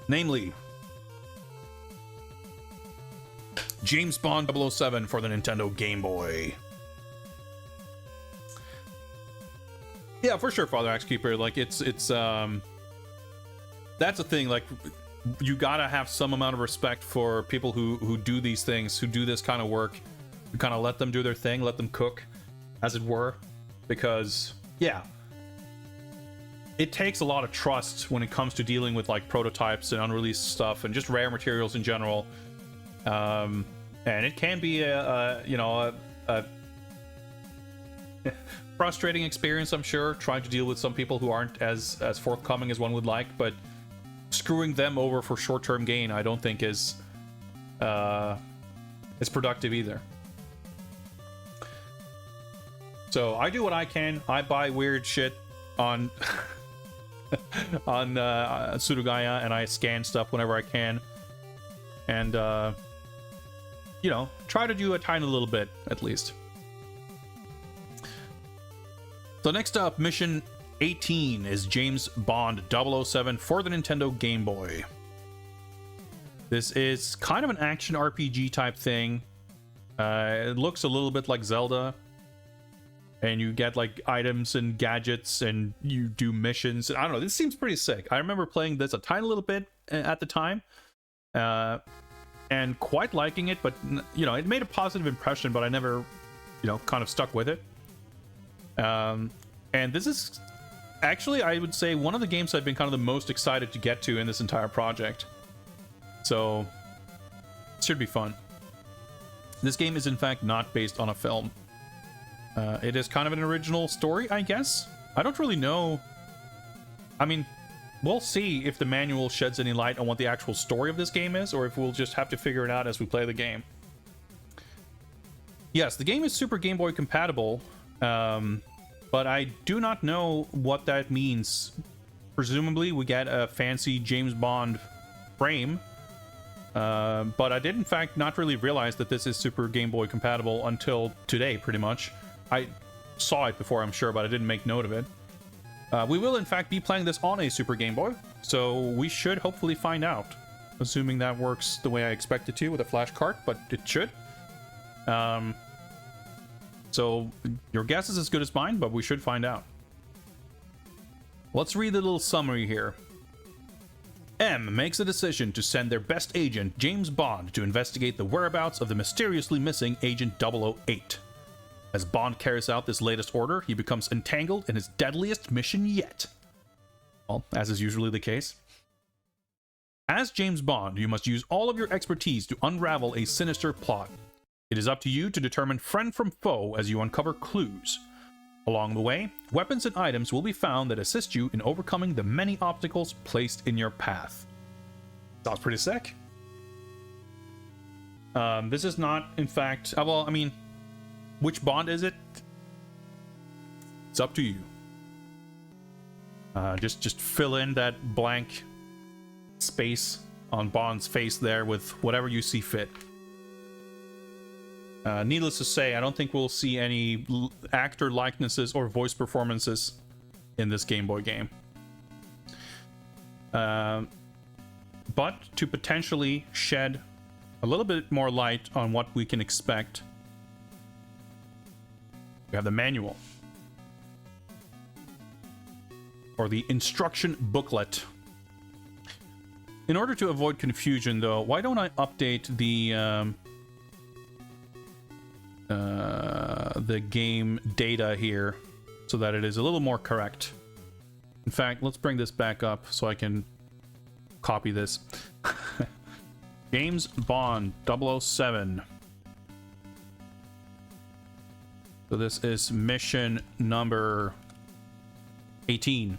Namely, James Bond 007 for the Nintendo Game Boy. Yeah, for sure, Father Axe Keeper. Like, it's that's a thing. Like, you gotta have some amount of respect for people who do these things, who do this kind of work. You kind of let them do their thing, let them cook, as it were, because yeah, it takes a lot of trust when it comes to dealing with like prototypes and unreleased stuff and just rare materials in general. And it can be a frustrating experience, I'm sure, trying to deal with some people who aren't as forthcoming as one would like, but screwing them over for short-term gain I don't think is productive either. So I do what I can. I buy weird shit on on Surugaya, and I scan stuff whenever I can, and you know, try to do a tiny little bit at least. So next up, mission 18 is James Bond 007 for the Nintendo Game Boy. This is kind of an action RPG type thing. It looks a little bit like Zelda, and you get like items and gadgets and you do missions. I don't know, this seems pretty sick. I remember playing this a tiny little bit at the time, and quite liking it, but you know, it made a positive impression, but I never, you know, kind of stuck with it. And this is actually, I would say, one of the games I've been kind of the most excited to get to in this entire project. So it should be fun. This game is in fact not based on a film. It is kind of an original story, I guess. I don't really know. I mean, we'll see if the manual sheds any light on what the actual story of this game is, or if we'll just have to figure it out as we play the game. Yes, the game is Super Game Boy compatible, but I do not know what that means. Presumably we get a fancy James Bond frame, but I did in fact not really realize that this is Super Game Boy compatible until today, pretty much. I saw it before, I'm sure, but I didn't make note of it. We will in fact be playing this on a Super Game Boy, so we should hopefully find out, assuming that works the way I expect it to with a flash cart, but it should. So your guess is as good as mine, but we should find out. Let's read the little summary here. M makes a decision to send their best agent, James Bond, to investigate the whereabouts of the mysteriously missing Agent 008. As Bond carries out this latest order, he becomes entangled in his deadliest mission yet. Well, as is usually the case. As James Bond, you must use all of your expertise to unravel a sinister plot. It is up to you to determine friend from foe as you uncover clues. Along the way, weapons and items will be found that assist you in overcoming the many obstacles placed in your path. Sounds pretty sick. This is not, in fact... well, I mean, which Bond is it? It's up to you. Just fill in that blank space on Bond's face there with whatever you see fit. Needless to say, I don't think we'll see any actor likenesses or voice performances in this Game Boy game. But to potentially shed a little bit more light on what we can expect, we have the manual. Or the instruction booklet. In order to avoid confusion, though, why don't I update the game data here so that it is a little more correct. In fact, let's bring this back up so I can copy this. James Bond 007. So this is mission number 18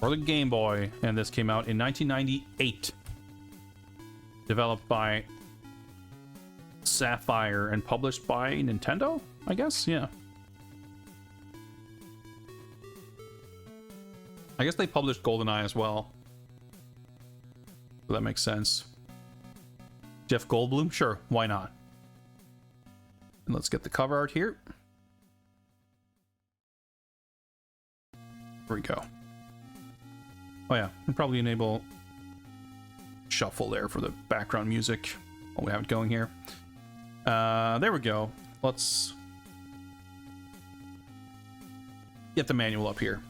for the Game Boy, and this came out in 1998. Developed by Sapphire and published by Nintendo, I guess. Yeah, I guess they published GoldenEye as well, so that makes sense. Jeff Goldblum, sure, why not? And let's get the cover art here. Here we go. Oh yeah, and probably enable shuffle there for the background music while we have it going here. There we go. Let's get the manual up here.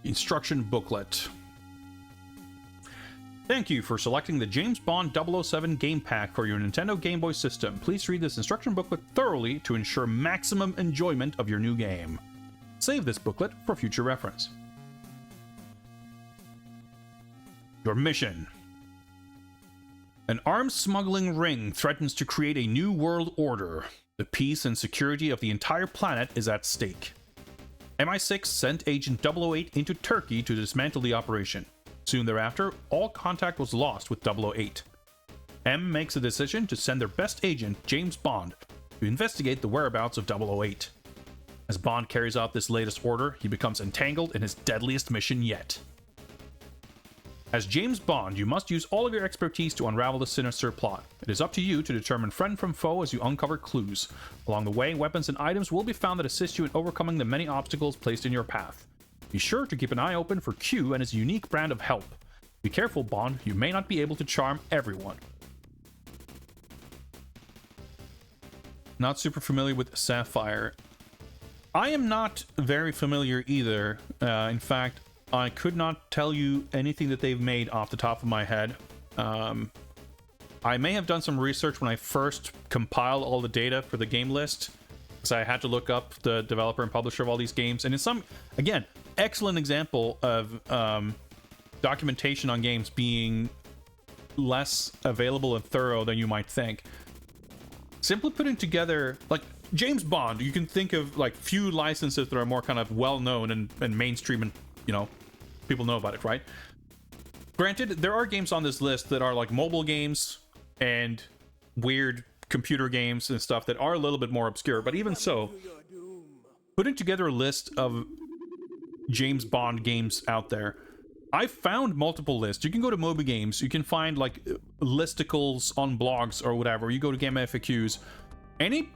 Instruction booklet. Thank you for selecting the James Bond 007 game pack for your Nintendo Game Boy system. Please read this instruction booklet thoroughly to ensure maximum enjoyment of your new game. Save this booklet for future reference. Your mission. An arms smuggling ring threatens to create a new world order. The peace and security of the entire planet is at stake. MI6 sent Agent 008 into Turkey to dismantle the operation. Soon thereafter, all contact was lost with 008. M makes a decision to send their best agent, James Bond, to investigate the whereabouts of 008. As Bond carries out this latest order, he becomes entangled in his deadliest mission yet. As James Bond, you must use all of your expertise to unravel the sinister plot. It is up to you to determine friend from foe as you uncover clues. Along the way, weapons and items will be found that assist you in overcoming the many obstacles placed in your path. Be sure to keep an eye open for Q and his unique brand of help. Be careful, Bond, you may not be able to charm everyone. Not super familiar with Sapphire. I am not very familiar either. In fact, I could not tell you anything that they've made off the top of my head. I may have done some research when I first compiled all the data for the game list, because I had to look up the developer and publisher of all these games. And in some, again, excellent example of documentation on games being less available and thorough than you might think. Simply putting together, like, James Bond, you can think of, like, few licenses that are more kind of well-known and mainstream and, you know, people know about it, right? Granted, there are games on this list that are like mobile games and weird computer games and stuff that are a little bit more obscure, but even so, putting together a list of James Bond games out there, I found multiple lists. You can go to Moby Games, you can find like listicles on blogs or whatever, you go to Game FAQs, any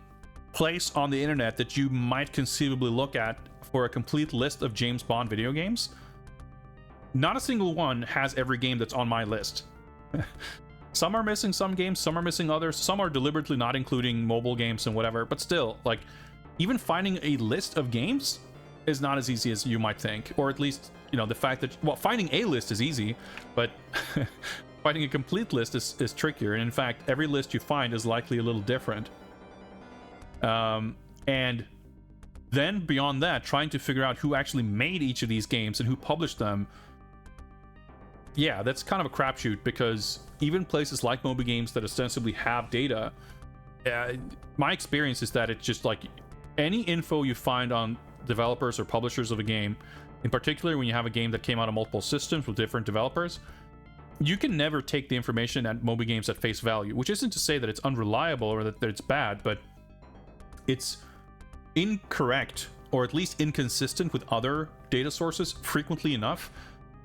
place on the internet that you might conceivably look at for a complete list of James Bond video games. Not a single one has every game that's on my list. Some are missing some games, some are missing others, some are deliberately not including mobile games and whatever, but still, like, even finding a list of games is not as easy as you might think. Or at least, you know, the fact that, well, finding a list is easy, but finding a complete list is trickier. And in fact, every list you find is likely a little different. And then beyond that, trying to figure out who actually made each of these games and who published them, yeah, that's kind of a crapshoot, because even places like Moby Games that ostensibly have data, my experience is that it's just like any info you find on developers or publishers of a game, in particular when you have a game that came out on multiple systems with different developers, you can never take the information at Moby Games at face value, which isn't to say that it's unreliable or that it's bad, but it's incorrect, or at least inconsistent with other data sources frequently enough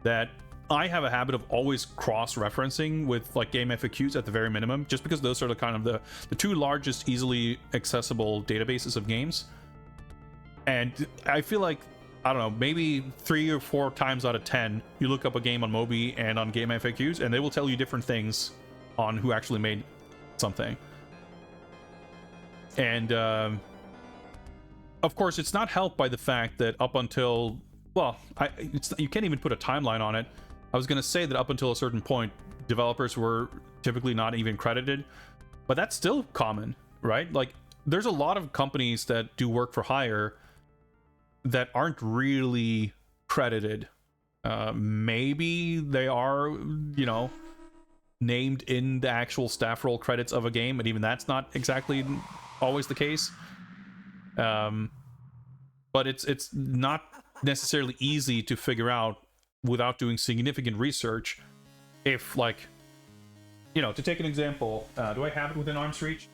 that I have a habit of always cross-referencing with like Game FAQs at the very minimum, just because those are the kind of the two largest easily accessible databases of games. And I feel like, I don't know, maybe 3 or 4 times out of 10 you look up a game on Moby and on Game FAQs and they will tell you different things on who actually made something. And of course, it's not helped by the fact that up until, well, you can't even put a timeline on it. I was going to say that up until a certain point, developers were typically not even credited, but that's still common, right? Like, there's a lot of companies that do work for hire that aren't really credited. Maybe they are, you know, named in the actual staff role credits of a game, and even that's not exactly always the case. But it's not necessarily easy to figure out without doing significant research if, like, you know, to take an example, do I have it within arm's reach?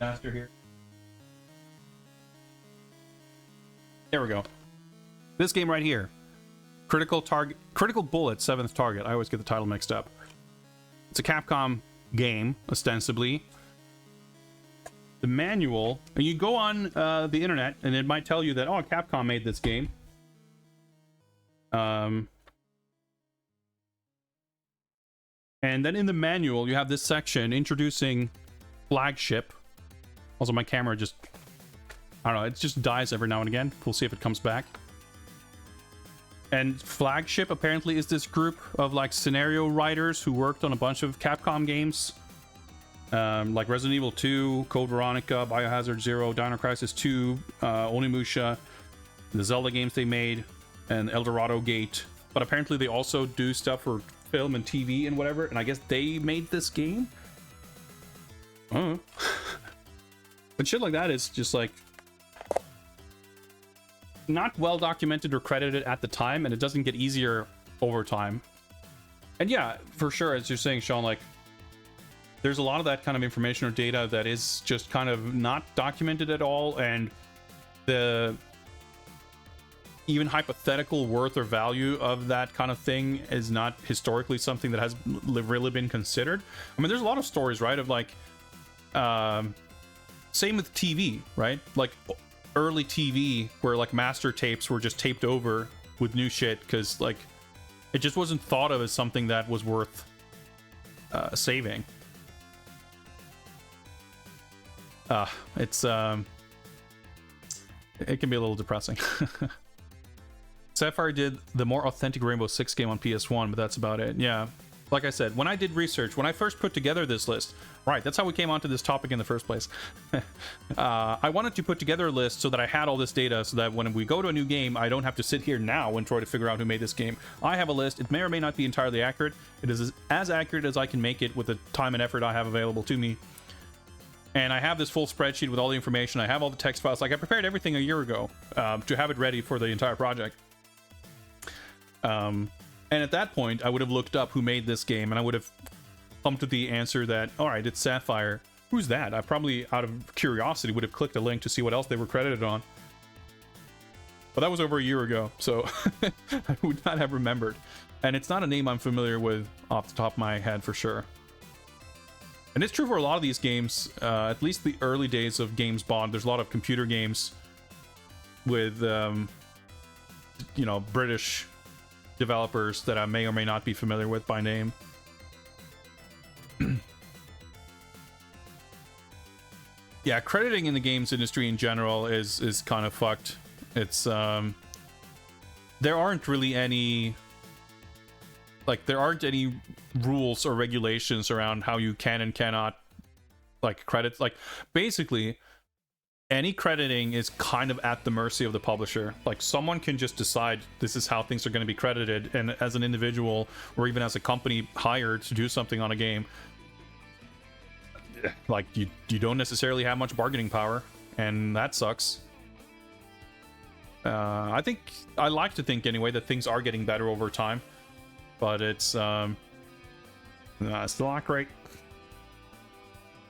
Master here. There we go. This game right here, Critical Bullet 7th Target. I always get the title mixed up. It's a Capcom game, ostensibly. the manual, and you go on the internet, and it might tell you that, oh, Capcom made this game. And then in the manual, you have this section introducing Flagship. Also, my camera just, I don't know, it just dies every now and again. We'll see if it comes back. And Flagship apparently is this group of like scenario writers who worked on a bunch of Capcom games. Like Resident Evil 2, Code Veronica, Biohazard 0, Dino Crisis 2, Onimusha, the Zelda games they made, and Eldorado Gate. But apparently they also do stuff for film and TV and whatever, and I guess they made this game? Oh. But shit like that is just like not well documented or credited at the time, and it doesn't get easier over time. And yeah, for sure, as you're saying, Sean, like there's a lot of that kind of information or data that is just kind of not documented at all, and the even hypothetical worth or value of that kind of thing is not historically something that has really been considered. I mean, there's a lot of stories, right, of like same with TV, right? Like early TV where like master tapes were just taped over with new shit because like it just wasn't thought of as something that was worth saving. It can be a little depressing. Sapphire did the more authentic Rainbow Six game on PS1, but that's about it. Yeah, like I said, when I did research, when I first put together this list, right, that's how we came onto this topic in the first place. I wanted to put together a list so that I had all this data so that when we go to a new game, I don't have to sit here now and try to figure out who made this game. I have a list. It may or may not be entirely accurate. It is as accurate as I can make it with the time and effort I have available to me. And I have this full spreadsheet with all the information. I have all the text files. Like I prepared everything a year ago to have it ready for the entire project. And at that point, I would have looked up who made this game, and I would have come to the answer that, all right, it's Sapphire. Who's that? I probably, out of curiosity, would have clicked a link to see what else they were credited on. But that was over a year ago, so I would not have remembered. And it's not a name I'm familiar with off the top of my head for sure. And it's true for a lot of these games, at least the early days of James Bond. There's a lot of computer games with, you know, British developers that I may or may not be familiar with by name. Yeah, crediting in the games industry in general is kind of fucked. It's there aren't really any, like, there aren't any rules or regulations around how you can and cannot like credit. Like basically any crediting is kind of at the mercy of the publisher. Like someone can just decide this is how things are going to be credited, and as an individual or even as a company hired to do something on a game, like you don't necessarily have much bargaining power, and that sucks. I like to think anyway that things are getting better over time, but it's still not great.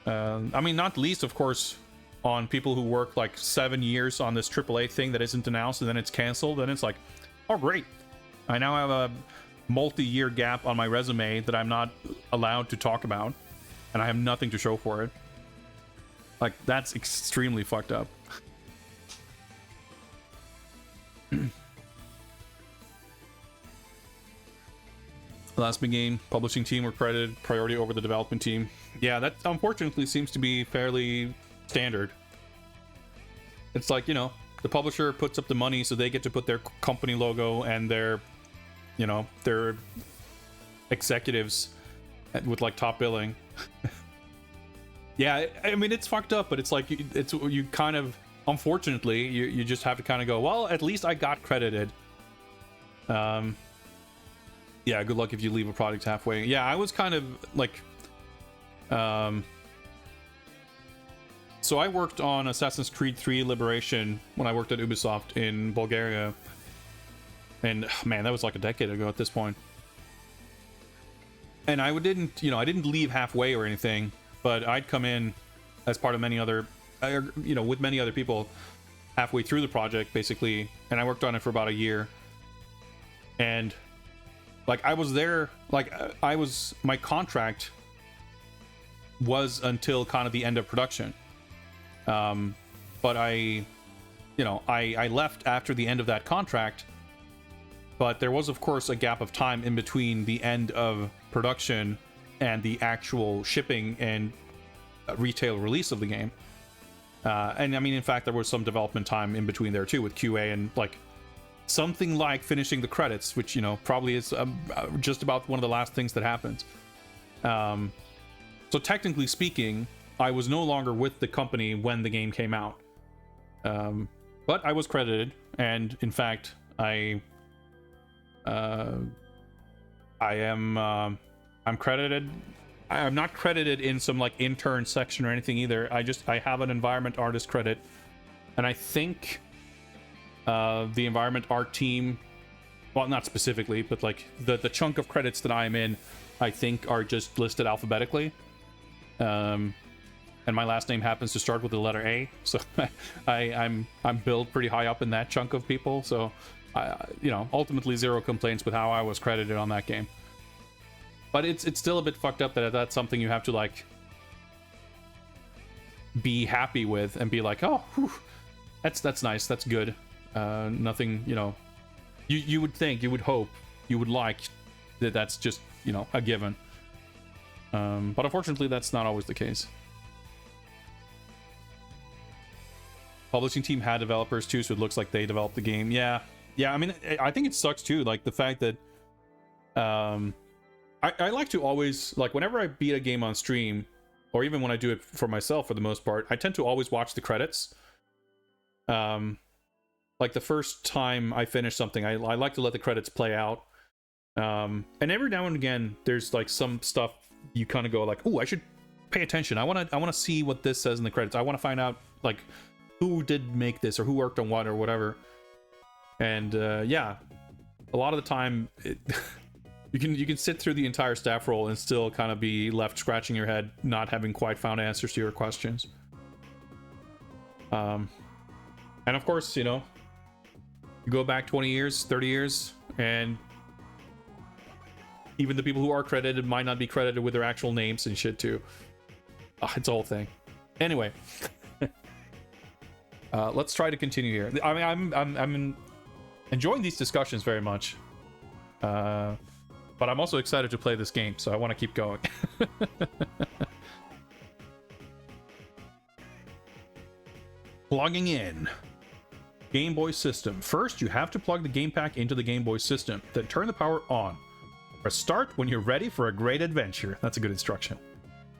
I mean, not least of course on people who work like 7 years on this AAA thing that isn't announced and then it's canceled, and it's like, oh great, I now have a multi-year gap on my resume that I'm not allowed to talk about, and I have nothing to show for it. Like, that's extremely fucked up. Last big game publishing team were credited priority over the development team. Yeah, that unfortunately seems to be fairly standard. It's like, you know, the publisher puts up the money so they get to put their company logo and their, you know, their executives with like top billing. Yeah, I mean, it's fucked up, but it's like you kind of, unfortunately, you just have to kind of go, well, at least I got credited. Yeah, good luck if you leave a project halfway. Yeah, I was kind of like so I worked on Assassin's Creed 3 Liberation when I worked at Ubisoft in Bulgaria, and man, that was like a decade ago at this point. And I didn't leave halfway or anything, but I'd come in as part of many other, you know, with many other people halfway through the project basically, and I worked on it for about a year. And like I was there, like my contract was until kind of the end of production. But I left after the end of that contract. But there was, of course, a gap of time in between the end of production and the actual shipping and retail release of the game. And I mean, in fact, there was some development time in between there too, with QA and like something like finishing the credits, which, you know, probably is just about one of the last things that happens. So technically speaking, I was no longer with the company when the game came out. But I was credited, and in fact, I'm credited. I'm not credited in some like intern section or anything either. I have an environment artist credit, and I think the environment art team, well, not specifically, but like the chunk of credits that I'm in, I think are just listed alphabetically. And my last name happens to start with the letter A, so I'm billed pretty high up in that chunk of people. So, you know, ultimately zero complaints with how I was credited on that game. But it's still a bit fucked up that that's something you have to like be happy with and be like, oh, whew, that's nice, that's good. Nothing, you know, you would think, you would hope, you would like that that's just, you know, a given. But unfortunately, that's not always the case. Publishing team had developers too, so it looks like they developed the game. Yeah. I mean, I think it sucks too. Like the fact that I like to always, like, whenever I beat a game on stream, or even when I do it for myself for the most part, I tend to always watch the credits. Like the first time I finish something, I like to let the credits play out. And every now and again, there's like some stuff you kind of go like, oh, I should pay attention. I want to see what this says in the credits. I want to find out like who did make this or who worked on what or whatever. And yeah, a lot of the time you can sit through the entire staff roll and still kind of be left scratching your head, not having quite found answers to your questions. And of course, you know, you go back 20 years, 30 years, and even the people who are credited might not be credited with their actual names and shit too. It's a whole thing. Anyway, let's try to continue here. I mean, I'm enjoying these discussions very much, but I'm also excited to play this game, so I want to keep going. Plugging in. Game Boy system. First, you have to plug the game pack into the Game Boy system, then turn the power on. Press start when you're ready for a great adventure. That's a good instruction.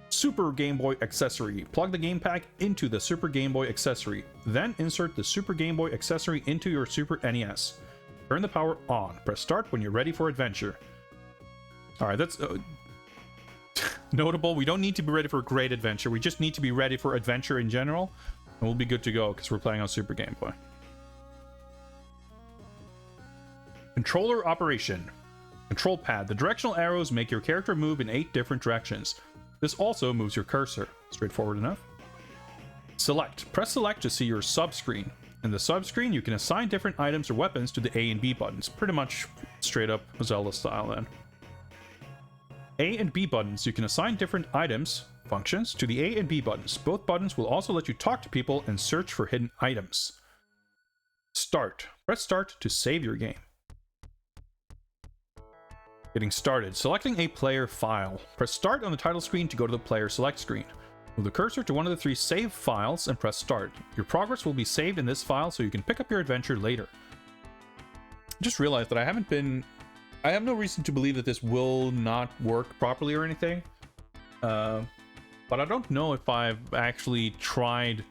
Super Game Boy accessory. Plug the game pack into the Super Game Boy accessory, then insert the Super Game Boy accessory into your Super NES. Turn the power on. Press start when you're ready for adventure. Alright, that's notable. We don't need to be ready for a great adventure. We just need to be ready for adventure in general, and we'll be good to go because we're playing on Super Game Boy. Controller operation. Control pad. The directional arrows make your character move in 8 different directions. This also moves your cursor. Straightforward enough. Select. Press select to see your sub-screen. In the sub-screen, you can assign different items or weapons to the A and B buttons. Pretty much straight up Zelda style then. A and B buttons. You can assign different items, functions, to the A and B buttons. Both buttons will also let you talk to people and search for hidden items. Start. Press start to save your game. Getting started. Selecting a player file. Press start on the title screen to go to the player select screen. Move the cursor to one of the 3 save files and press start. Your progress will be saved in this file so you can pick up your adventure later. I just realized that I have no reason to believe that this will not work properly or anything. But I don't know if I've actually tried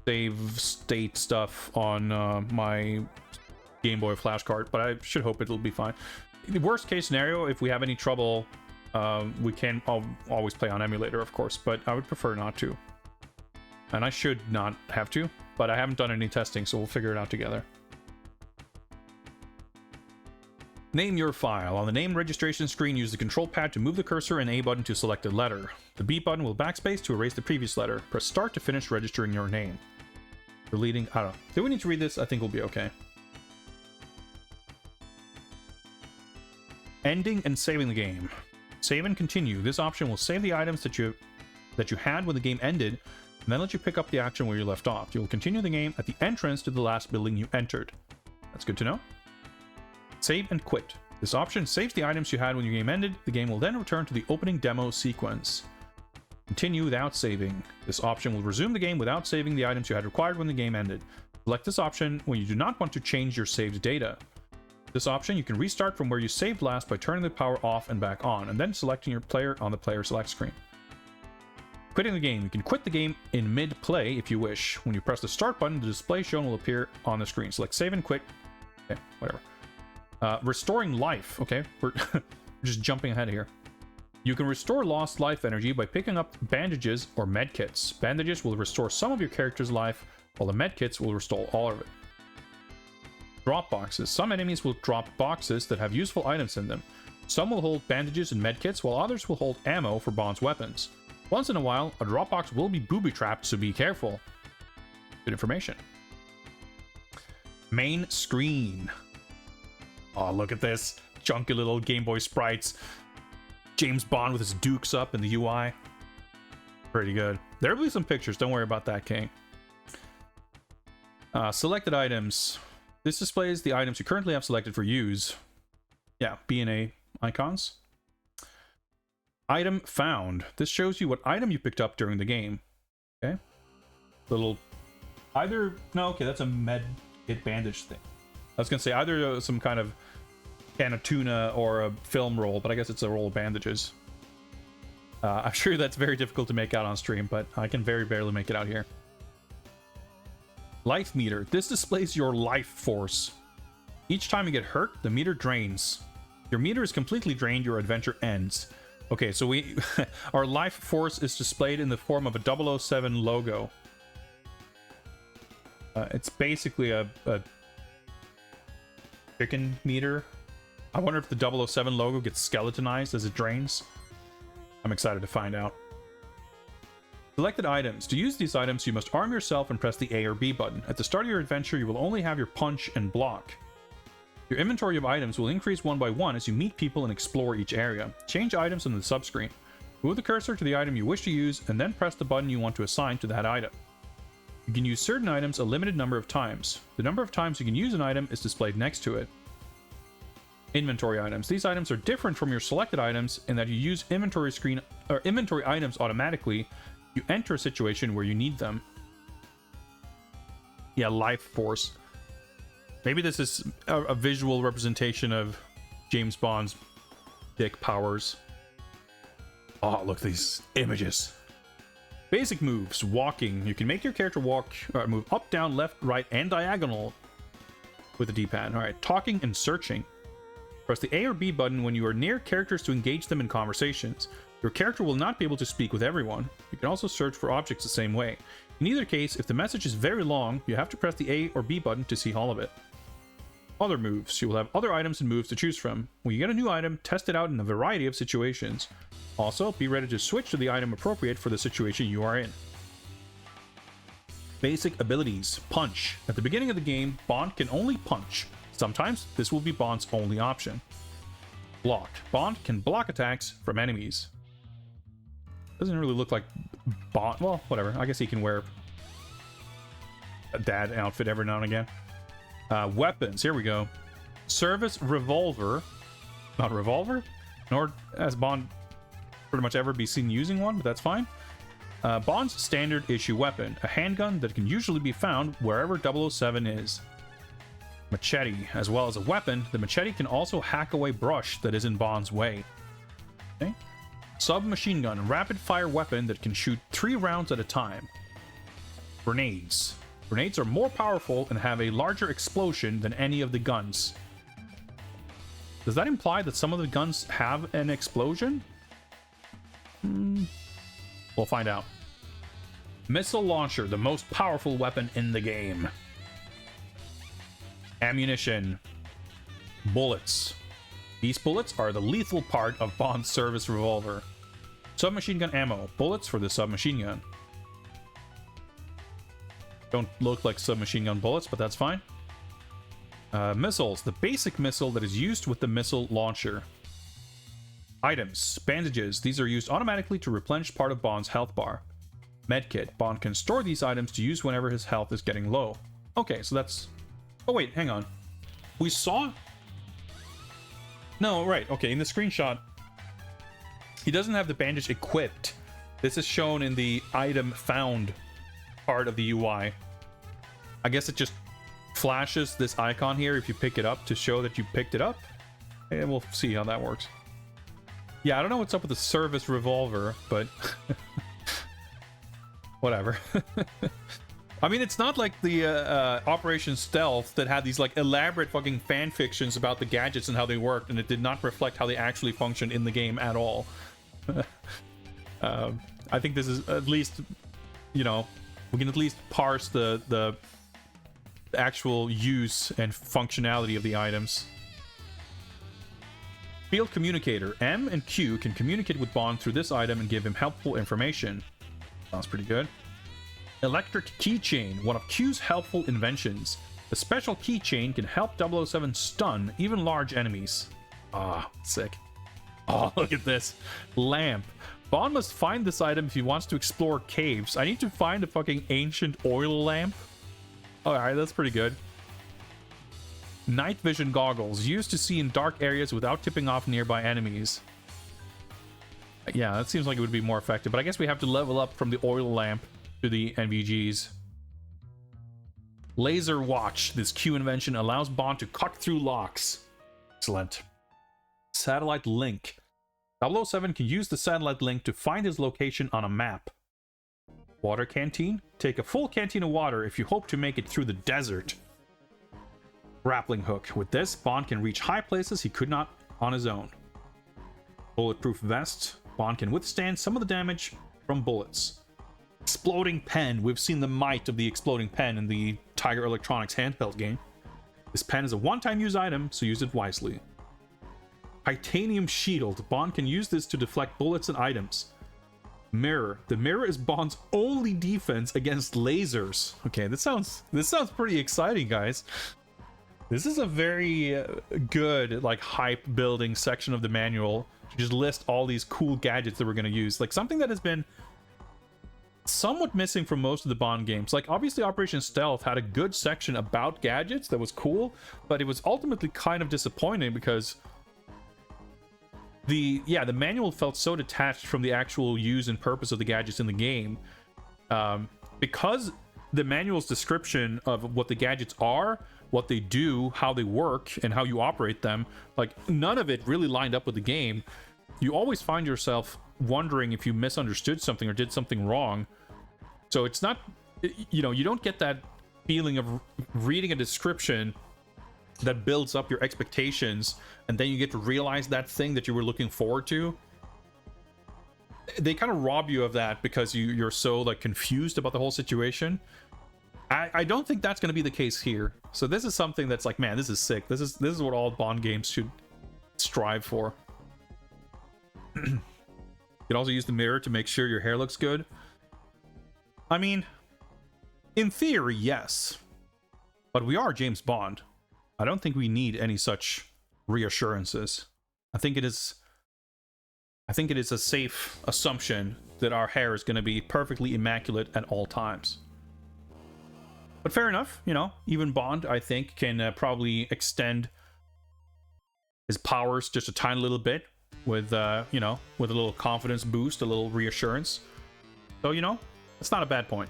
save state stuff on my Game Boy flash card, but I should hope it'll be fine. The worst case scenario, if we have any trouble, we can always play on emulator, of course, but I would prefer not to. And I should not have to, but I haven't done any testing, so we'll figure it out together. Name your file. On the name registration screen, use the control pad to move the cursor and A button to select a letter. The B button will backspace to erase the previous letter. Press start to finish registering your name. Deleting, I don't know. Do we need to read this? I think we'll be okay. Ending and saving the game. Save and continue. This option will save the items that you had when the game ended, and then let you pick up the action where you left off. You will continue the game at the entrance to the last building you entered. That's good to know. Save and quit. This option saves the items you had when your game ended. The game will then return to the opening demo sequence. Continue without saving. This option will resume the game without saving the items you had required when the game ended. Select this option when you do not want to change your saved data. This option, you can restart from where you saved last by turning the power off and back on, and then selecting your player on the player select screen. Quitting the game. You can quit the game in mid-play if you wish. When you press the start button, the display shown will appear on the screen. Select save and quit. Okay, whatever. Restoring life. Okay, we're just jumping ahead here. You can restore lost life energy by picking up bandages or medkits. Bandages will restore some of your character's life, while the medkits will restore all of it. Drop boxes. Some enemies will drop boxes that have useful items in them. Some will hold bandages and medkits, while others will hold ammo for Bond's weapons. Once in a while, a drop box will be booby-trapped, so be careful. Good information. Main screen. Oh, look at this. Chunky little Game Boy sprites. James Bond with his dukes up in the UI. Pretty good. There'll be some pictures. Don't worry about that, King. Selected items. This displays the items you currently have selected for use. Yeah, B&A icons. Item found. This shows you what item you picked up during the game. Okay. Little... No, okay, that's a med kit bandage thing. I was going to say either some kind of can of tuna or a film roll, but I guess it's a roll of bandages. I'm sure that's very difficult to make out on stream, but I can very barely make it out here. Life meter. This displays your life force. Each time you get hurt, the meter drains. Your meter is completely drained, your adventure ends. Okay, so our life force is displayed in the form of a 007 logo. It's basically a chicken meter. I wonder if the 007 logo gets skeletonized as it drains. I'm excited to find out. Selected items. To use these items, you must arm yourself and press the A or B button. At the start of your adventure, you will only have your punch and block. Your inventory of items will increase one by one as you meet people and explore each area. Change items on the subscreen. Move the cursor to the item you wish to use, and then press the button you want to assign to that item. You can use certain items a limited number of times. The number of times you can use an item is displayed next to it. Inventory items. These items are different from your selected items in that you use inventory items automatically. You enter a situation where you need them. Yeah, life force. Maybe this is a visual representation of James Bond's dick powers. Oh, look at these images. Basic moves. Walking. You can make your character move up, down, left, right, and diagonal with the D-pad. Alright, talking and searching. Press the A or B button when you are near characters to engage them in conversations. Your character will not be able to speak with everyone. You can also search for objects the same way. In either case, if the message is very long, you have to press the A or B button to see all of it. Other moves. You will have other items and moves to choose from. When you get a new item, test it out in a variety of situations. Also, be ready to switch to the item appropriate for the situation you are in. Basic abilities. Punch. At the beginning of the game, Bond can only punch. Sometimes this will be Bond's only option. Block. Bond can block attacks from enemies. Doesn't really look like Bond. Well, whatever. I guess he can wear a dad outfit every now and again. Weapons. Here we go. Service revolver. Not revolver? Nor has Bond pretty much ever be seen using one, but that's fine. Bond's standard issue weapon. A handgun that can usually be found wherever 007 is. Machete. As well as a weapon, the machete can also hack away brush that is in Bond's way. Okay. Submachine gun. Rapid fire weapon that can shoot 3 rounds at a time. Grenades. Grenades are more powerful and have a larger explosion than any of the guns. Does that imply that some of the guns have an explosion? We'll find out. Missile launcher, the most powerful weapon in the game. Ammunition. Bullets. These bullets are the lethal part of Bond's service revolver. Submachine gun ammo. Bullets for the submachine gun. Don't look like submachine gun bullets, but that's fine. Missiles. The basic missile that is used with the missile launcher. Items. Bandages. These are used automatically to replenish part of Bond's health bar. Medkit. Bond can store these items to use whenever his health is getting low. Okay, so that's... Oh wait, hang on. We saw... No, right, okay, in the screenshot, he doesn't have the bandage equipped. This is shown in the item found part of the UI. I guess it just flashes this icon here if you pick it up to show that you picked it up. And we'll see how that works. Yeah, I don't know what's up with the service revolver, but... whatever. I mean, it's not like the Operation Stealth that had these like elaborate fucking fan fictions about the gadgets and how they worked, and it did not reflect how they actually functioned in the game at all. I think this is at least, you know, we can at least parse the actual use and functionality of the items. Field Communicator. M and Q can communicate with Bond through this item and give him helpful information. Sounds pretty good. Electric Keychain, one of Q's helpful inventions. The special keychain can help 007 stun even large enemies. Ah, sick. Oh, look at this. Lamp. Bond must find this item if he wants to explore caves. I need to find a fucking ancient oil lamp. Alright, that's pretty good. Night vision goggles, used to see in dark areas without tipping off nearby enemies. Yeah, that seems like it would be more effective, but I guess we have to level up from the oil lamp to the NVGs. Laser watch. This Q invention allows Bond to cut through locks. Excellent. Satellite link. 007 can use the satellite link to find his location on a map. Water canteen. Take a full canteen of water if you hope to make it through the desert. Grappling hook. With this, Bond can reach high places he could not on his own. Bulletproof vest. Bond can withstand some of the damage from bullets. Exploding pen. We've seen the might of the exploding pen in the Tiger Electronics handheld game. This pen is a one-time use item, so use it wisely. Titanium shield. Bond can use this to deflect bullets and items. Mirror. The mirror is Bond's only defense against lasers. Okay, this sounds pretty exciting, guys. This is a very good, like, hype building section of the manual to just list all these cool gadgets that we're going to use. Like, something that has been somewhat missing from most of the Bond games. Like, obviously Operation Stealth had a good section about gadgets that was cool, but it was ultimately kind of disappointing because the manual felt so detached from the actual use and purpose of the gadgets in the game. Because the manual's description of what the gadgets are, what they do, how they work, and how you operate them, like, none of it really lined up with the game. You always find yourself wondering if you misunderstood something or did something wrong. So it's not, you know, you don't get that feeling of reading a description that builds up your expectations and then you get to realize that thing that you were looking forward to. They kind of rob you of that because you're so, like, confused about the whole situation. I don't think that's going to be the case here. So this is something that's like, man, this is sick. This is what all Bond games should strive for. You can also use the mirror to make sure your hair looks good. I mean, in theory, yes. But we are James Bond. I don't think we need any such reassurances. I think it is a safe assumption that our hair is going to be perfectly immaculate at all times. But fair enough, you know, even Bond, I think, can probably extend his powers just a tiny little bit with, you know, with a little confidence boost, a little reassurance. So, you know, it's not a bad point.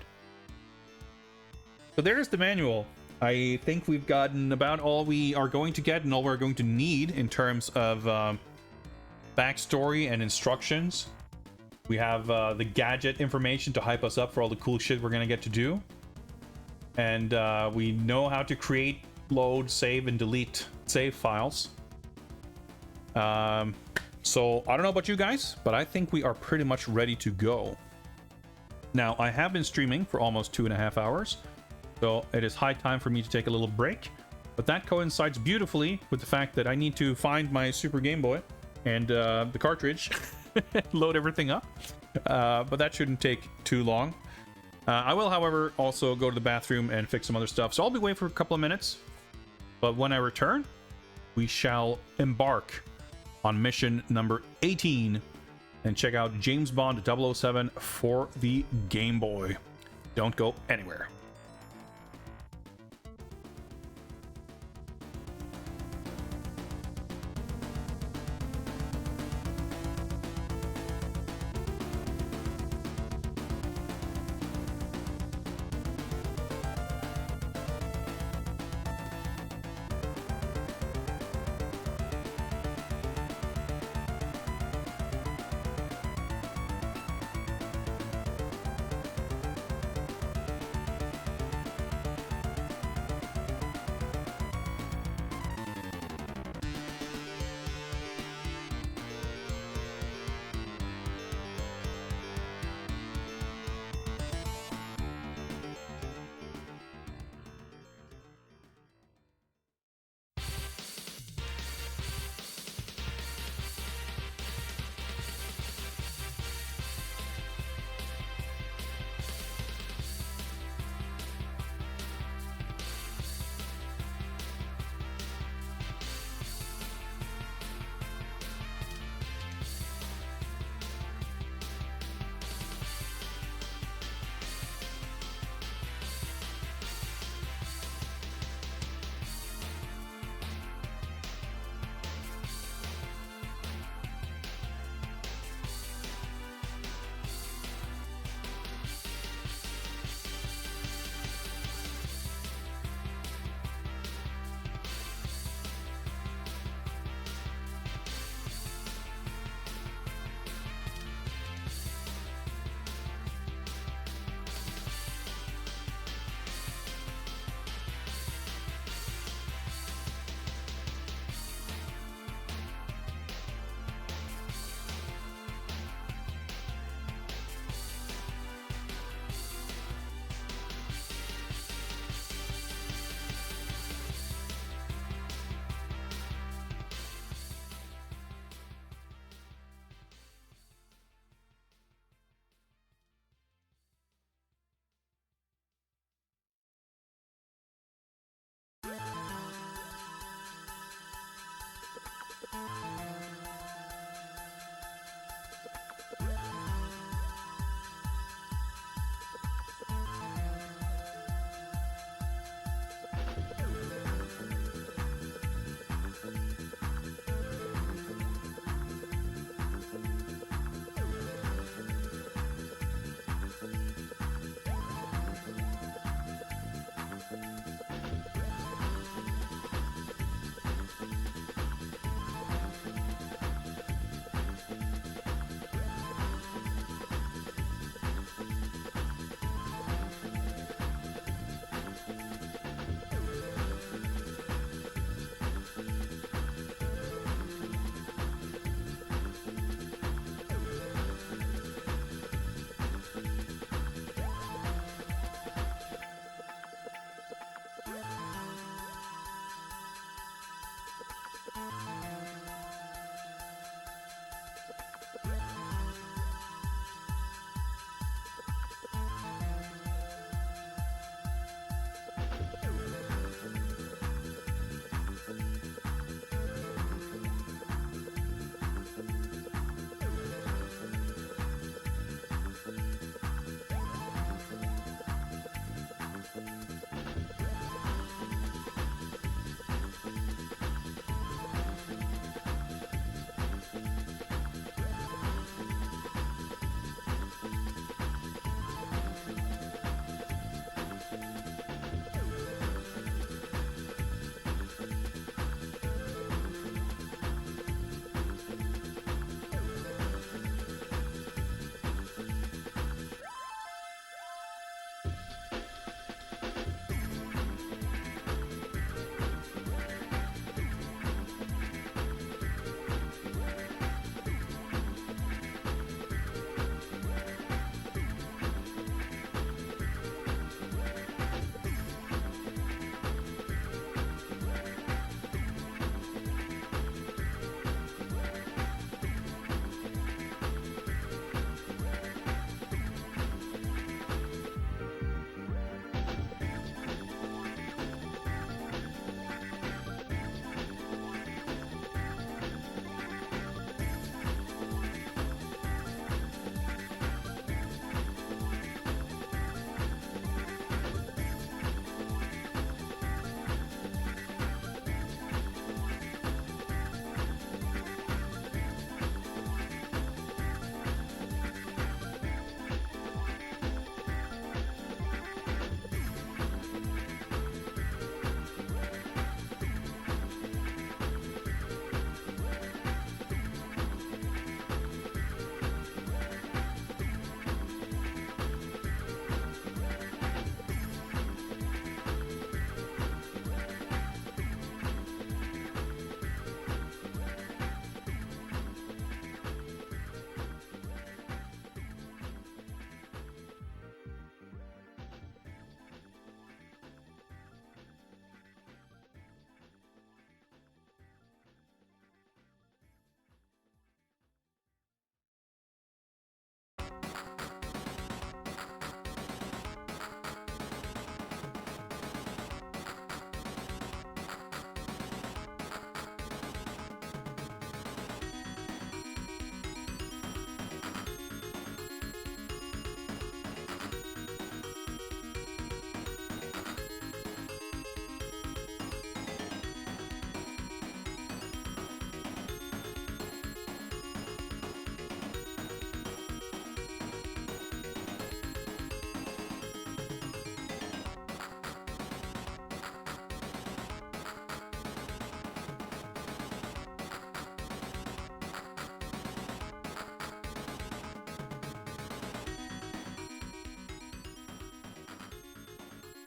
So there's the manual. I think we've gotten about all we are going to get and all we're going to need in terms of backstory and instructions. We have the gadget information to hype us up for all the cool shit we're going to get to do. And we know how to create, load, save, and delete save files. So I don't know about you guys, but I think we are pretty much ready to go. Now, I have been streaming for almost 2.5 hours, so it is high time for me to take a little break. But that coincides beautifully with the fact that I need to find my Super Game Boy and the cartridge, load everything up. But that shouldn't take too long. I will, however, also go to the bathroom and fix some other stuff. So I'll be away for a couple of minutes. But when I return, we shall embark on mission number 18 and check out James Bond 007 for the Game Boy. Don't go anywhere.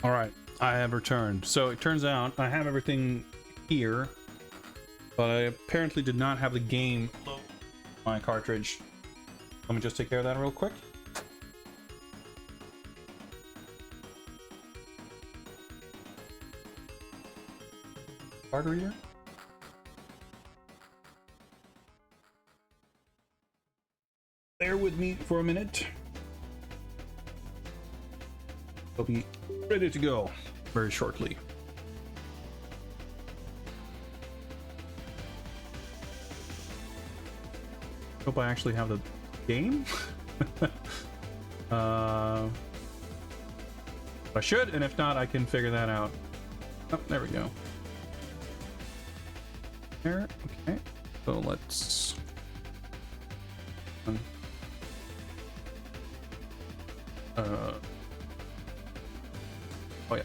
All right, I have returned. So it turns out I have everything here, but I apparently did not have the game load my cartridge. Let me just take care of that real quick. Card reader. Bear with me for a minute. I'll be ready to go very shortly. Hope I actually have the game. I should, and if not, I can figure that out. Oh, there we go. There, okay. So let's. Oh yeah.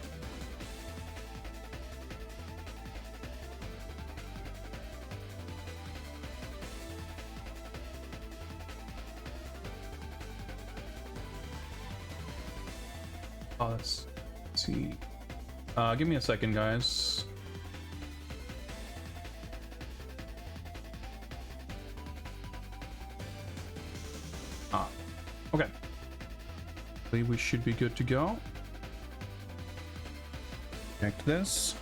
Let's see. Give me a second, guys. Okay. I believe we should be good to go. Connect this.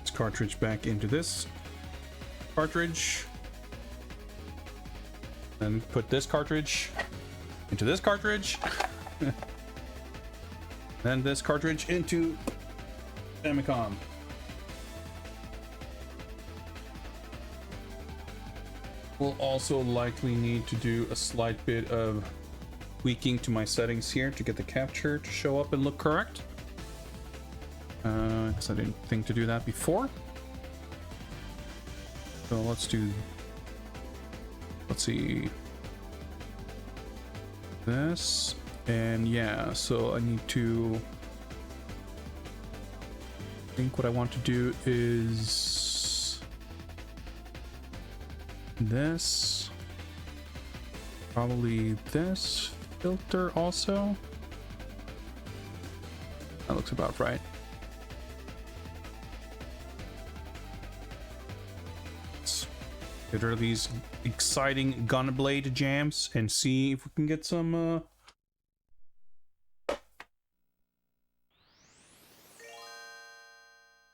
This cartridge back into this cartridge. And put this cartridge into this cartridge. Then this cartridge into Famicom. We'll also likely need to do a slight bit of tweaking to my settings here to get the capture to show up and look correct. Because I didn't think to do that before. So let's see this, and yeah, so I need to, I think what I want to do is this, probably this filter also. That looks about right. Let's get rid of these exciting Gunblade jams and see if we can get some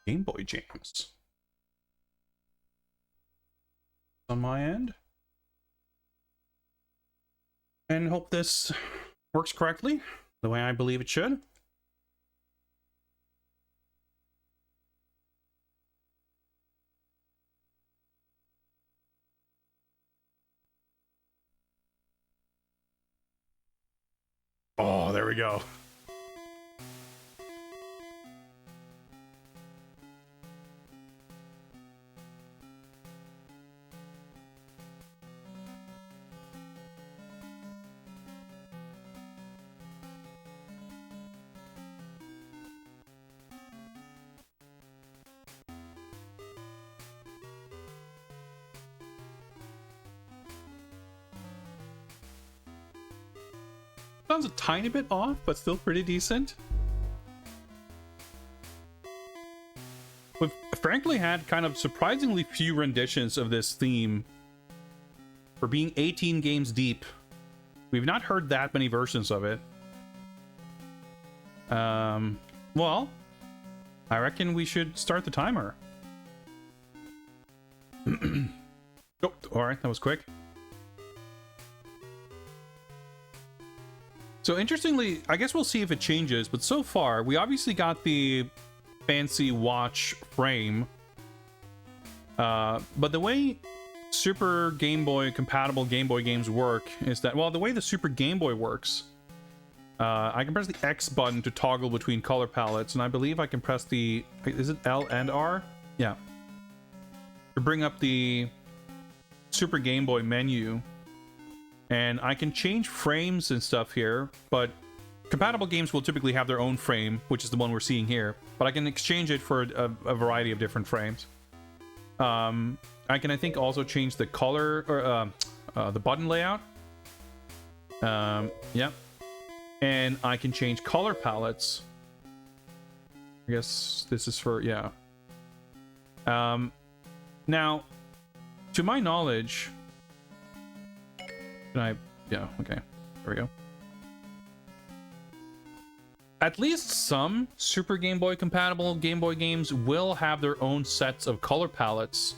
Game Boy jams on my end, and hope this works correctly the way I believe it should. Oh, there we go. Sounds a tiny bit off, but still pretty decent. We've frankly had kind of surprisingly few renditions of this theme. For being 18 games deep, we've not heard that many versions of it. Well, I reckon we should start the timer. Oh, alright, that was quick. So interestingly, I guess we'll see if it changes, but so far, we obviously got the fancy watch frame. But the way Super Game Boy compatible Game Boy games work is that, well, the way the Super Game Boy works, I can press the X button to toggle between color palettes, and I believe I can press the, is it L and R? Yeah. To bring up the Super Game Boy menu. And I can change frames and stuff here, but compatible games will typically have their own frame, which is the one we're seeing here. But I can exchange it for a variety of different frames. I can, I think, also change the color or the button layout. Yep. And I can change color palettes. I guess this is for, yeah. Now, to my knowledge, can I, yeah, okay, there we go. At least some Super Game Boy compatible Game Boy games will have their own sets of color palettes.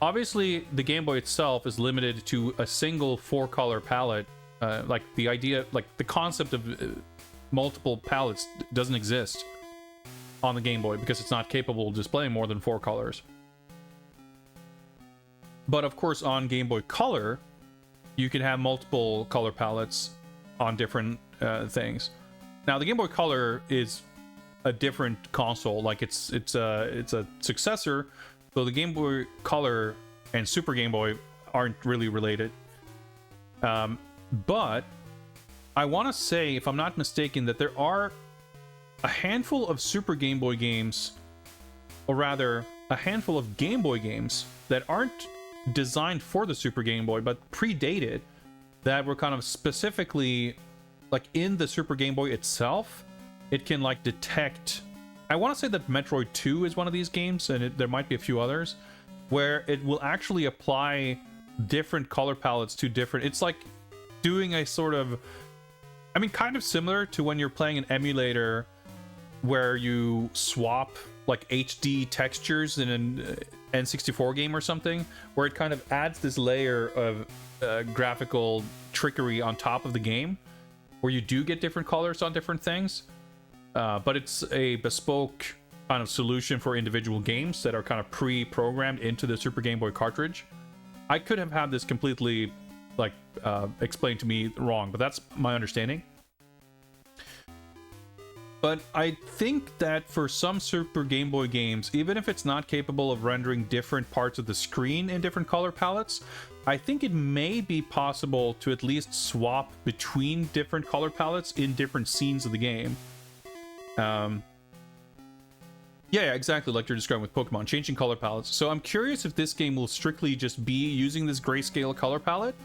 Obviously, the Game Boy itself is limited to a single 4-color palette. Like the idea, like the concept of multiple palettes doesn't exist on the Game Boy because it's not capable of displaying more than 4 colors. But of course, on Game Boy Color, you can have multiple color palettes on different things. Now, the Game Boy Color is a different console. Like it's a successor. So the Game Boy Color and Super Game Boy aren't really related. But I want to say, if I'm not mistaken, that there are a handful of Super Game Boy games, or rather, a handful of Game Boy games that aren't designed for the Super Game Boy, but predated, that were kind of specifically, like in the Super Game Boy itself, it can like detect. I want to say that Metroid 2 is one of these games, and there might be a few others, where it will actually apply different color palettes to different. It's like doing a sort of, I mean, kind of similar to when you're playing an emulator where you swap like HD textures in an N64 game or something, where it kind of adds this layer of graphical trickery on top of the game, where you do get different colors on different things. But it's a bespoke kind of solution for individual games that are kind of pre-programmed into the Super Game Boy cartridge. I could have had this completely like explained to me wrong, but that's my understanding. But I think that for some Super Game Boy games, even if it's not capable of rendering different parts of the screen in different color palettes, I think it may be possible to at least swap between different color palettes in different scenes of the game. Yeah, exactly, like you're describing with Pokemon, changing color palettes. So I'm curious if this game will strictly just be using this grayscale color palette,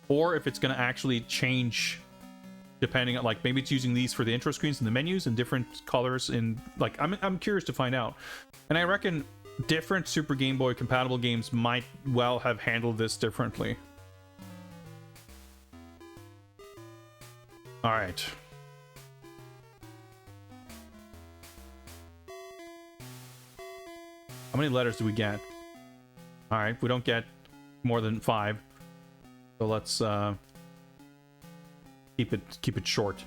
or if it's going to actually change depending on, like, maybe it's using these for the intro screens and the menus and different colors in, like, I'm curious to find out. And I reckon different Super Game Boy compatible games might well have handled this differently. All right. How many letters do we get? All right, we don't get more than 5. So let's keep it short.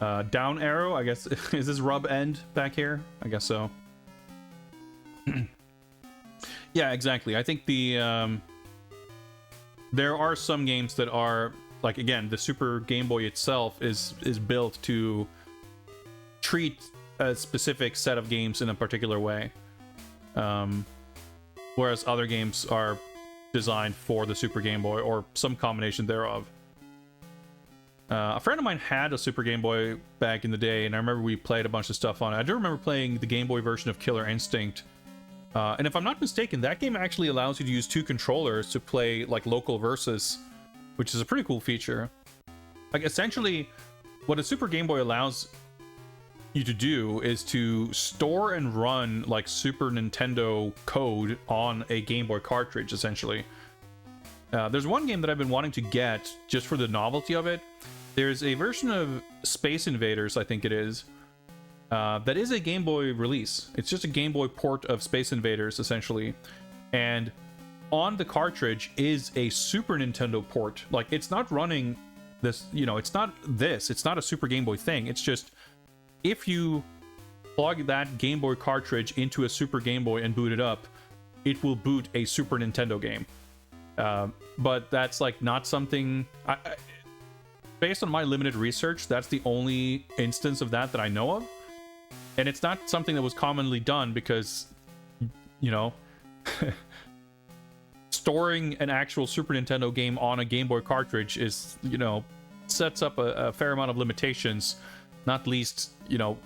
Down arrow, I guess. Is this rub end back here? I guess so. Yeah, exactly. I think the there are some games that are, like, again, the Super Game Boy itself is built to treat a specific set of games in a particular way, whereas other games are designed for the Super Game Boy or some combination thereof. A friend of mine had a Super Game Boy back in the day, and I remember we played a bunch of stuff on it. I do remember playing the Game Boy version of Killer Instinct, and if I'm not mistaken, that game actually allows you to use 2 controllers to play like local versus, which is a pretty cool feature. Like, essentially what a Super Game Boy allows you to do is to store and run like Super Nintendo code on a Game Boy cartridge, essentially. There's one game that I've been wanting to get just for the novelty of it. There's a version of Space Invaders, I think it is, that is a Game Boy release. It's just a Game Boy port of Space Invaders, essentially. And on the cartridge is a Super Nintendo port. Like, it's not running this, you know, it's not a Super Game Boy thing. It's just, if you plug that Game Boy cartridge into a Super Game Boy and boot it up, it will boot a Super Nintendo game. But that's like not something, based on my limited research, that's the only instance of that I know of. And it's not something that was commonly done because, you know, storing an actual Super Nintendo game on a Game Boy cartridge is, you know, sets up a fair amount of limitations. Not least, you know,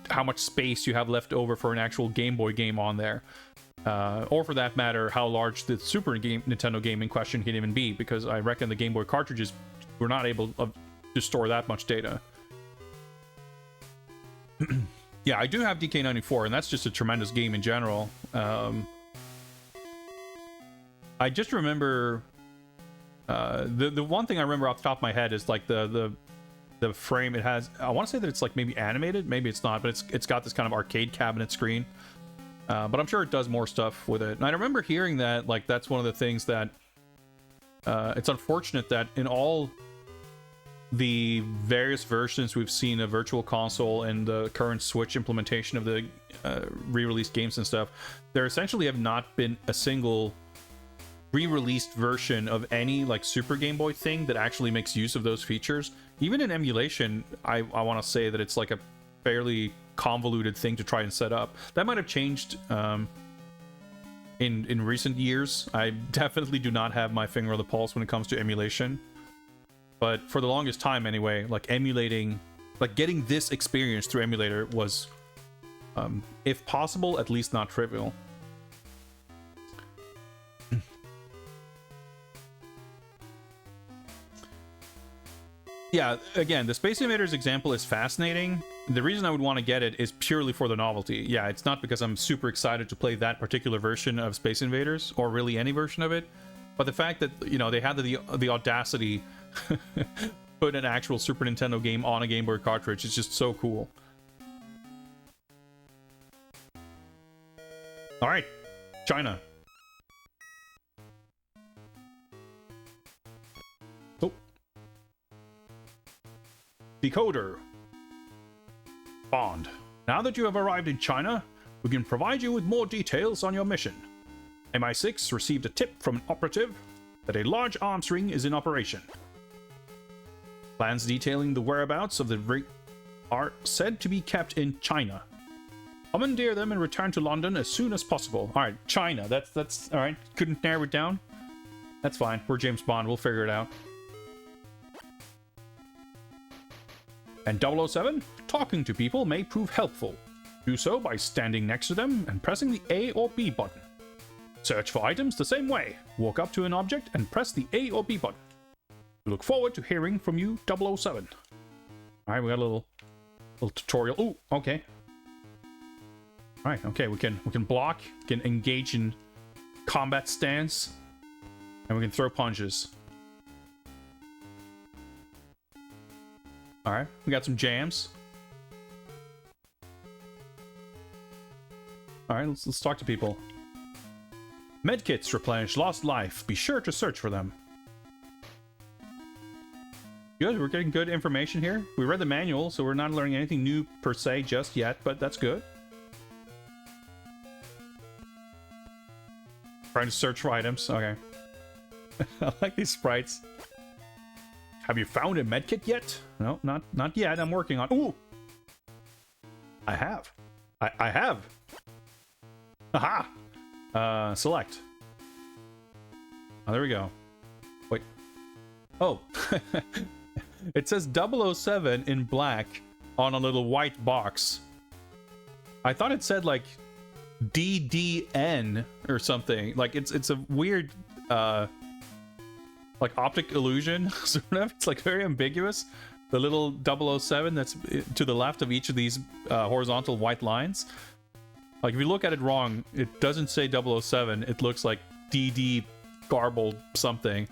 how much space you have left over for an actual Game Boy game on there. Or for that matter, how large the Nintendo game in question can even be, because I reckon the Game Boy cartridges were not able to store that much data. Yeah, I do have DK94, and that's just a tremendous game in general. I just remember... the one thing I remember off the top of my head is like the frame it has. I want to say that it's like maybe animated, maybe it's not, but it's got this kind of arcade cabinet screen. But I'm sure it does more stuff with it. And I remember hearing that like that's one of the things that it's unfortunate that in all the various versions we've seen of Virtual Console and the current Switch implementation of the re-released games and stuff, there essentially have not been a single re-released version of any like Super Game Boy thing that actually makes use of those features. Even in emulation, I want to say that it's like a fairly convoluted thing to try and set up. That might have changed in recent years. I definitely do not have my finger on the pulse when it comes to emulation, but for the longest time anyway, like emulating, like getting this experience through emulator was if possible, at least not trivial. Yeah, again, the Space Invaders example is fascinating. The reason I would want to get it is purely for the novelty. Yeah, it's not because I'm super excited to play that particular version of Space Invaders, or really any version of it, but the fact that, you know, they had the audacity put an actual Super Nintendo game on a Game Boy cartridge is just so cool. Alright, China. Oh. Decoder. Bond. Now that you have arrived in China, we can provide you with more details on your mission. MI6 received a tip from an operative that a large arms ring is in operation. Plans detailing the whereabouts of the ring are said to be kept in China. Commandeer them and return to London as soon as possible. Alright, China. That's alright. Couldn't narrow it down? That's fine. We're James Bond. We'll figure it out. And 007, talking to people may prove helpful. Do so by standing next to them and pressing the A or B button. Search for items the same way. Walk up to an object and press the A or B button. We look forward to hearing from you, 007. Alright, we got a little tutorial. Ooh, okay. Alright, okay, we can block, we can engage in combat stance, and we can throw punches. Alright, we got some jams. Alright, let's talk to people. Medkits replenish lost life. Be sure to search for them. Good, we're getting good information here. We read the manual, so we're not learning anything new per se just yet, but that's good. Trying to search for items. Okay. I like these sprites. Have you found a medkit yet? No, not yet. I'm working on. Ooh, I have. I have. Aha. Select. Oh, there we go. Wait. Oh. It says 007 in black on a little white box. I thought it said like DDN or something. Like it's a weird like optic illusion sort of. It's like very ambiguous. The little 007 that's to the left of each of these horizontal white lines. Like if you look at it wrong, it doesn't say 007. It looks like DD garbled something.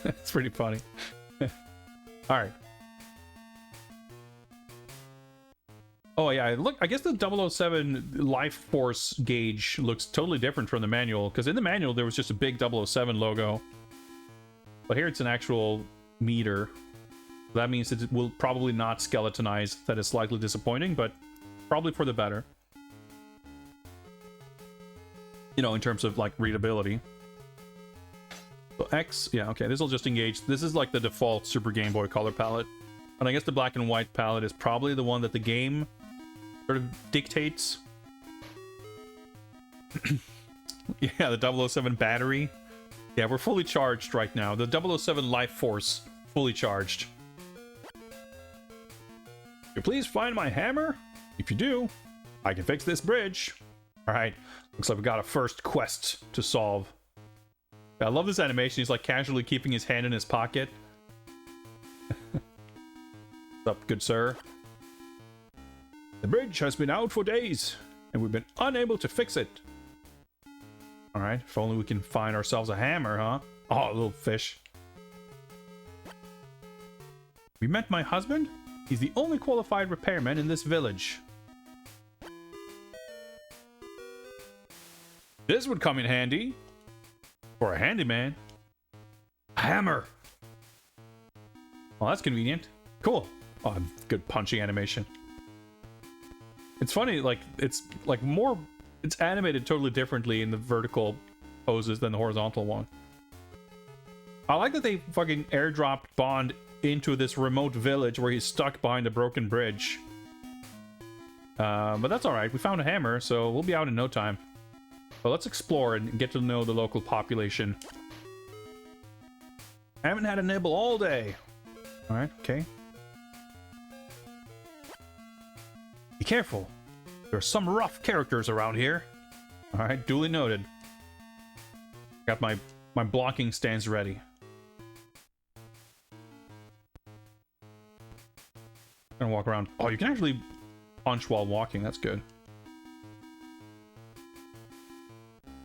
It's pretty funny. All right. Oh yeah, look, I guess the 007 life force gauge looks totally different from the manual, because in the manual there was just a big 007 logo. But here it's an actual meter. That means it will probably not skeletonize. That is slightly disappointing, but probably for the better. You know, in terms of like readability. So X, yeah, okay, this will just engage. This is like the default Super Game Boy color palette. And I guess the black and white palette is probably the one that the game sort of dictates. Yeah, the 007 battery. Yeah, we're fully charged right now. The 007 life force, fully charged. You please find my hammer? If you do, I can fix this bridge. Alright, looks like we got a first quest to solve. I love this animation. He's like casually keeping his hand in his pocket. What's up, good sir? The bridge has been out for days, and we've been unable to fix it. Alright, if only we can find ourselves a hammer, huh? Oh, a little fish. We met my husband? He's the only qualified repairman in this village. This would come in handy. For a handyman. A hammer! Well, that's convenient. Cool. Oh, good punching animation. It's funny, like, it's like more... It's animated totally differently in the vertical poses than the horizontal one. I like that they fucking airdropped Bond into this remote village where he's stuck behind a broken bridge. But that's alright. We found a hammer, so we'll be out in no time. But let's explore and get to know the local population. I haven't had a nibble all day. Alright, okay. Be careful. There are some rough characters around here. Alright, duly noted. Got my blocking stance ready. Gonna walk around. Oh, you can actually punch while walking. That's good.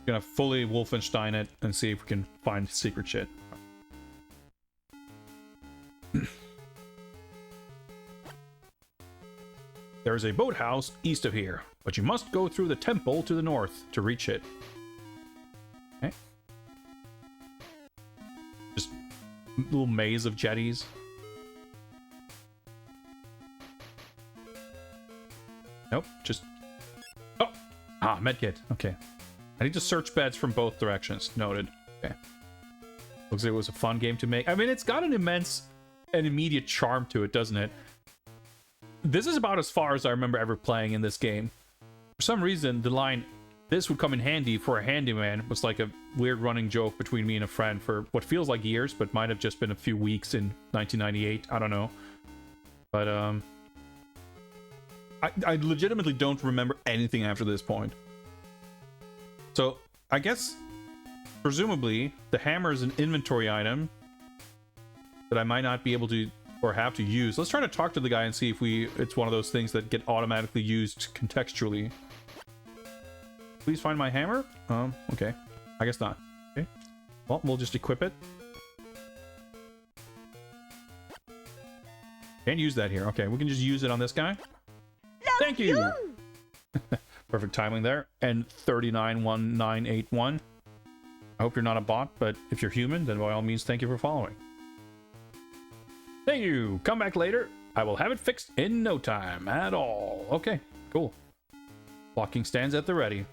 Gonna fully Wolfenstein it and see if we can find secret shit. There is a boathouse east of here, but you must go through the temple to the north to reach it. Okay. Just a little maze of jetties. Nope, just... Oh! Ah, medkit. Okay. I need to search beds from both directions. Noted. Okay. Looks like it was a fun game to make. I mean, it's got an immense and immediate charm to it, doesn't it? This is about as far as I remember ever playing in this game. For some reason, the line, "This would come in handy for a handyman," was like a weird running joke between me and a friend for what feels like years, but might have just been a few weeks in 1998. I don't know. But, I legitimately don't remember anything after this point. So, I guess, presumably, the hammer is an inventory item that I might not be able to, or have to use. Let's try to talk to the guy and see if it's one of those things that get automatically used contextually. Please find my hammer? Okay. I guess not. Okay. Well, we'll just equip it. Can't use that here. Okay, we can just use it on this guy. Thank you! Perfect timing there. And 391981. I hope you're not a bot, but if you're human, then by all means, thank you for following. Thank you! Come back later. I will have it fixed in no time at all. Okay, cool. Blocking stands at the ready.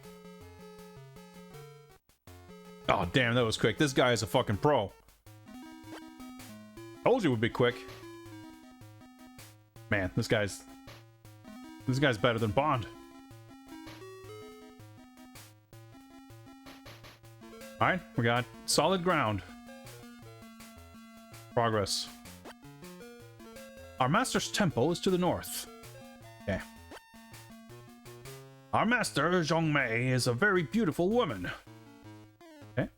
Oh, damn, that was quick. This guy is a fucking pro. Told you it would be quick. Man, this guy's better than Bond. Alright, we got solid ground. Progress. Our master's temple is to the north. Okay. Our master, Zhong Mei, is a very beautiful woman. Okay.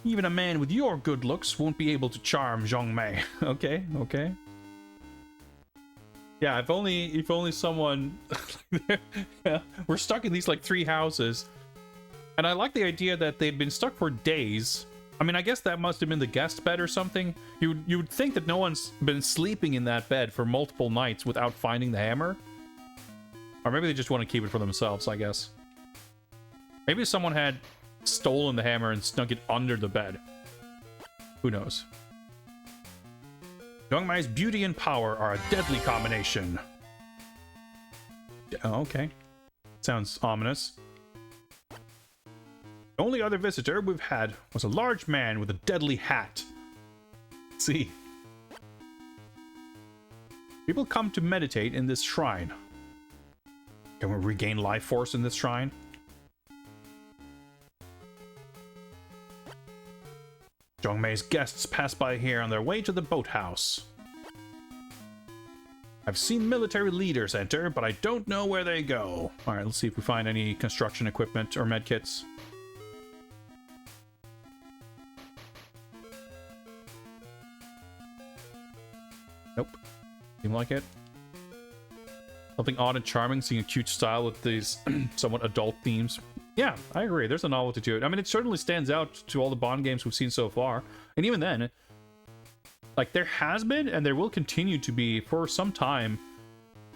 Even a man with your good looks won't be able to charm Zhong Mei. Okay, okay. Yeah, if only someone... Yeah, we're stuck in these, like, 3 houses. And I like the idea that they'd been stuck for days. I mean, I guess that must have been the guest bed or something. You would think that no one's been sleeping in that bed for multiple nights without finding the hammer. Or maybe they just want to keep it for themselves, I guess. Maybe someone had stolen the hammer and snuck it under the bed. Who knows? Zhong Mei's beauty and power are a deadly combination. Oh, okay. Sounds ominous. The only other visitor we've had was a large man with a deadly hat. Let's see. People come to meditate in this shrine. Can we regain life force in this shrine? Zhong Mei's guests pass by here on their way to the boathouse. I've seen military leaders enter, but I don't know where they go. Alright, let's see if we find any construction equipment or medkits. Nope. Seem like it. Something odd and charming, seeing a cute style with these somewhat adult themes. Yeah, I agree. There's a novelty to it. I mean, it certainly stands out to all the Bond games we've seen so far. And even then, like, there has been, and there will continue to be, for some time,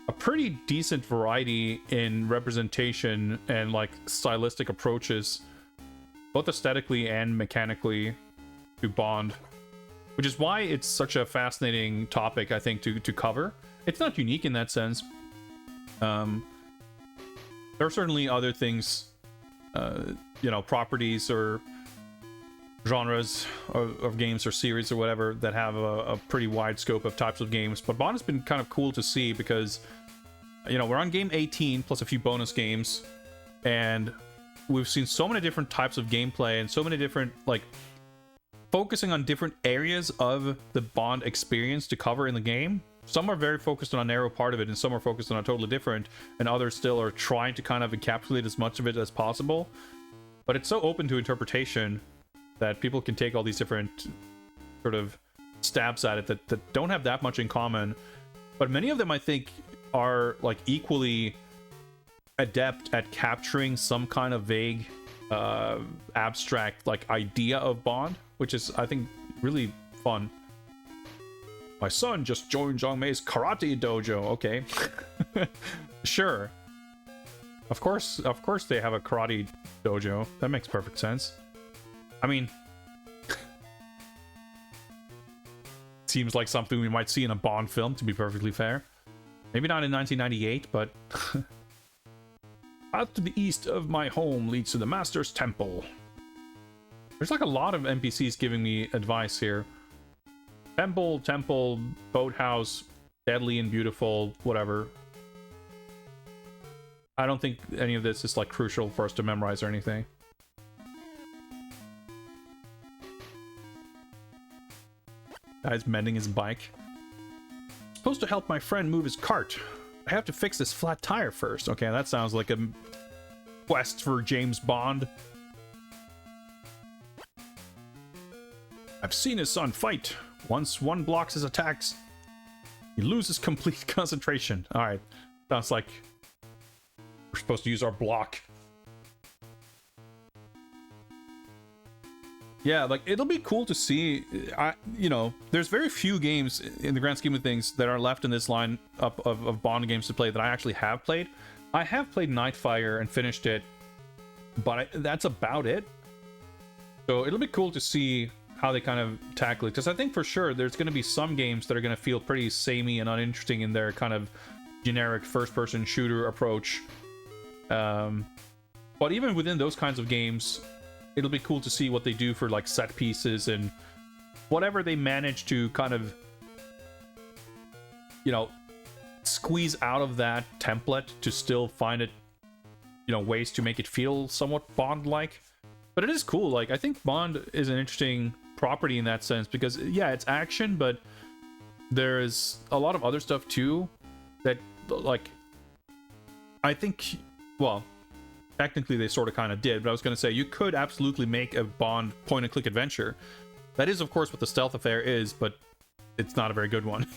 a pretty decent variety in representation and, like, stylistic approaches, both aesthetically and mechanically, to Bond. Which is why it's such a fascinating topic, I think, to cover. It's not unique in that sense. There are certainly other things, you know, properties or genres of games or series or whatever that have a pretty wide scope of types of games. But Bond has been kind of cool to see because, you know, we're on game 18 plus a few bonus games, and we've seen so many different types of gameplay and so many different, like, focusing on different areas of the Bond experience to cover in the game. Some are very focused on a narrow part of it, and some are focused on a totally different, and others still are trying to kind of encapsulate as much of it as possible. But it's so open to interpretation that people can take all these different sort of stabs at it that don't have that much in common. But many of them, I think, are like equally adept at capturing some kind of vague, abstract, like, idea of Bond, which is, I think, really fun. My son just joined Zhong Mei's karate dojo. Okay. Sure. Of course they have a karate dojo. That makes perfect sense. I mean, seems like something we might see in a Bond film, to be perfectly fair. Maybe not in 1998, but out to the east of my home leads to the Master's Temple. There's like a lot of NPCs giving me advice here. Temple, boathouse, deadly and beautiful, whatever. I don't think any of this is like crucial for us to memorize or anything. Guy's mending his bike. Supposed to help my friend move his cart. I have to fix this flat tire first. Okay, that sounds like a quest for James Bond. I've seen his son fight. Once one blocks his attacks, he loses complete concentration. Alright, sounds like we're supposed to use our block. Yeah, like, it'll be cool to see. You know, there's very few games in the grand scheme of things that are left in this line up of Bond games to play that I actually have played. I have played Nightfire and finished it, but that's about it. So it'll be cool to see how they kind of tackle it, because I think for sure there's going to be some games that are going to feel pretty samey and uninteresting in their kind of generic first-person shooter approach. But even within those kinds of games, it'll be cool to see what they do for, like, set pieces and whatever they manage to kind of, you know, squeeze out of that template to still find it, you know, ways to make it feel somewhat Bond-like. But it is cool. Like, I think Bond is an interesting property in that sense, because, yeah, it's action, but there is a lot of other stuff too that, like, I think, well, technically they sort of kind of did, but I was going to say you could absolutely make a Bond point-and-click adventure. That is, of course, what the Stealth Affair is, but it's not a very good one.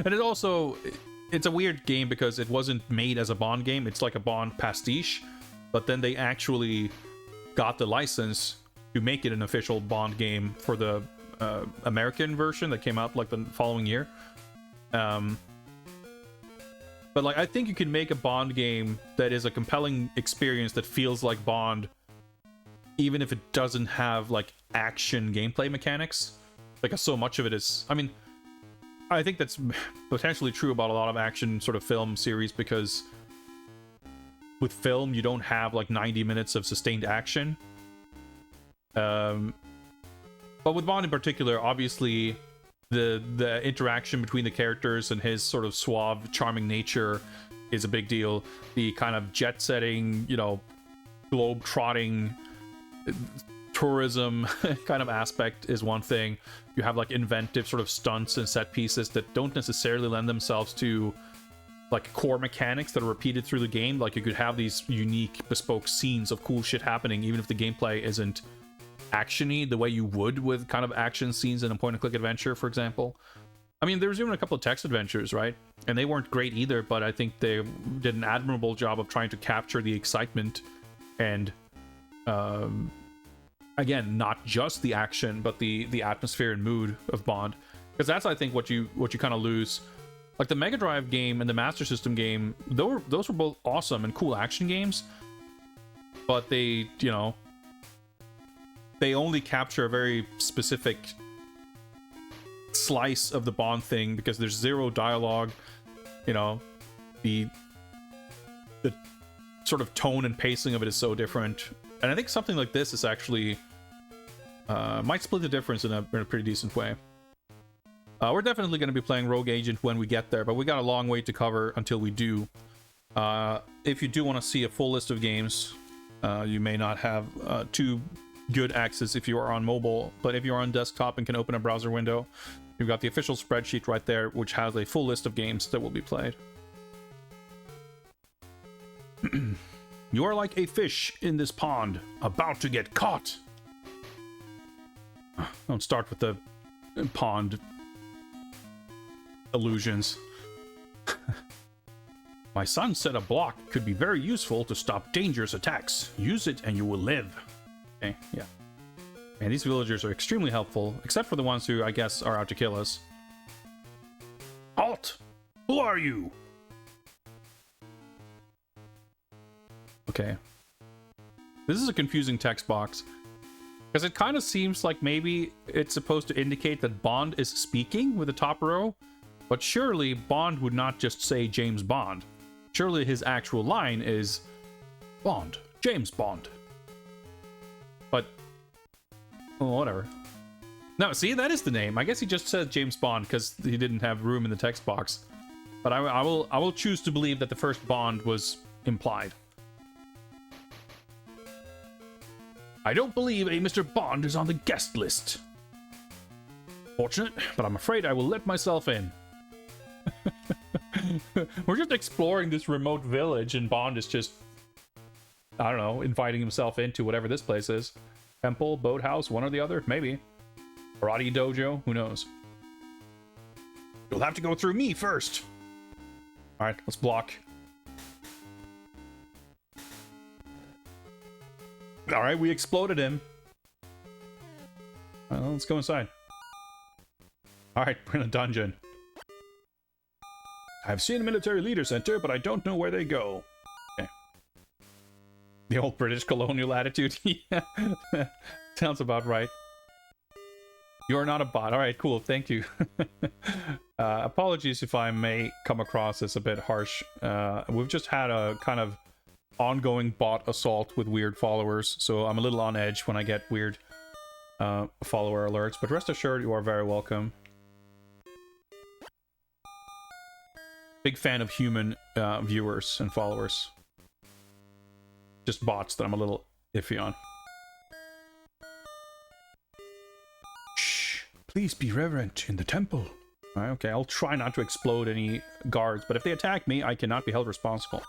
And it also, it's a weird game because it wasn't made as a Bond game. It's like a Bond pastiche, but then they actually got the license to make it an official Bond game for the American version that came out like the following year. But, like, I think you can make a Bond game that is a compelling experience that feels like Bond, even if it doesn't have, like, action gameplay mechanics. Like, so much of it is, I mean, I think that's potentially true about a lot of action sort of film series, because with film you don't have like 90 minutes of sustained action. But with Bond in particular, obviously the interaction between the characters and his sort of suave, charming nature is a big deal. The kind of jet-setting, you know, globe-trotting, tourism kind of aspect is one thing. You have like inventive sort of stunts and set pieces that don't necessarily lend themselves to like core mechanics that are repeated through the game. Like you could have these unique bespoke scenes of cool shit happening even if the gameplay isn't actiony the way you would with kind of action scenes in a point and click adventure, for example. I mean, there was even a couple of text adventures, right? And they weren't great either, but I think they did an admirable job of trying to capture the excitement and again, not just the action but the atmosphere and mood of Bond, because that's, I think, what you kind of lose. Like the Mega Drive game and the Master System game, those were both awesome and cool action games, but they, you know, they only capture a very specific slice of the Bond thing because there's zero dialogue. You know, the sort of tone and pacing of it is so different, and I think something like this is actually might split the difference in a pretty decent way. We're definitely going to be playing Rogue Agent when we get there, but we got a long way to cover until we do. If you do want to see a full list of games, you may not have too good access if you are on mobile, but if you're on desktop and can open a browser window, you've got the official spreadsheet right there, which has a full list of games that will be played. You are like a fish in this pond, about to get caught. Don't start with the pond illusions. My son said a block could be very useful to stop dangerous attacks. Use it and you will live. Okay, yeah. And these villagers are extremely helpful, except for the ones who, I guess, are out to kill us. Halt! Who are you? Okay. This is a confusing text box, because it kind of seems like maybe it's supposed to indicate that Bond is speaking with the top row, but surely Bond would not just say James Bond. Surely his actual line is Bond, James Bond. But, well, whatever. No, see, that is the name. I guess he just said James Bond because he didn't have room in the text box. But I will choose to believe that the first Bond was implied. I don't believe a Mr. Bond is on the guest list. Fortunate, but I'm afraid I will let myself in. We're just exploring this remote village, and Bond is just, I don't know, inviting himself into whatever this place is. Temple, boathouse, one or the other, maybe. Karate dojo, who knows? You'll have to go through me first. Alright, let's block. Alright, we exploded him. Well, let's go inside. Alright, we're in a dungeon. I've seen a military leader center, but I don't know where they go. Okay. The old British colonial attitude. Yeah. Sounds about right. You're not a bot. Alright, cool. Thank you. Apologies if I may come across as a bit harsh. We've just had a kind of ongoing bot assault with weird followers, so I'm a little on edge when I get weird follower alerts, but rest assured you are very welcome. Big fan of human viewers and followers. Just bots that I'm a little iffy on. Shh, please be reverent in the temple. All right, okay, I'll try not to explode any guards, but if they attack me, I cannot be held responsible.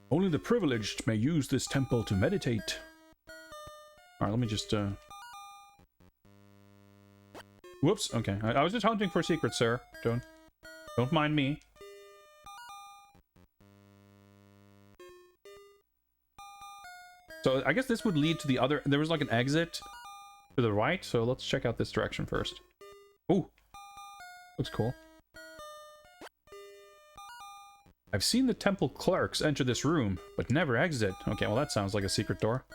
Only the privileged may use this temple to meditate. Alright, let me just, Whoops, okay. I was just hunting for secrets, sir. Don't mind me. So, I guess this would lead to the other... There was like an exit to the right, so let's check out this direction first. Ooh. Looks cool. I've seen the temple clerks enter this room, but never exit. Okay, well that sounds like a secret door.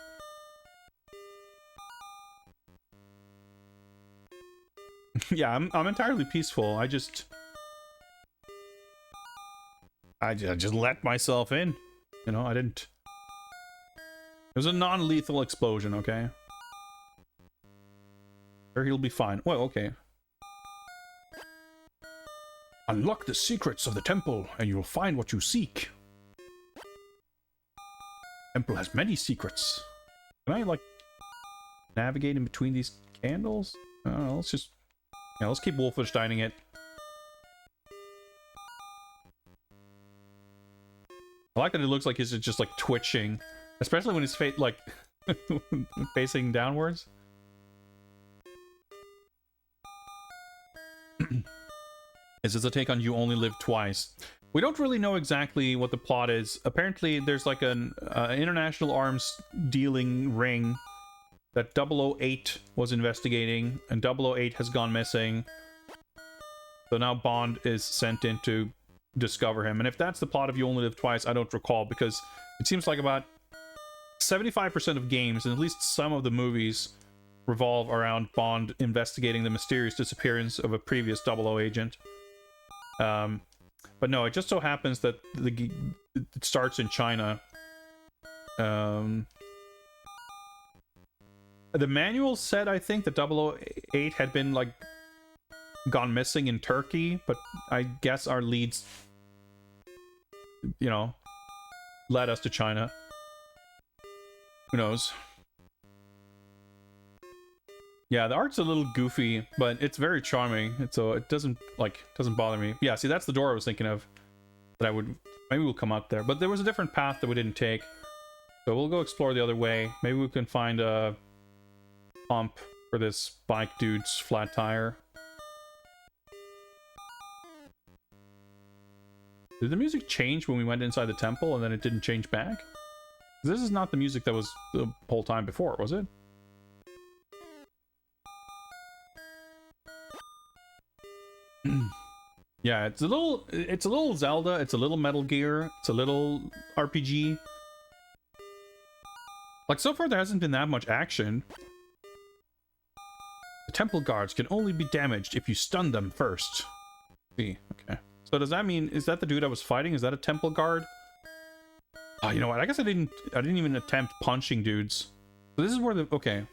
Yeah, I'm entirely peaceful. I just let myself in. You know, I didn't... It was a non-lethal explosion, okay? Sure, he'll be fine. Well, okay. Unlock the secrets of the temple, and you will find what you seek. The temple has many secrets. Can I, like, Navigating between these candles? I don't know, let's just... Yeah, let's keep Wolfensteining it. I like that it looks like he's just like twitching. Especially when his face like facing downwards. Is this a take on You Only Live Twice? We don't really know exactly what the plot is. Apparently there's like an international arms dealing ring that 008 was investigating, and 008 has gone missing. So now Bond is sent in to discover him. And if that's the plot of You Only Live Twice, I don't recall, because it seems like about 75% of games, and at least some of the movies, revolve around Bond investigating the mysterious disappearance of a previous 00 agent. But no, it just so happens that it starts in China. The manual said, I think, that 008 had been, like, gone missing in Turkey, but I guess our leads, you know, led us to China. Who knows? Yeah, the art's a little goofy, but it's very charming, and so it doesn't bother me. Yeah, see, that's the door I was thinking of. That I would... Maybe we'll come out there. But there was a different path that we didn't take. So we'll go explore the other way. Maybe we can find a pump for this bike dude's flat tire. Did the music change when we went inside the temple and then it didn't change back? This is not the music that was the whole time before, was it? Yeah, it's a little Zelda, it's a little Metal Gear, it's a little RPG. Like, so far there hasn't been that much action. The temple guards can only be damaged if you stun them first. See, okay. So does that mean, is that the dude I was fighting? Is that a temple guard? Oh, you know what? I guess I didn't even attempt punching dudes. So this is where the, okay.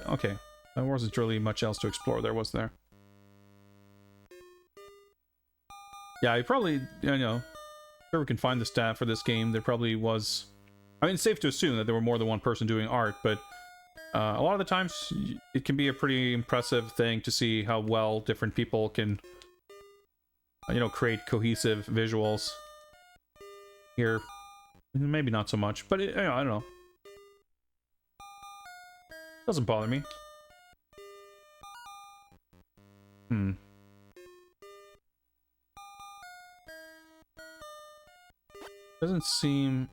Okay. There wasn't really much else to explore there, was there? Yeah, I probably, you know, sure we can find the stat for this game. There probably was... I mean, it's safe to assume that there were more than one person doing art, but a lot of the times it can be a pretty impressive thing to see how well different people can, you know, create cohesive visuals. Here, maybe not so much, but, you know, I don't know. Doesn't bother me. Doesn't seem...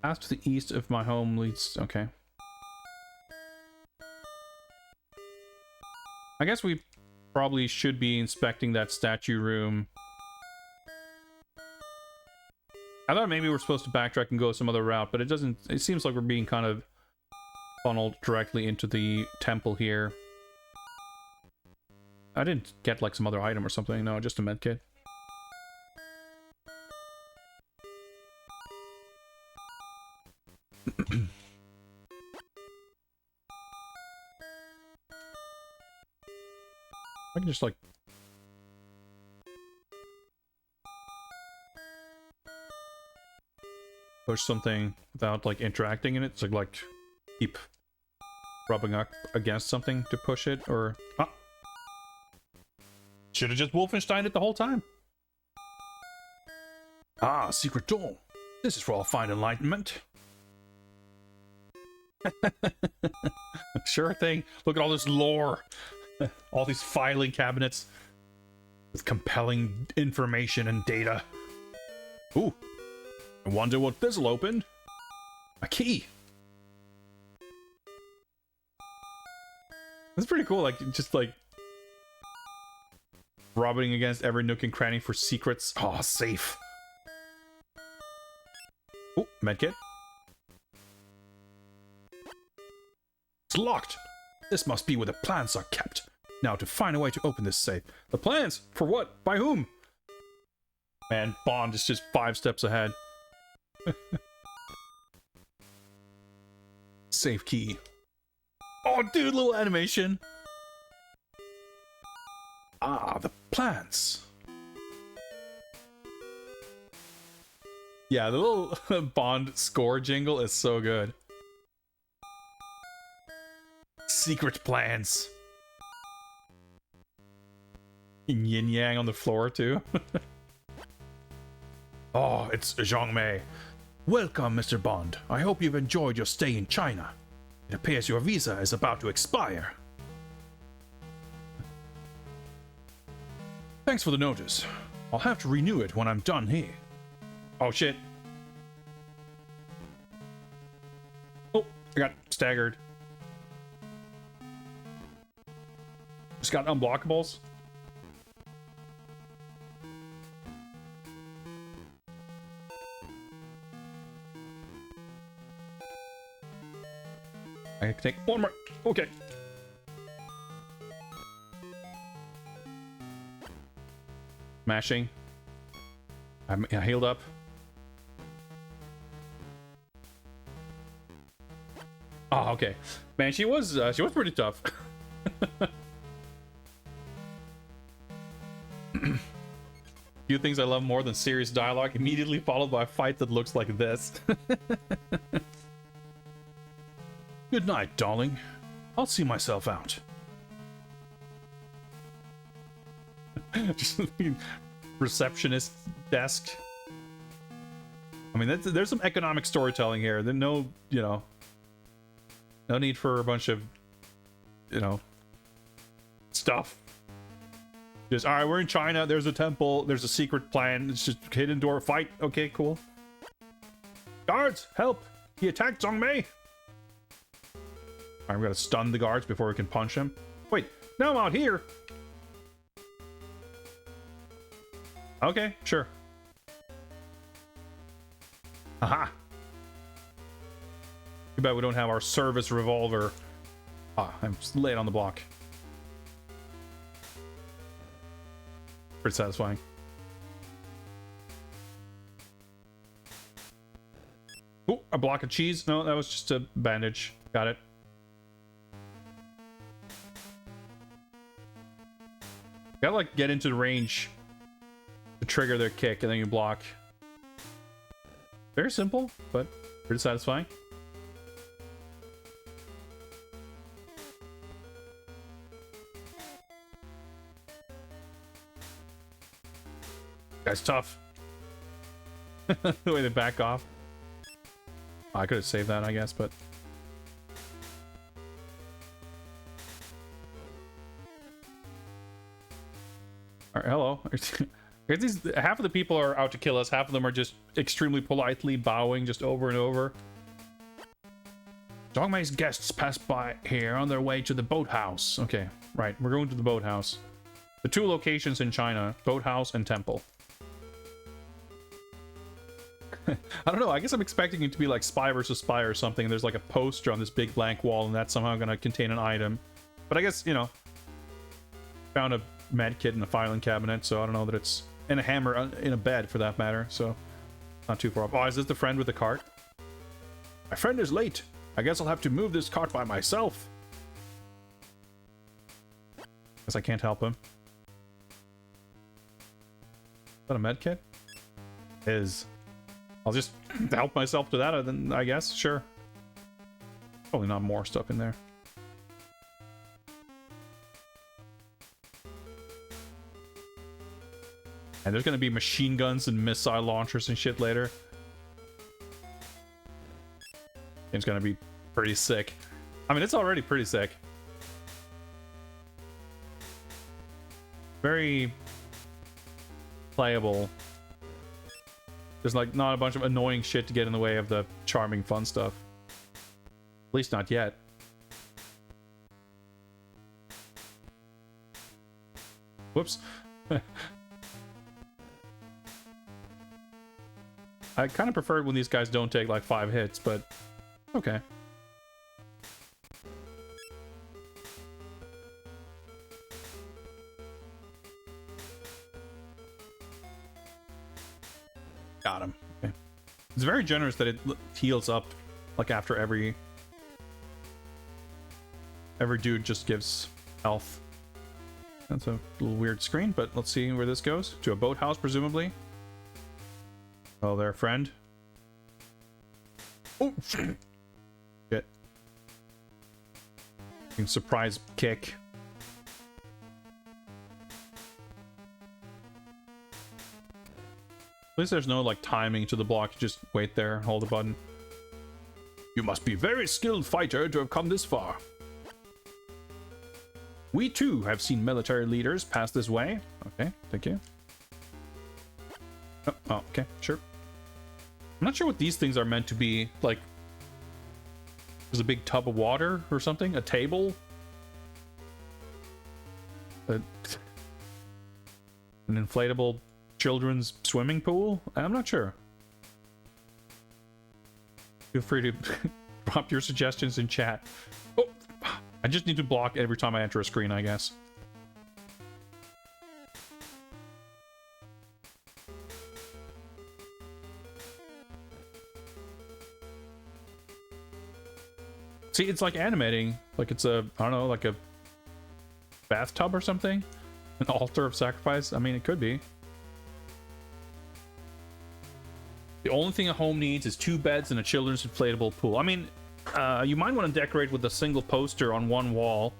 Path to the east of my home leads... Okay. I guess we probably should be inspecting that statue room. I thought maybe we're supposed to backtrack and go some other route, but it doesn't... It seems like we're being kind of funneled directly into the temple here. I didn't get, like, some other item or something. No, just a medkit. I can just, like... push something without, like, interacting in it. So, like, keep rubbing up against something to push it, or... Ah! Should have just Wolfenstein it the whole time. Ah, secret door. This is where I'll find enlightenment. Sure thing. Look at all this lore. All these filing cabinets with compelling information and data. Ooh. I wonder what this'll open. A key. That's pretty cool. Like, just like rubbing against every nook and cranny for secrets. Oh, safe. Oh, medkit. It's locked. This must be where the plans are kept. Now to find a way to open this safe. The plans? For what? By whom? Man, Bond is just 5 steps ahead. Safe key. Oh, dude, little animation. Ah, the plants. Yeah, the little Bond score jingle is so good. secret plans. Yin Yang on the floor too. Oh, it's Zhang Mei. Welcome, Mr. Bond. I hope you've enjoyed your stay in China. It appears your visa is about to expire. Thanks for the notice. I'll have to renew it when I'm done here. Oh shit. Oh, I got staggered. Just got unblockables. I can take one more. Okay. Mashing. I healed up. Oh, okay. Man, she was pretty tough. Few things I love more than serious dialogue, immediately followed by a fight that looks like this. Good night, darling. I'll see myself out. Just receptionist desk. I mean, there's some economic storytelling here. There's no, you know, no need for a bunch of, you know, stuff. Just, all right, we're in China. There's a temple. There's a secret plan. It's just hidden door fight. Okay, cool. Guards, help! He attacked Zhang Mei. I'm gonna stun the guards before we can punch him. Wait, now I'm out here. Okay, sure. Aha. Too bad we don't have our service revolver. Ah, I'm late on the block. Pretty satisfying. Oh, a block of cheese. No, that was just a bandage. Got it. Gotta like get into the range to trigger their kick and then you block. Very simple, but pretty satisfying. Guy's tough. The way they back off. Oh, I could have saved that, I guess, but all right, hello. Half of the people are out to kill us. Half of them are just extremely politely bowing just over and over. Zhang Mei's guests passed by here on their way to the boathouse. Okay, right. We're going to the boathouse. The two locations in China, boathouse and temple. I don't know. I guess I'm expecting it to be like spy versus spy or something. There's like a poster on this big blank wall and that's somehow going to contain an item. But I guess, you know, found a med kit in the filing cabinet, so I don't know that it's in a hammer in a bed for that matter, so not too far off. Oh, is this the friend with the cart? My friend is late. I guess I'll have to move this cart by myself. Guess I can't help him. Is that a med kit? I'll just help myself to that, then I guess. Sure. Probably not more stuff in there. And there's gonna be machine guns and missile launchers and shit later. It's gonna be pretty sick. I mean, it's already pretty sick. Very playable. There's like not a bunch of annoying shit to get in the way of the charming fun stuff. At least not yet. Whoops. I kind of prefer it when these guys don't take like 5 hits, but okay. Got him. Okay. It's very generous that it heals up like after every dude just gives health. That's a little weird screen, but let's see where this goes. To a boathouse, presumably. Oh, there, friend. Oh, shit. Surprise kick. At least there's no like timing to the block. Just wait there, hold the button. You must be a very skilled fighter to have come this far. We too have seen military leaders pass this way. Okay, thank you. Oh, okay, sure. I'm not sure what these things are meant to be. Like, there's a big tub of water or something? A table? An inflatable children's swimming pool? I'm not sure. Feel free to drop your suggestions in chat. Oh, I just need to block every time I enter a screen, I guess. See, it's like animating. Like it's a, I don't know, like a bathtub or something? An altar of sacrifice? I mean, it could be. The only thing a home needs is 2 beds and a children's inflatable pool. I mean, you might want to decorate with a single poster on one wall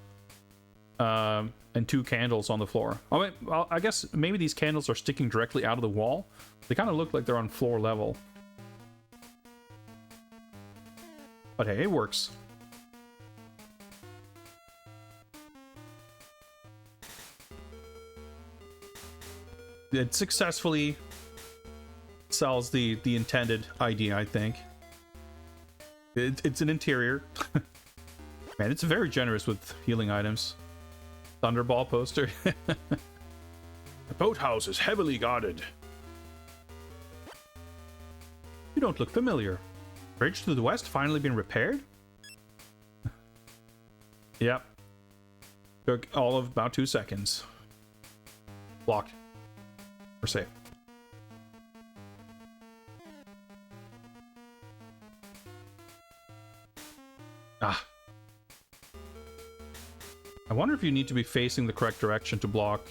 and 2 candles on the floor. Oh, wait, well, I guess maybe these candles are sticking directly out of the wall. They kind of look like they're on floor level. But hey, it works. It successfully sells the intended idea, I think. It's an interior. Man, it's very generous with healing items. Thunderball poster. The boathouse is heavily guarded. You don't look familiar. Bridge to the west finally been repaired? Yep. Took all of about 2 seconds. Blocked. We're safe. Ah. I wonder if you need to be facing the correct direction to block.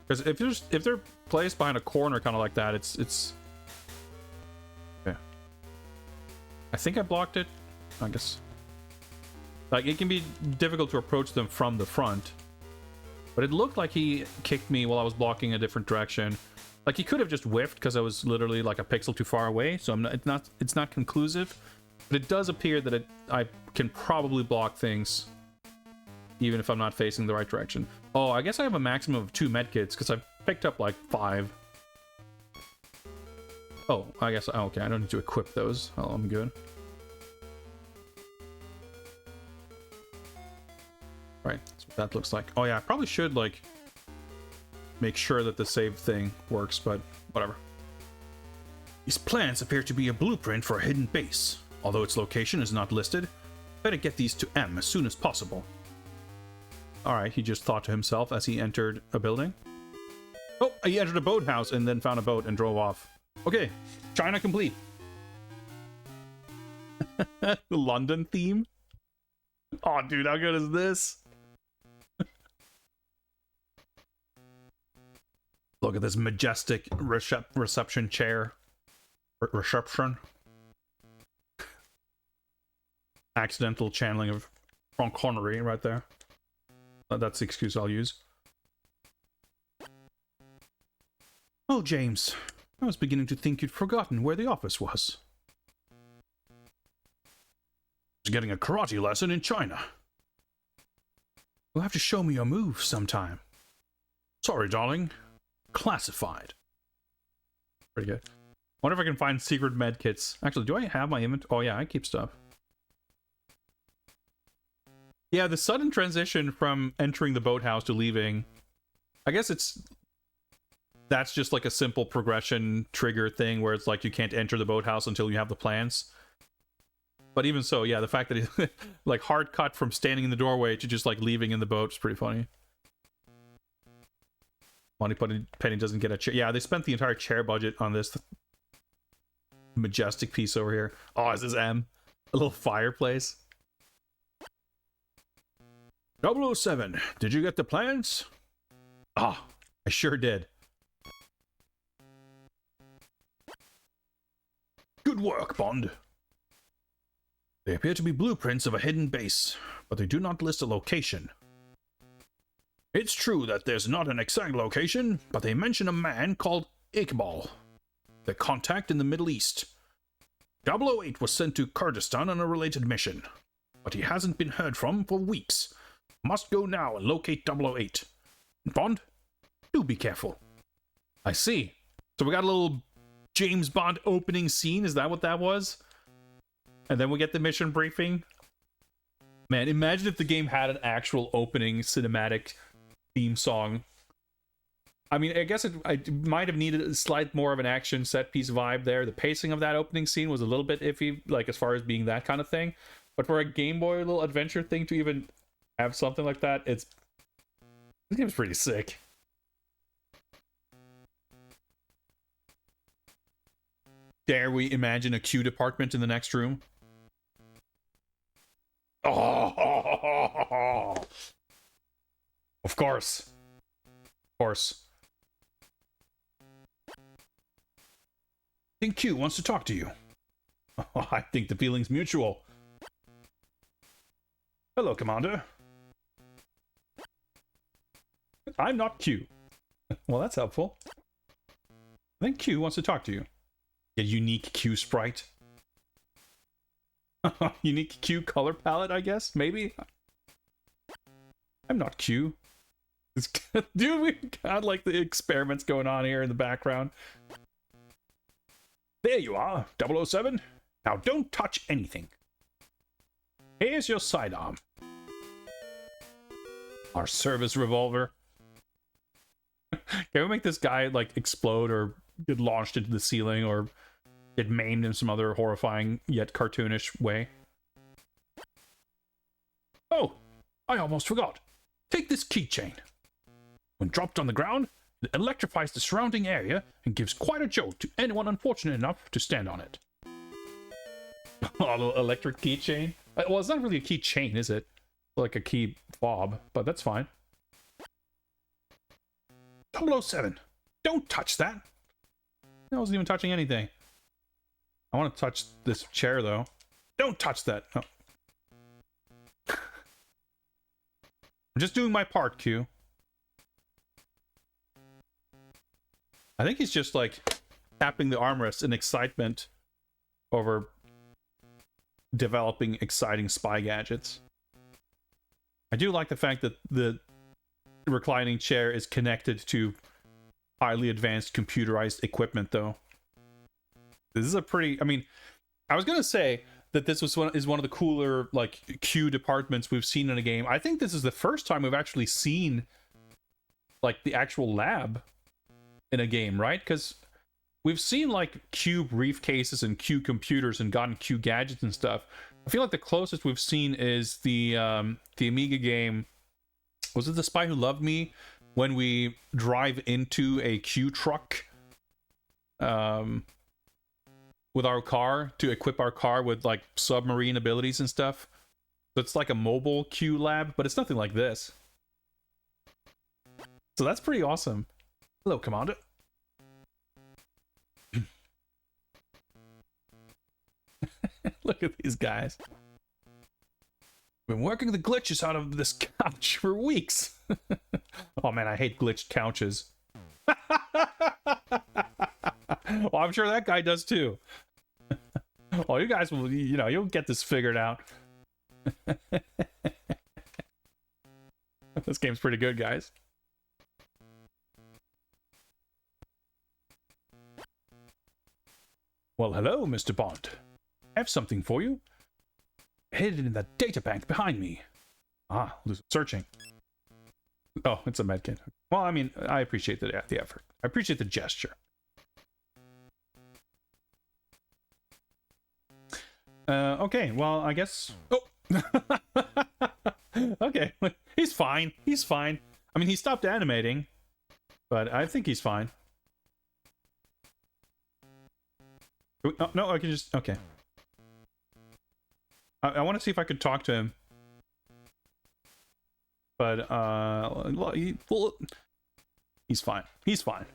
Because if they're placed behind a corner kind of like that, it's okay. I think I blocked it. I guess. Like, it can be difficult to approach them from the front. But it looked like he kicked me while I was blocking a different direction. Like, he could have just whiffed because I was literally like a pixel too far away. So it's not conclusive. But it does appear that I can probably block things even if I'm not facing the right direction. Oh, I guess I have a maximum of 2 medkits because I've picked up like 5. Oh, I guess, okay, I don't need to equip those. Oh, I'm good. Right, that's what that looks like. Oh yeah, I probably should like make sure that the save thing works, but whatever. These plans appear to be a blueprint for a hidden base. Although its location is not listed, better get these to M as soon as possible. Alright, he just thought to himself as he entered a building. Oh, he entered a boathouse and then found a boat and drove off. Okay, China complete. The London theme? Oh, dude, how good is this? Look at this majestic reception chair. Reception. Accidental channeling of Sean Connery right there. That's the excuse I'll use. Oh, James. I was beginning to think you'd forgotten where the office was. I was getting a karate lesson in China. You'll have to show me your moves sometime. Sorry, darling. Classified. Pretty good. Wonder if I can find secret med kits. Actually, do I have my inventory? Oh yeah, I keep stuff. Yeah, the sudden transition from entering the boathouse to leaving, I guess that's just like a simple progression trigger thing where it's like you can't enter the boathouse until you have the plans. But even so, yeah, the fact that he like hard cut from standing in the doorway to just like leaving in the boat is pretty funny. Money Penny doesn't get a chair. Yeah, they spent the entire chair budget on this majestic piece over here. Oh, is this M? A little fireplace. 007, did you get the plans? Ah, oh, I sure did. Good work, Bond. They appear to be blueprints of a hidden base, but they do not list a location. It's true that there's not an exact location, but they mention a man called Iqbal, the contact in the Middle East. 008 was sent to Kurdistan on a related mission, but he hasn't been heard from for weeks. Must go now and locate 008. Bond, do be careful. I see. So we got a little James Bond opening scene, is that what that was? And then we get the mission briefing. Man, imagine if the game had an actual opening cinematic theme song. I mean, I guess it might have needed a slight more of an action set piece vibe there. The pacing of that opening scene was a little bit iffy, like as far as being that kind of thing. But for a Game Boy little adventure thing to even have something like that, this game's pretty sick. Dare we imagine a Q department in the next room? Oh, of course. Of course. I think Q wants to talk to you. Oh, I think the feeling's mutual. Hello, Commander. I'm not Q. Well, that's helpful. I think Q wants to talk to you. A unique Q sprite. Unique Q color palette, I guess? Maybe? I'm not Q. Dude, we got like the experiments going on here in the background. There you are, 007. Now don't touch anything. Here's your sidearm. Our service revolver. Can we make this guy like explode or get launched into the ceiling or get maimed in some other horrifying yet cartoonish way? Oh, I almost forgot. Take this keychain. When dropped on the ground, it electrifies the surrounding area and gives quite a jolt to anyone unfortunate enough to stand on it. Oh, a little electric keychain? Well, it's not really a keychain, is it? Like a key fob, but that's fine. 007, don't touch that. I wasn't even touching anything. I want to touch this chair, though. Don't touch that. Oh. I'm just doing my part, Q. I think he's just, like, tapping the armrest in excitement over developing exciting spy gadgets. I do like the fact that the reclining chair is connected to highly advanced computerized equipment, though. This is a pretty... I mean, I was gonna say that this is one of the cooler, like, Q departments we've seen in a game. I think this is the first time we've actually seen, like, the actual lab in a game, right? Because we've seen, like, Q briefcases and Q computers and gotten Q gadgets and stuff. I feel like the closest we've seen is the Amiga game... Was it The Spy Who Loved Me? When we drive into a Q truck with our car to equip our car with like submarine abilities and stuff. So it's like a mobile Q lab, but it's nothing like this. So that's pretty awesome. Hello, Commander. Look at these guys. Been working the glitches out of this couch for weeks. Oh man, I hate glitched couches. Well, I'm sure that guy does too. Well, you guys will, you know, you'll get this figured out. This game's pretty good, guys. Well, hello, Mr. Bond. I have something for you. Hidden in that data bank behind me. Ah, searching. Oh, it's a medkit. Well, I mean, I appreciate the effort. I appreciate the gesture. Okay, well, I guess... Oh! Okay, he's fine. He's fine. I mean, he stopped animating, but I think he's fine. Oh, no, I can just... Okay. I want to see if I could talk to him. But, he's fine. He's fine.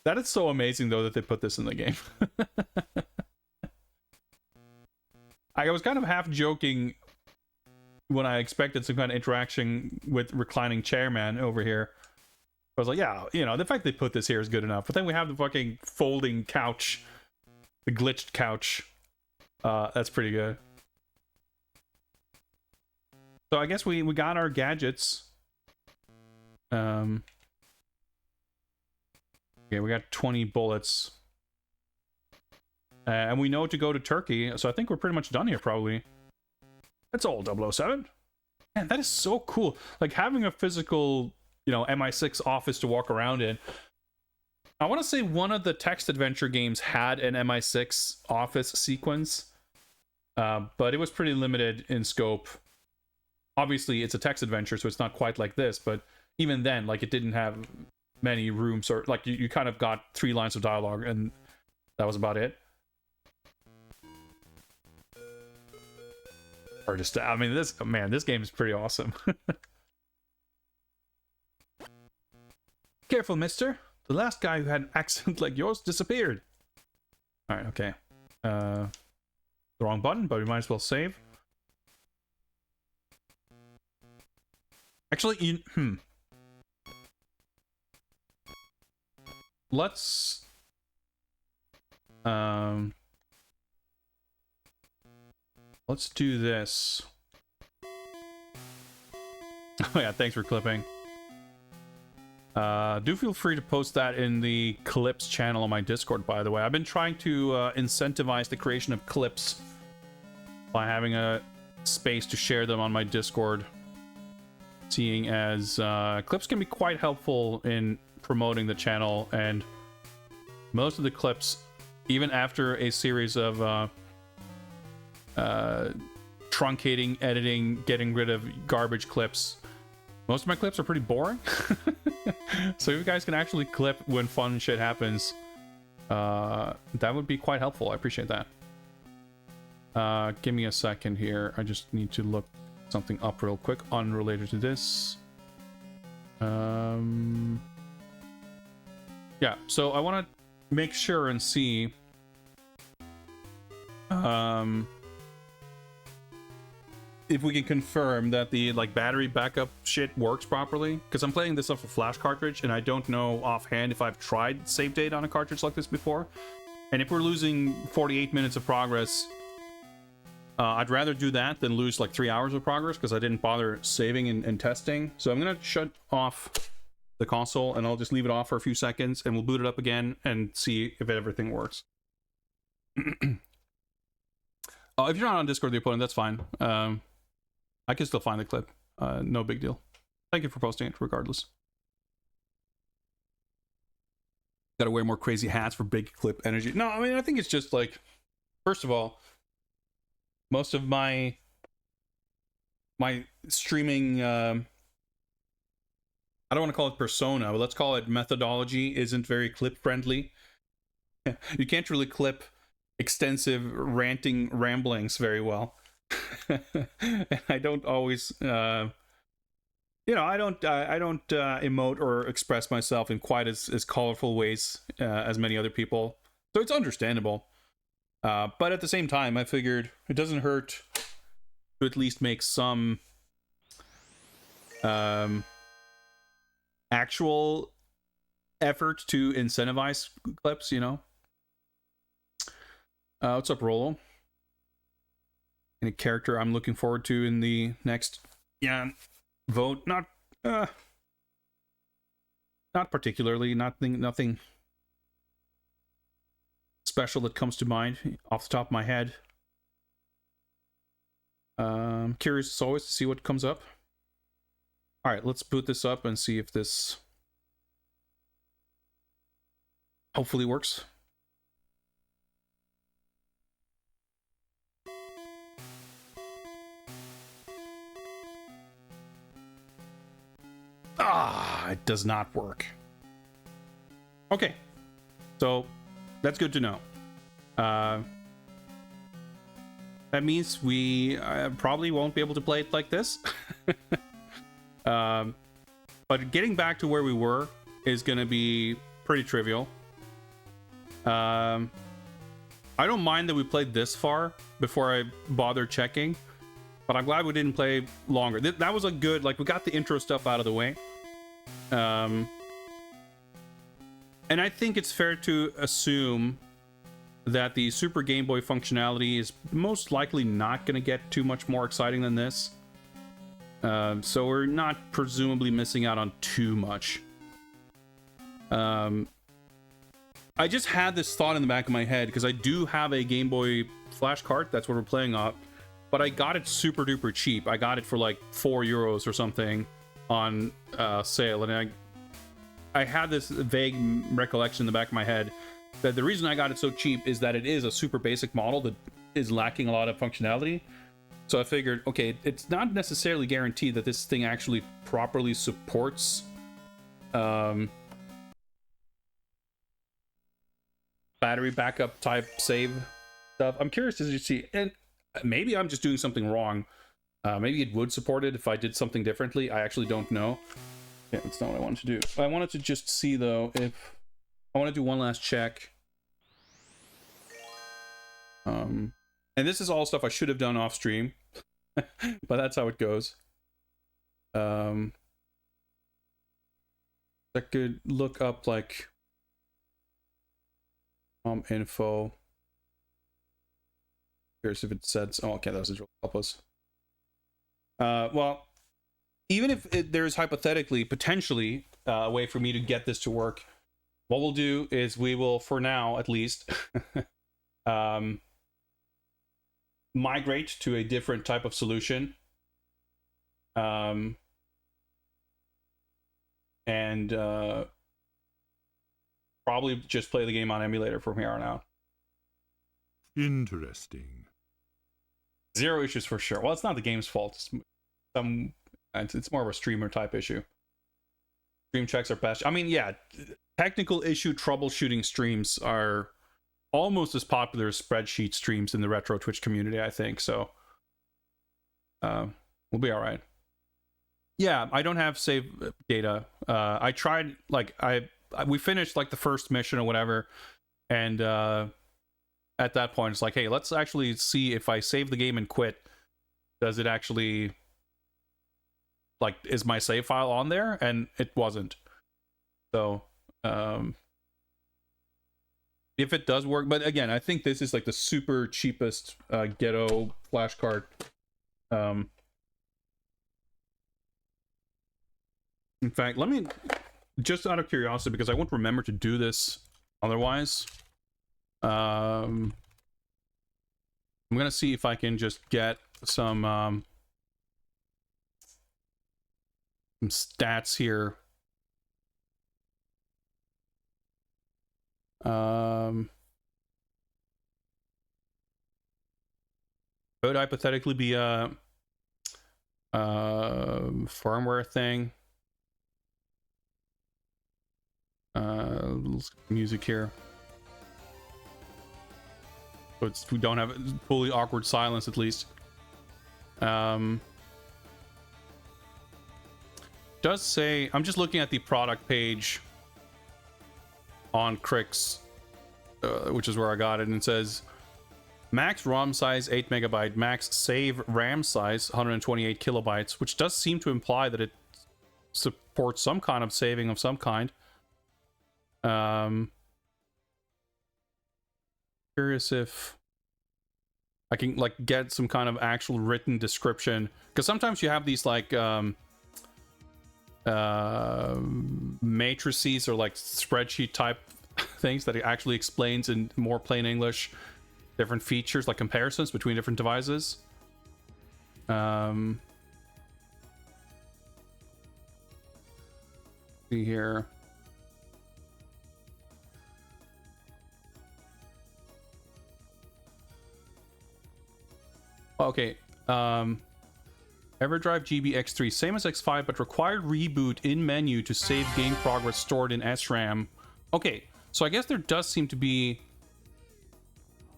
That is so amazing, though, that they put this in the game. I was kind of half joking when I expected some kind of interaction with reclining chairman over here. I was like, yeah, you know, the fact they put this here is good enough. But then we have the fucking folding couch, the glitched couch. That's pretty good. So I guess we got our gadgets. Okay, we got 20 bullets. And we know to go to Turkey, so I think we're pretty much done here, probably. That's all 007. Man, that is so cool. Like, having a physical, you know, MI6 office to walk around in. I want to say one of the text adventure games had an MI6 office sequence, but it was pretty limited in scope. Obviously, it's a text adventure, so it's not quite like this, but even then, like, it didn't have many rooms, or, like, you kind of got 3 lines of dialogue, and that was about it. Or just, I mean, this game is pretty awesome. Careful, mister. The last guy who had an accent like yours disappeared. Alright, okay. The wrong button, but we might as well save. Actually, let's... Let's do this. Oh yeah, thanks for clipping. Do feel free to post that in the clips channel on my Discord, by the way. I've been trying to incentivize the creation of clips by having a space to share them on my Discord. Seeing as clips can be quite helpful in promoting the channel, and most of the clips, even after a series of truncating, editing, getting rid of garbage clips, most of my clips are pretty boring. So if you guys can actually clip when fun shit happens, that would be quite helpful. I appreciate that. Give me a second here. I just need to look something up real quick, unrelated to this. Yeah, so I want to make sure and see if we can confirm that the battery backup shit works properly, because I'm playing this off a flash cartridge and I don't know offhand if I've tried save date on a cartridge like this before. And if we're losing 48 minutes of progress, I'd rather do that than lose like 3 hours of progress, because I didn't bother saving and testing. So I'm gonna shut off the console and I'll just leave it off for a few seconds, and we'll boot it up again and see if everything works. If you're not on Discord, the opponent, that's fine. I can still find the clip. No big deal. Thank you for posting it, regardless. Gotta wear more crazy hats for big clip energy. No, I mean, I think it's just like, first of all, most of my streaming, I don't want to call it persona, but let's call it methodology, isn't very clip friendly. You can't really clip extensive ranting ramblings very well. I don't always you know, I don't emote or express myself in quite as colorful ways as many other people, so it's understandable. But at the same time, I figured it doesn't hurt to at least make some actual effort to incentivize clips, you know. What's up, Rolo? And a character I'm looking forward to in the next vote. Not particularly, nothing special that comes to mind off the top of my head. Curious as always to see what comes up. All right, let's boot this up and see if this hopefully works. It does not work. Okay, so that's good to know. That means we probably won't be able to play it like this. But getting back to where we were is going to be pretty trivial. I I don't mind that we played this far before I bothered checking, but I'm glad we didn't play longer. That was a good, like, we got the intro stuff out of the way. And I think it's fair to assume that the Super Game Boy functionality is most likely not going to get too much more exciting than this. So we're not presumably missing out on too much. I just had this thought in the back of my head because I do have a Game Boy Flash cart. That's what we're playing on. But I got it super duper cheap. I got it for like €4 or something on sale. And I had this vague recollection in the back of my head that the reason I got it so cheap is that it is a super basic model that is lacking a lot of functionality. So I figured, okay, it's not necessarily guaranteed that this thing actually properly supports battery backup type save stuff. I'm curious to see, and maybe I'm just doing something wrong. Maybe it would support it if I did something differently. I actually don't know. Yeah, that's not what I wanted to do. I wanted to just see, though, if I want to do one last check. And this is all stuff I should have done off stream, but that's how it goes. I could look up like info. Here's if it said. Oh, okay, that was really helpless. Well, even if there's hypothetically, potentially, a way for me to get this to work, what we'll do is we will, for now at least, migrate to a different type of solution. And probably just play the game on emulator from here on out. Interesting. Zero issues for sure. Well, it's not the game's fault. It's more of a streamer type issue. Stream checks are best. I mean, yeah, technical issue troubleshooting streams are almost as popular as spreadsheet streams in the retro Twitch community, I think. So we'll be all right. Yeah, I don't have save data. I tried, like, we finished like the first mission or whatever, and at that point it's like, hey, let's actually see if I save the game and quit, does it actually, like, is my save file on there? And it wasn't. So if it does work, but again, I think this is like the super cheapest ghetto flash card. In fact, let me, just out of curiosity, because I won't remember to do this otherwise, I'm gonna see if I can just get some stats here. Could hypothetically be a firmware thing. Music here. So we don't have fully awkward silence, at least. Does say, I'm just looking at the product page on Crix, which is where I got it, and it says max ROM size 8 megabyte, max save RAM size 128 kilobytes, which does seem to imply that it supports some kind of saving of some kind. Curious if I can, like, get some kind of actual written description, because sometimes you have these like matrices or like spreadsheet type things that it actually explains in more plain English different features, like comparisons between different devices. See here. Okay, EverDrive GB X3, same as X5, but required reboot in menu to save game progress stored in SRAM. Okay, so I guess there does seem to be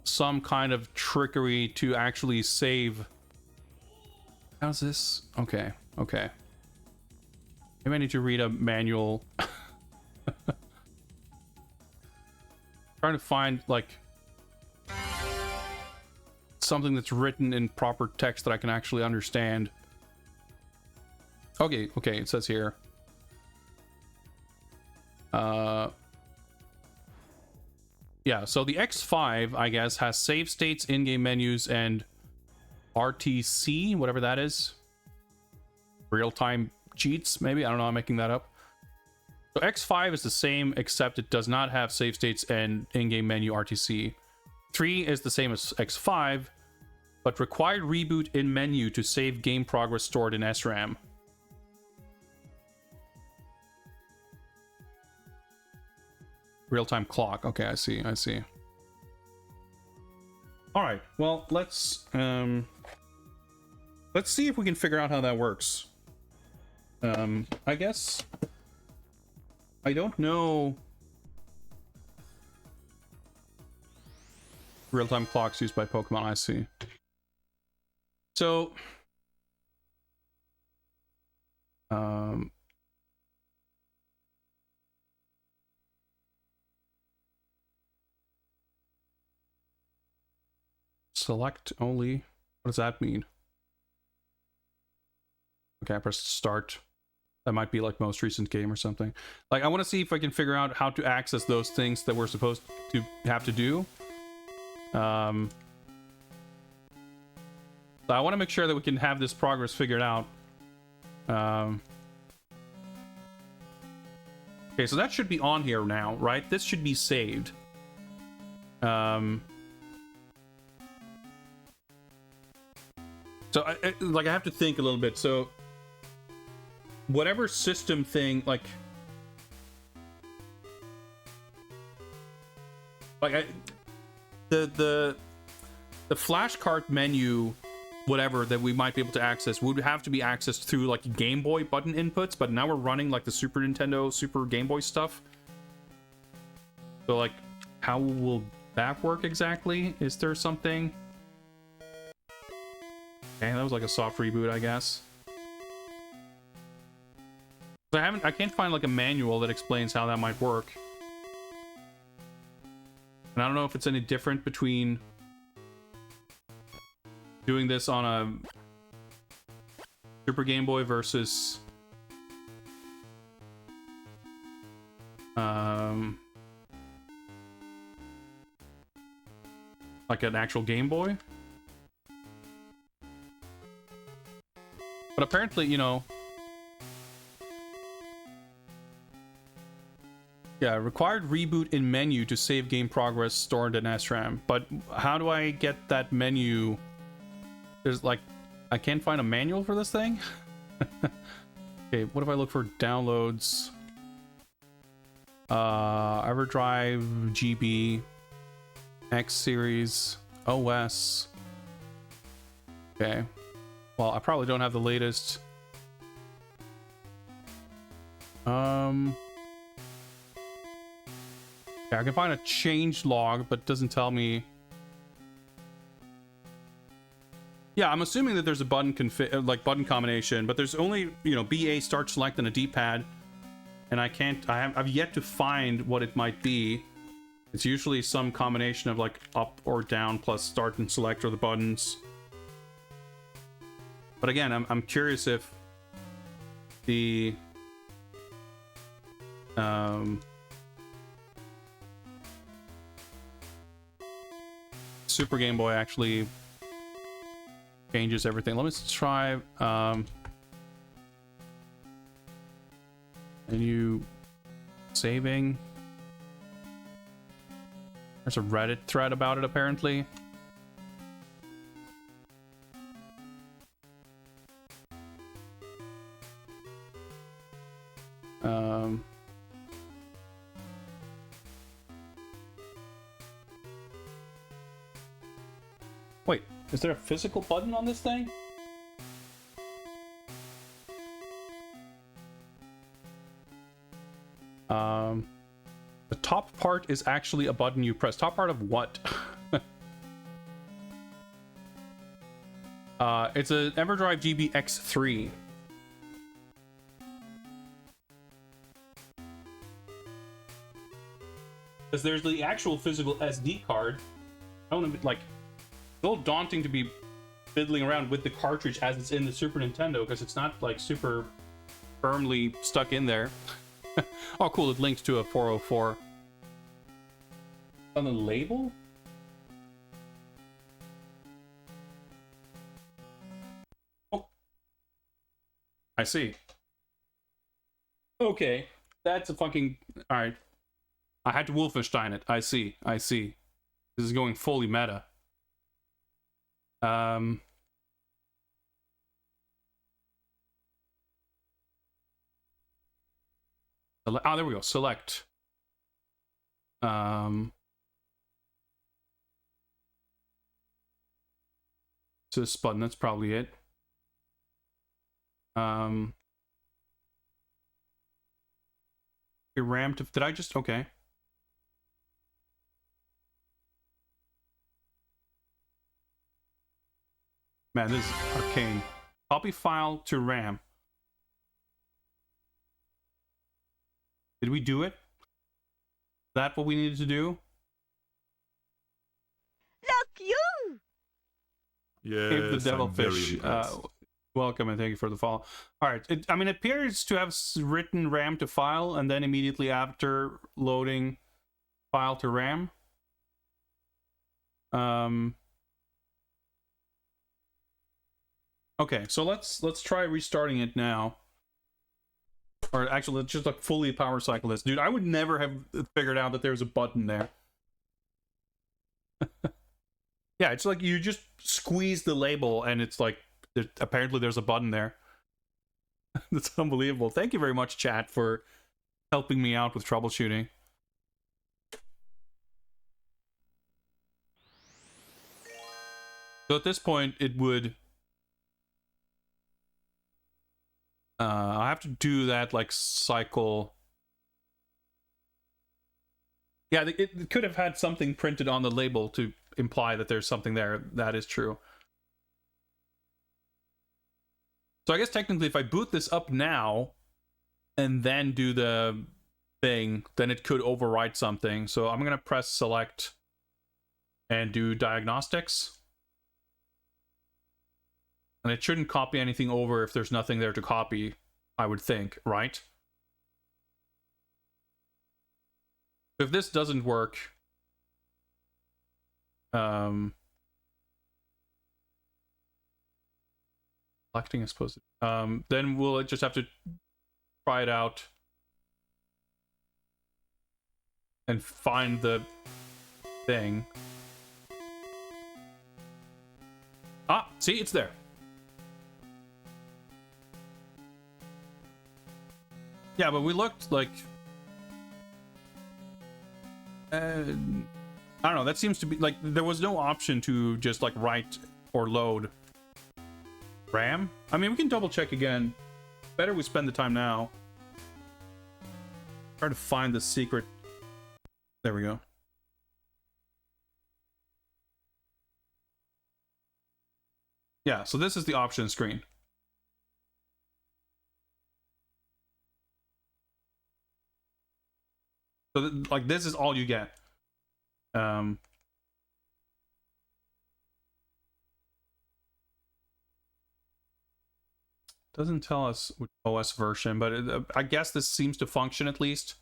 some kind of trickery to actually save. How's this? Okay, okay. Maybe I need to read a manual. Trying to find, like, something that's written in proper text that I can actually understand. Okay, it says here. Yeah, so the X5, I guess, has save states, in-game menus, and RTC, whatever that is. Real-time cheats, maybe? I don't know, I'm making that up. So X5 is the same, except it does not have save states and in-game menu RTC. 3 is the same as X5, but required reboot in menu to save game progress stored in SRAM. Real-time clock. Okay, I see. All right. Well, let's see if we can figure out how that works. I guess I don't know. Real-time clocks used by Pokemon. I see. So, select only. What does that mean? Okay, I press start. That might be like most recent game or something. Like, I want to see if I can figure out how to access those things that we're supposed to have to do. So I want to make sure that we can have this progress figured out. Okay, so that should be on here now, right? This should be saved. So I have to think a little bit. So whatever system thing, the flashcard menu, whatever that we might be able to access would have to be accessed through like Game Boy button inputs, but now we're running like the Super Nintendo, Super Game Boy stuff. So like, how will that work exactly? Is there something? Okay, that was like a soft reboot, I guess. I can't find like a manual that explains how that might work. And I don't know if it's any different between doing this on a Super Game Boy versus like an actual Game Boy. But apparently, you know, yeah, required reboot in menu to save game progress stored in SRAM. But how do I get that menu? There's like, I can't find a manual for this thing. Okay, what if I look for downloads? EverDrive, GB, X series, OS. Okay. Well, I probably don't have the latest. Yeah, I can find a change log, but it doesn't tell me. Yeah, I'm assuming that there's a button button combination, but there's only, you know, BA, start, select, and a D-pad, and I've yet to find what it might be. It's usually some combination of like up or down plus start and select or the buttons. But again, I'm curious if the Super Game Boy actually changes everything. Let me try menu saving. There's a Reddit thread about it apparently. Wait, is there a physical button on this thing? The top part is actually a button you press. Top part of what? It's an EverDrive GB X3. Because there's the actual physical SD card. I don't know, like, a little daunting to be fiddling around with the cartridge as it's in the Super Nintendo, because it's not like super firmly stuck in there. Oh cool, it links to a 404 on the label. Oh, I see. Okay, that's a fucking... Alright, I had to Wolfenstein it. I see. This is going fully meta. Oh, there we go. Select. So this button, that's probably it. RAM to... Did I just... Okay. Man, this is arcane. Copy file to RAM. Did we do it? Is that what we needed to do? Look, you! Yes, Cave the Devilfish. I'm very impressed. Welcome and thank you for the follow. All right. It appears to have written RAM to file and then immediately after loading file to RAM. Okay, so let's try restarting it now. Or actually, let's just like fully power cycle this. Dude, I would never have figured out that there's a button there. Yeah, it's like you just squeeze the label and it's like, apparently there's a button there. That's unbelievable. Thank you very much, chat, for helping me out with troubleshooting. So at this point, it would... I have to do that, like, cycle. Yeah, it could have had something printed on the label to imply that there's something there. That is true. So I guess technically if I boot this up now and then do the thing, then it could overwrite something. So I'm going to press select and do diagnostics. And it shouldn't copy anything over if there's nothing there to copy, I would think, right? If this doesn't work, selecting is supposed to, then we'll just have to try it out and find the thing. Ah, see, it's there. Yeah, but we looked like... I don't know, that seems to be... Like, there was no option to just, like, write or load RAM. I mean, we can double check again. Better we spend the time now. Try to find the secret... There we go. Yeah, so this is the option screen. So, like, this is all you get. Doesn't tell us which OS version, but I guess this seems to function at least.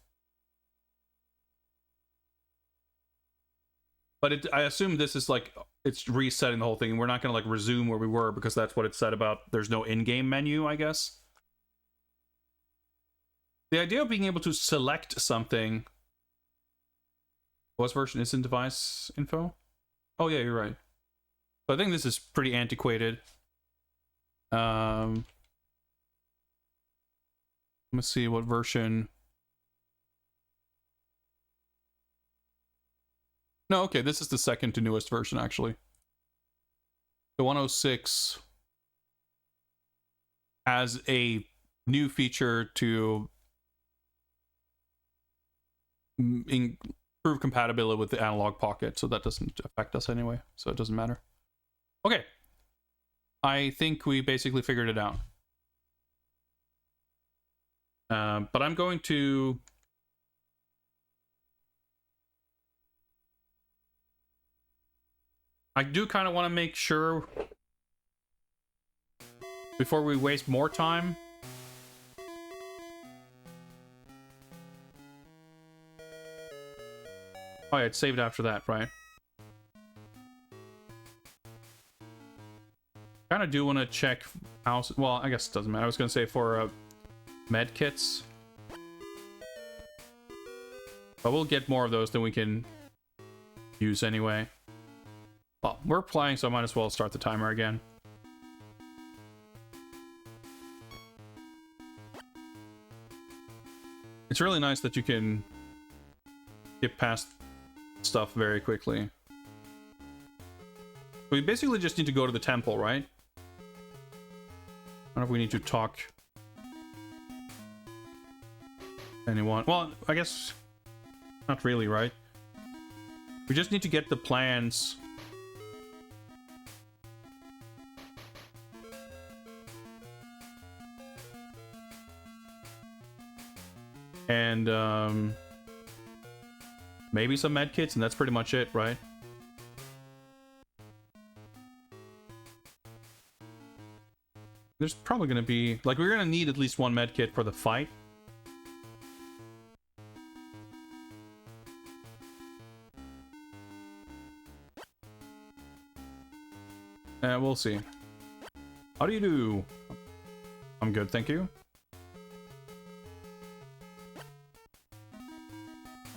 But I assume this is like, it's resetting the whole thing, and we're not going to like resume where we were because that's what it said about there's no in-game menu, I guess. The idea of being able to select something... OS version is in device info? Oh yeah, you're right. So I think this is pretty antiquated. Let's see what version. No, okay, this is the second to newest version actually. The 106 has a new feature to improve compatibility with the analog pocket, so that doesn't affect us anyway, so it doesn't matter. Okay, I think we basically figured it out. But I'm going to... I do kind of want to make sure before we waste more time. Oh yeah, it's saved after that, right? Kind of do want to check house. Well, I guess it doesn't matter. I was going to say for med kits. But we'll get more of those than we can use anyway. Well, we're playing, so I might as well start the timer again. It's really nice that you can get past stuff very quickly. We basically just need to go to the temple, right? I don't know if we need to talk anyone. Well, I guess not really, right? We just need to get the plans. And maybe some med kits, and that's pretty much it, right? There's probably gonna be, like, we're gonna need at least one med kit for the fight. We'll see. How do you do? I'm good, thank you.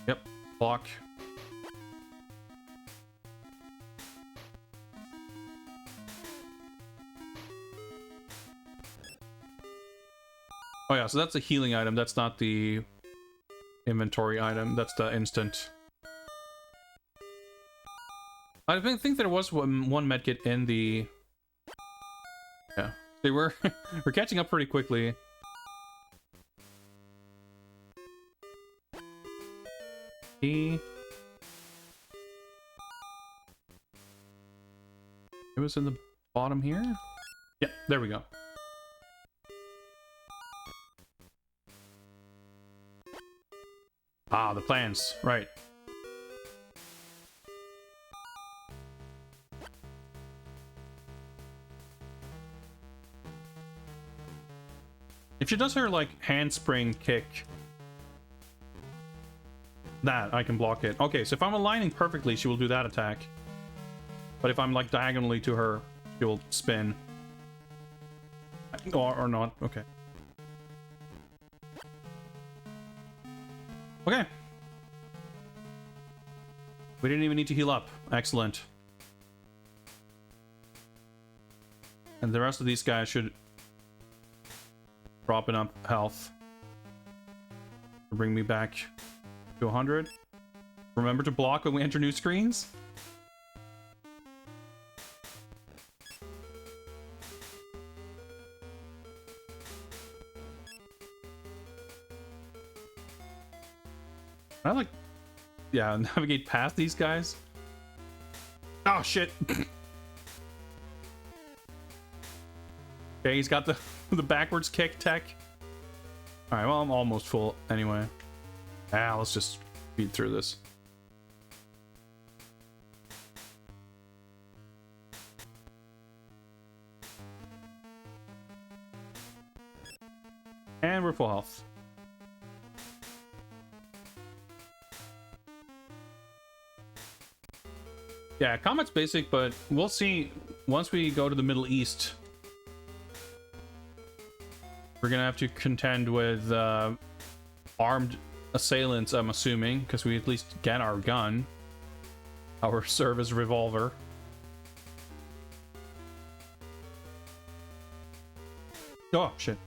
Yep, block. Oh yeah, so that's a healing item. That's not the inventory item. That's the instant. I think there was one medkit in the... Yeah, they were... we're catching up pretty quickly. It was in the bottom here? Yeah, there we go. Ah, the plans, right. If she does her, like, handspring kick, that, I can block it. Okay, so if I'm aligning perfectly, she will do that attack. But if I'm, like, diagonally to her, she will spin. Or not, okay. Okay. We didn't even need to heal up. Excellent. And the rest of these guys should drop enough health to bring me back to 100. Remember to block when we enter new screens. I like, yeah, navigate past these guys. Oh shit. Okay, he's got the backwards kick tech. All right, well, I'm almost full anyway. Ah, let's just speed through this. And we're full health. Yeah, combat's basic, but we'll see once we go to the Middle East. We're gonna have to contend with armed assailants, I'm assuming, because we at least get our gun, our service revolver. Oh shit.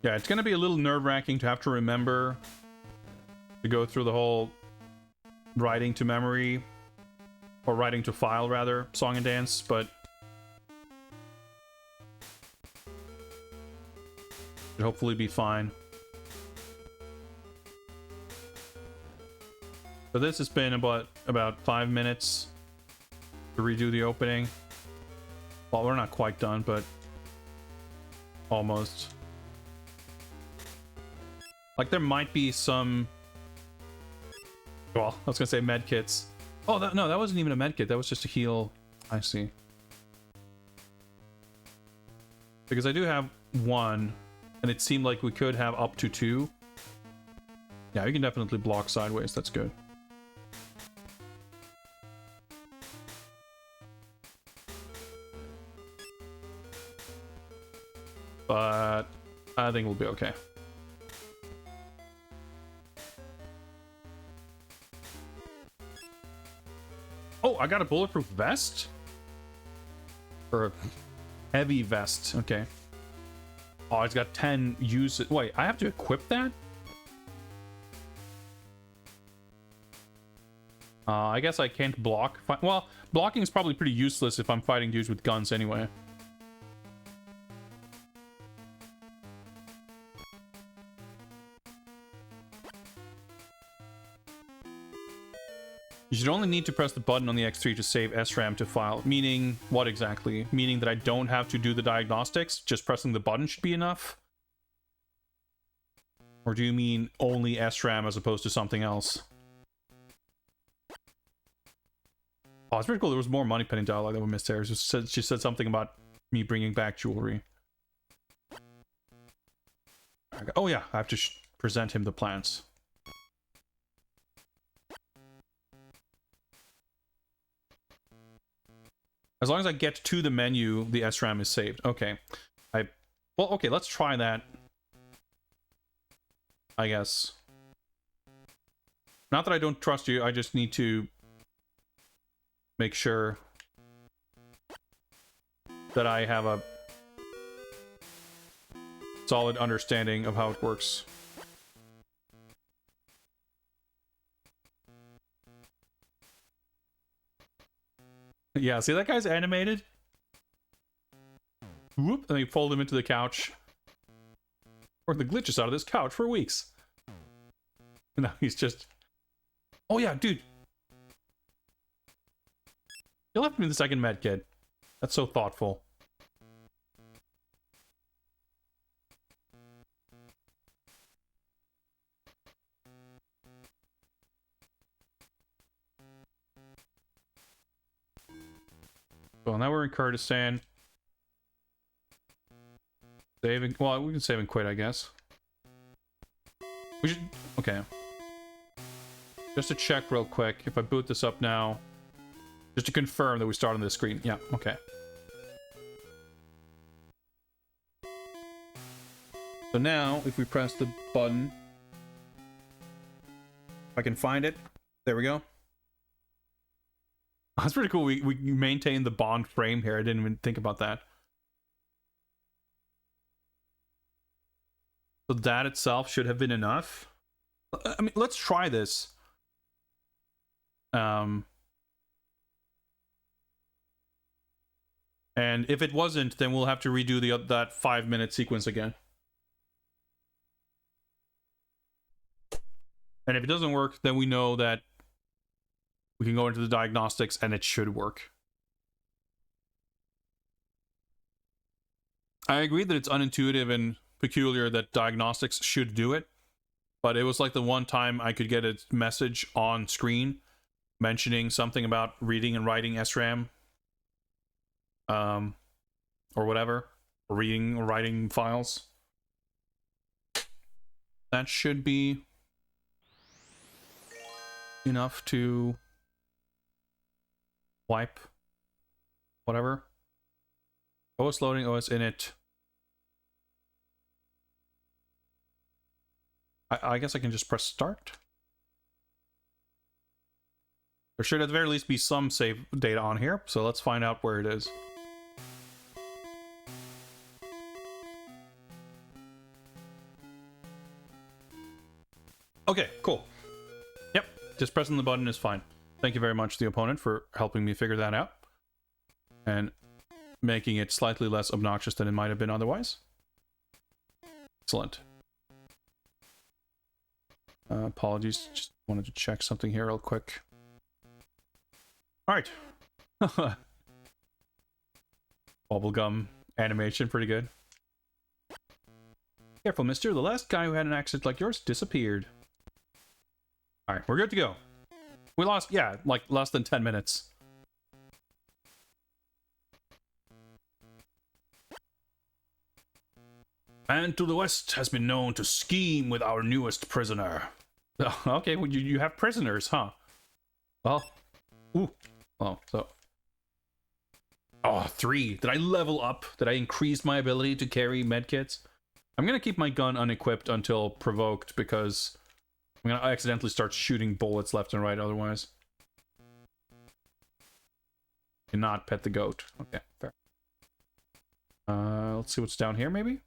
Yeah, it's gonna be a little nerve-wracking to have to remember to go through the whole writing to memory, or writing to file rather, song and dance, but should hopefully be fine. So this has been about 5 minutes to redo the opening. Well, we're not quite done, but almost. Like, there might be some Well, I was gonna say med kits. Oh, no, that wasn't even a med kit. That was just a heal. I see. Because I do have one, and it seemed like we could have up to 2. Yeah, you can definitely block sideways. That's good. But I think we'll be okay. Oh, I got a bulletproof vest? Or a heavy vest. Okay. Oh, it's got 10 uses. Wait, I have to equip that? I guess I can't block. Well, blocking is probably pretty useless if I'm fighting dudes with guns anyway. You should only need to press the button on the X3 to save SRAM to file. Meaning, what exactly? Meaning that I don't have to do the diagnostics? Just pressing the button should be enough? Or do you mean only SRAM as opposed to something else? Oh, it's pretty cool. There was more Moneypenny dialogue that we missed there. She said something about me bringing back jewelry. Oh yeah, I have to present him the plans. As long as I get to the menu, the SRAM is saved. Okay. Well, okay, let's try that. I guess. Not that I don't trust you, I just need to make sure that I have a solid understanding of how it works. Yeah, see that guy's animated? Whoop, and they fold him into the couch. Or the glitches out of this couch for weeks. No, he's just... Oh yeah, dude. You left me the second med kit. That's so thoughtful. Well, now we're in Kurdistan. Saving... Well, we can save and quit, I guess. We should... Okay. Just to check real quick, if I boot this up now... Just to confirm that we start on this screen. Yeah, okay. So now, if we press the button... If I can find it. There we go. That's pretty cool. We maintain the Bond frame here. I didn't even think about that. So that itself should have been enough. I mean, let's try this. And if it wasn't, then we'll have to redo that 5-minute sequence again. And if it doesn't work, then we know that we can go into the diagnostics and it should work. I agree that it's unintuitive and peculiar that diagnostics should do it, but it was like the one time I could get a message on screen mentioning something about reading and writing SRAM. Or whatever. Reading or writing files. That should be enough to wipe whatever. OS loading, OS init. I guess I can just press start. There should at the very least be some save data on here, so let's find out where it is. Okay, cool. Yep, just pressing the button is fine. Thank you very much, the opponent, for helping me figure that out. And making it slightly less obnoxious than it might have been otherwise. Excellent. Apologies, just wanted to check something here real quick. Alright. Bubblegum animation, pretty good. Careful, mister. The last guy who had an accident like yours disappeared. Alright, we're good to go. We lost, yeah, like less than 10 minutes. Man to the west has been known to scheme with our newest prisoner. Okay, well, you have prisoners, huh? Well, ooh. Oh, so. Oh, 3. Did I level up? Did I increase my ability to carry medkits? I'm gonna keep my gun unequipped until provoked because I'm gonna accidentally start shooting bullets left and right otherwise. Cannot pet the goat. Okay, fair. Let's see what's down here, maybe?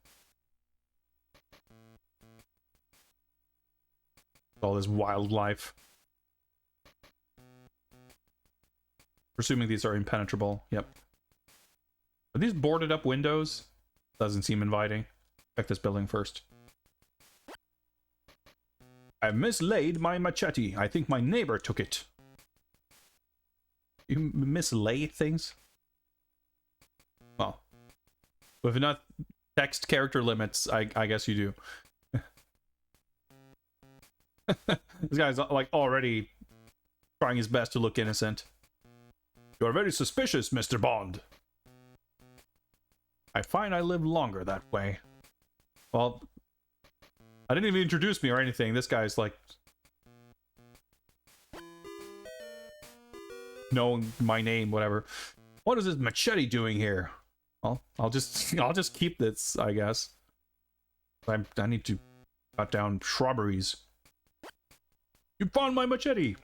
All this wildlife. Presuming these are impenetrable. Yep. Are these boarded up windows? Doesn't seem inviting. Check this building first. I mislaid my machete. I think my neighbor took it. You mislay things? Well, with enough text character limits, I guess you do. This guy's like already trying his best to look innocent. You are very suspicious, Mr. Bond. I find I live longer that way. Well, I didn't even introduce me or anything. This guy's like knowing my name, whatever. What is this machete doing here? Well, I'll just keep this, I guess. I need to cut down shrubberies. You found my machete.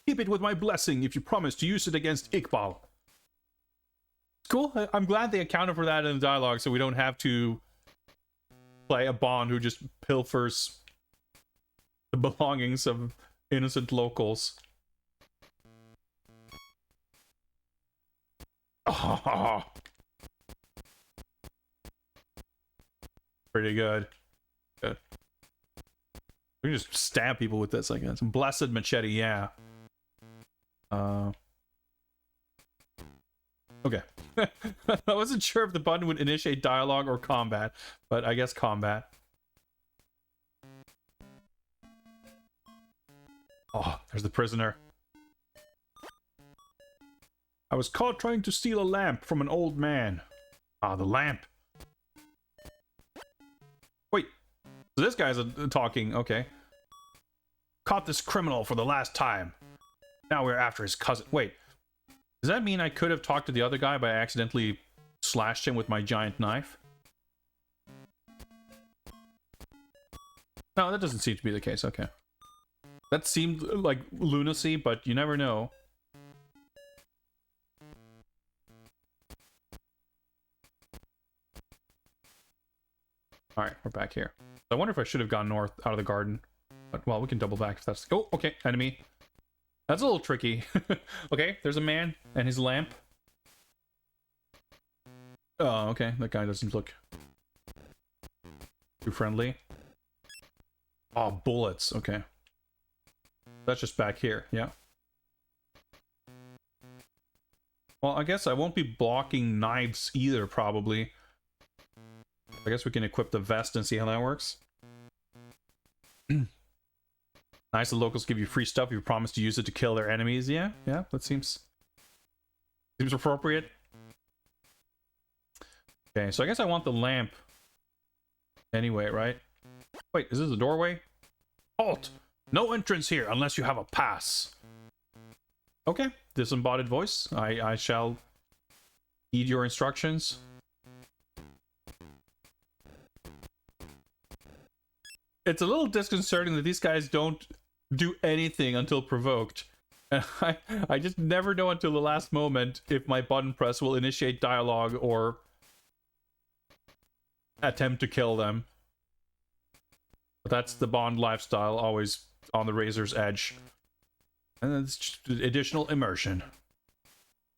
Keep it with my blessing if you promise to use it against Iqbal. Cool. I'm glad they accounted for that in the dialogue so we don't have to play a Bond who just pilfers the belongings of innocent locals. Oh. Pretty good. Good. We can just stab people with this, I guess. Blessed machete, yeah. Okay. I wasn't sure if the button would initiate dialogue or combat, but I guess combat. Oh, there's the prisoner. I was caught trying to steal a lamp from an old man. Ah, the lamp. Wait. So this guy's talking, okay. Caught this criminal for the last time. Now we're after his cousin. Wait. Does that mean I could have talked to the other guy by accidentally slashed him with my giant knife? No, that doesn't seem to be the case. Okay. That seemed like lunacy, but you never know. Alright, we're back here. I wonder if I should have gone north out of the garden. But, well, we can double back if that's... Oh, okay, enemy. That's a little tricky. Okay, there's a man and his lamp. Oh, okay, that guy doesn't look too friendly. Oh, bullets, okay. That's just back here, yeah. Well, I guess I won't be blocking knives either, probably. I guess we can equip the vest and see how that works. Nice, the locals give you free stuff if you promise to use it to kill their enemies. Yeah, that seems appropriate. Okay, so I guess I want the lamp anyway, right? Wait, is this a doorway? Halt! No entrance here unless you have a pass. Okay, disembodied voice. I shall heed your instructions. It's a little disconcerting that these guys don't do anything until provoked. And I just never know until the last moment if my button press will initiate dialogue or attempt to kill them. But that's the Bond lifestyle, always on the razor's edge. And it's just additional immersion.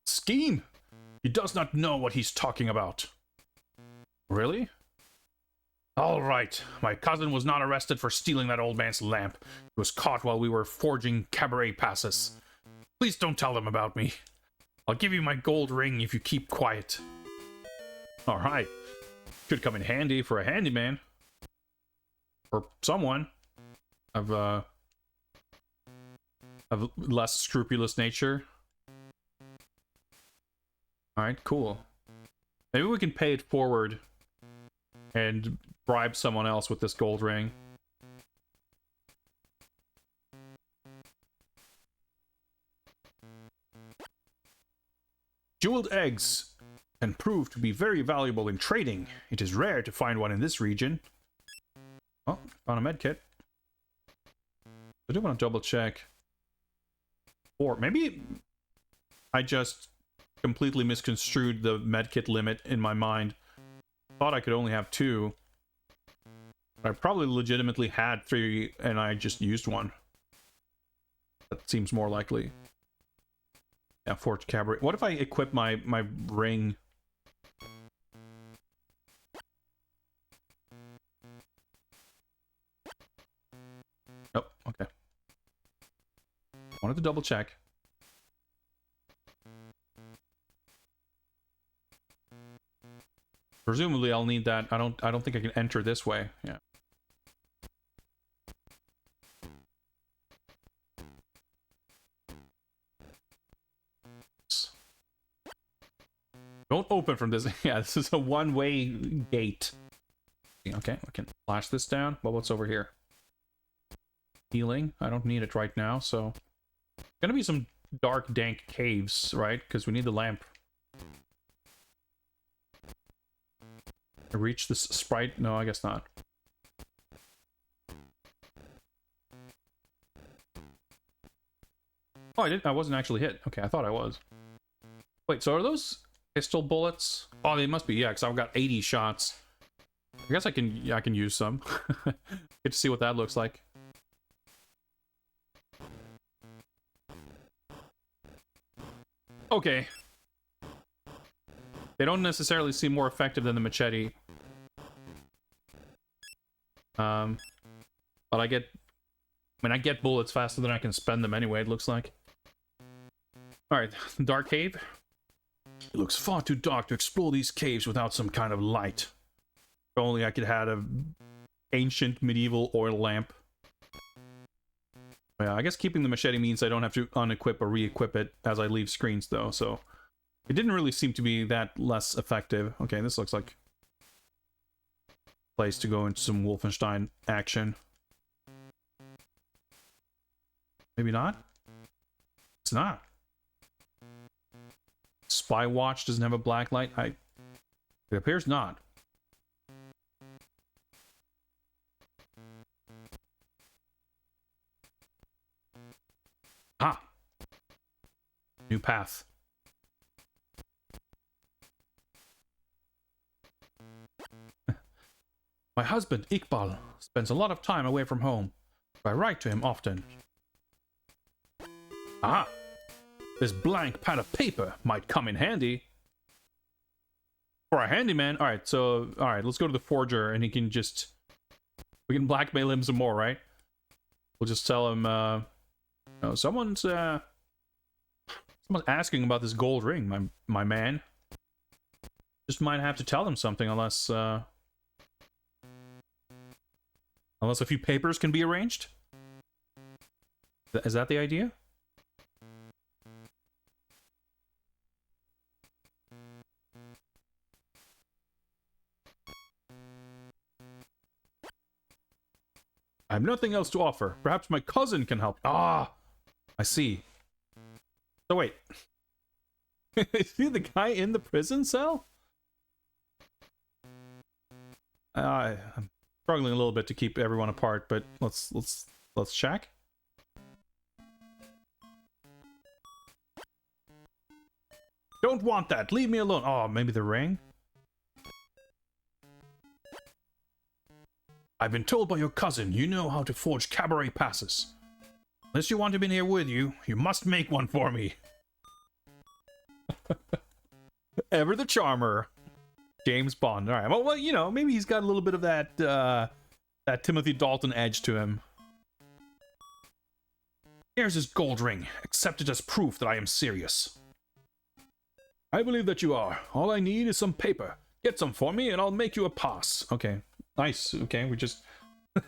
Scheme! He does not know what he's talking about. Really? All right, my cousin was not arrested for stealing that old man's lamp. He was caught while we were forging cabaret passes. Please don't tell them about me. I'll give you my gold ring if you keep quiet. All right. Could come in handy for a handyman. Or someone. I've of less scrupulous nature. Alright, cool. Maybe we can pay it forward and bribe someone else with this gold ring. Jeweled eggs can prove to be very valuable in trading. It is rare to find one in this region. Oh, found a medkit. I do want to double check. Or maybe I just completely misconstrued the medkit limit in my mind. Thought I could only have 2. I probably legitimately had 3 and I just used 1. That seems more likely. Yeah, Forge Cabaret. What if I equip my ring? Oh, okay. Wanted to double check. Presumably I'll need that. I don't think I can enter this way. Yeah. Don't open from this. Yeah, this is a one-way gate. Okay, I can flash this down. Well, what's over here? Healing. I don't need it right now, so... Gonna be some dark, dank caves, right? Because we need the lamp. Reach this sprite? No, I guess not. Oh, I wasn't actually hit. Okay, I thought I was. Wait, so are those pistol bullets? Oh, they must be, yeah, because I've got 80 shots. I guess I can use some. Get to see what that looks like. Okay. They don't necessarily seem more effective than the machete. But I get bullets faster than I can spend them anyway, it looks like. Alright, dark cave. It looks far too dark to explore these caves without some kind of light. If only I could have an ancient medieval oil lamp. Yeah, I guess keeping the machete means I don't have to unequip or re-equip it as I leave screens, though, so... It didn't really seem to be that less effective. Okay, this looks like a place to go into some Wolfenstein action. Maybe not? It's not. Spy Watch doesn't have a black light? It appears not. Ah! New path. My husband, Iqbal, spends a lot of time away from home. I write to him often. Ah! This blank pad of paper might come in handy. For a handyman? Alright, let's go to the forger and he can just... We can blackmail him some more, right? We'll just tell him, no, someone's asking about this gold ring, my man. Just might have to tell him something unless, unless a few papers can be arranged? Is that the idea? I have nothing else to offer. Perhaps my cousin can help. Ah! I see. So wait. Is he the guy in the prison cell? I'm struggling a little bit to keep everyone apart, but let's check. Don't want that. Leave me alone. Oh, maybe the ring? I've been told by your cousin you know how to forge cabaret passes. Unless you want him in here with you, you must make one for me. Ever the charmer. James Bond. Alright, well, you know, maybe he's got a little bit of that, that Timothy Dalton edge to him. Here's his gold ring. Accept it as proof that I am serious. I believe that you are. All I need is some paper. Get some for me and I'll make you a pass. Okay. Nice. Okay, we just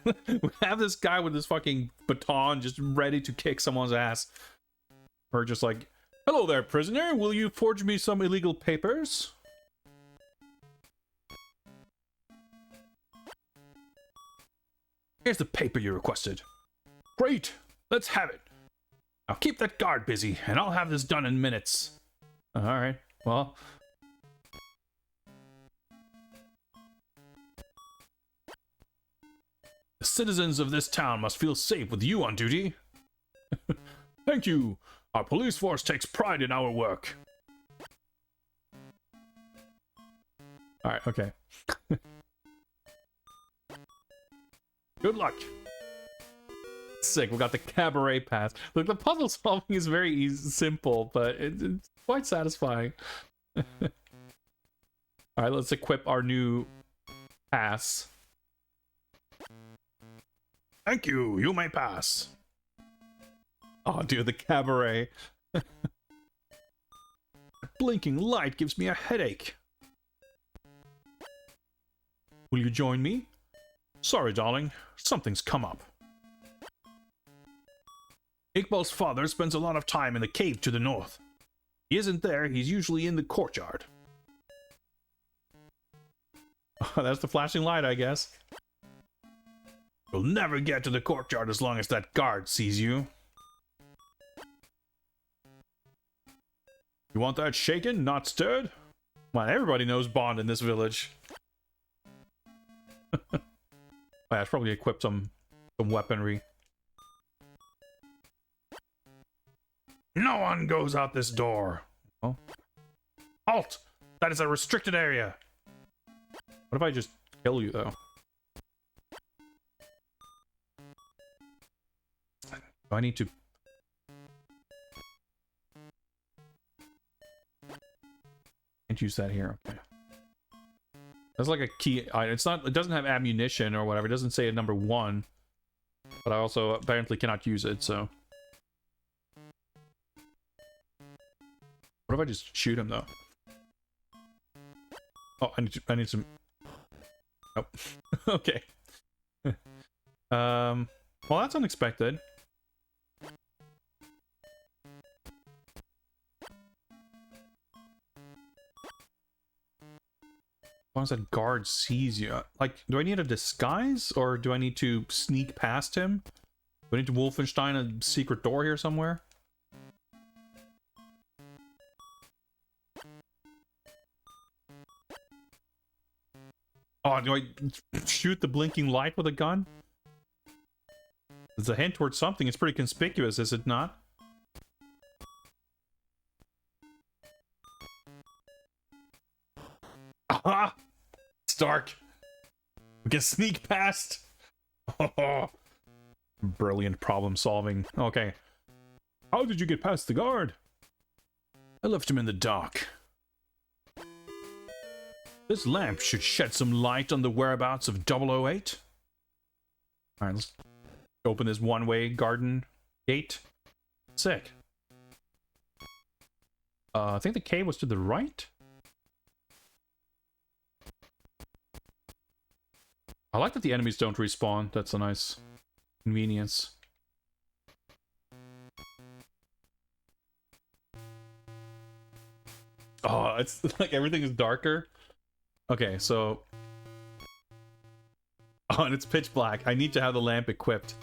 We have this guy with this fucking baton just ready to kick someone's ass. Or just like, hello there, prisoner. Will you forge me some illegal papers? Here's the paper you requested. Great. Let's have it. Now keep that guard busy, and I'll have this done in minutes. Alright, well. The citizens of this town must feel safe with you on duty. Thank you. Our police force takes pride in our work. Alright, okay. Good luck. Sick, we got the cabaret pass. Look, the puzzle solving is very easy, simple, but it's quite satisfying. Alright, let's equip our new pass. Thank you, you may pass. Oh, dude, the cabaret. Blinking light gives me a headache. Will you join me? Sorry, darling. Something's come up. Iqbal's father spends a lot of time in the cave to the north. He isn't there, he's usually in the courtyard. Oh, that's the flashing light, I guess. You'll never get to the courtyard as long as that guard sees you. You want that shaken, not stirred? Well, everybody knows Bond in this village. Oh, yeah, I should probably equip some weaponry. No one goes out this door. Oh. Halt! That is a restricted area. What if I just kill you, though? Do I need to... Can't use that here. Okay. That's like a key. It's not. It doesn't have ammunition or whatever. It doesn't say a number 1. But I also apparently cannot use it. So. What if I just shoot him though? Oh, I need some. Nope. Okay. Well, that's unexpected. As long as that guard sees you. Like, do I need a disguise? Or do I need to sneak past him? Do I need to Wolfenstein a secret door here somewhere? Oh, do I shoot the blinking light with a gun? It's a hint towards something. It's pretty conspicuous, is it not? Aha! It's dark. We can sneak past. Oh, brilliant problem solving. Okay. How did you get past the guard? I left him in the dark. This lamp should shed some light on the whereabouts of 008. Alright, let's open this one-way garden gate. Sick. I think the cave was to the right? I like that the enemies don't respawn. That's a nice convenience. Oh, it's like everything is darker. Okay, so... Oh, and it's pitch black. I need to have the lamp equipped.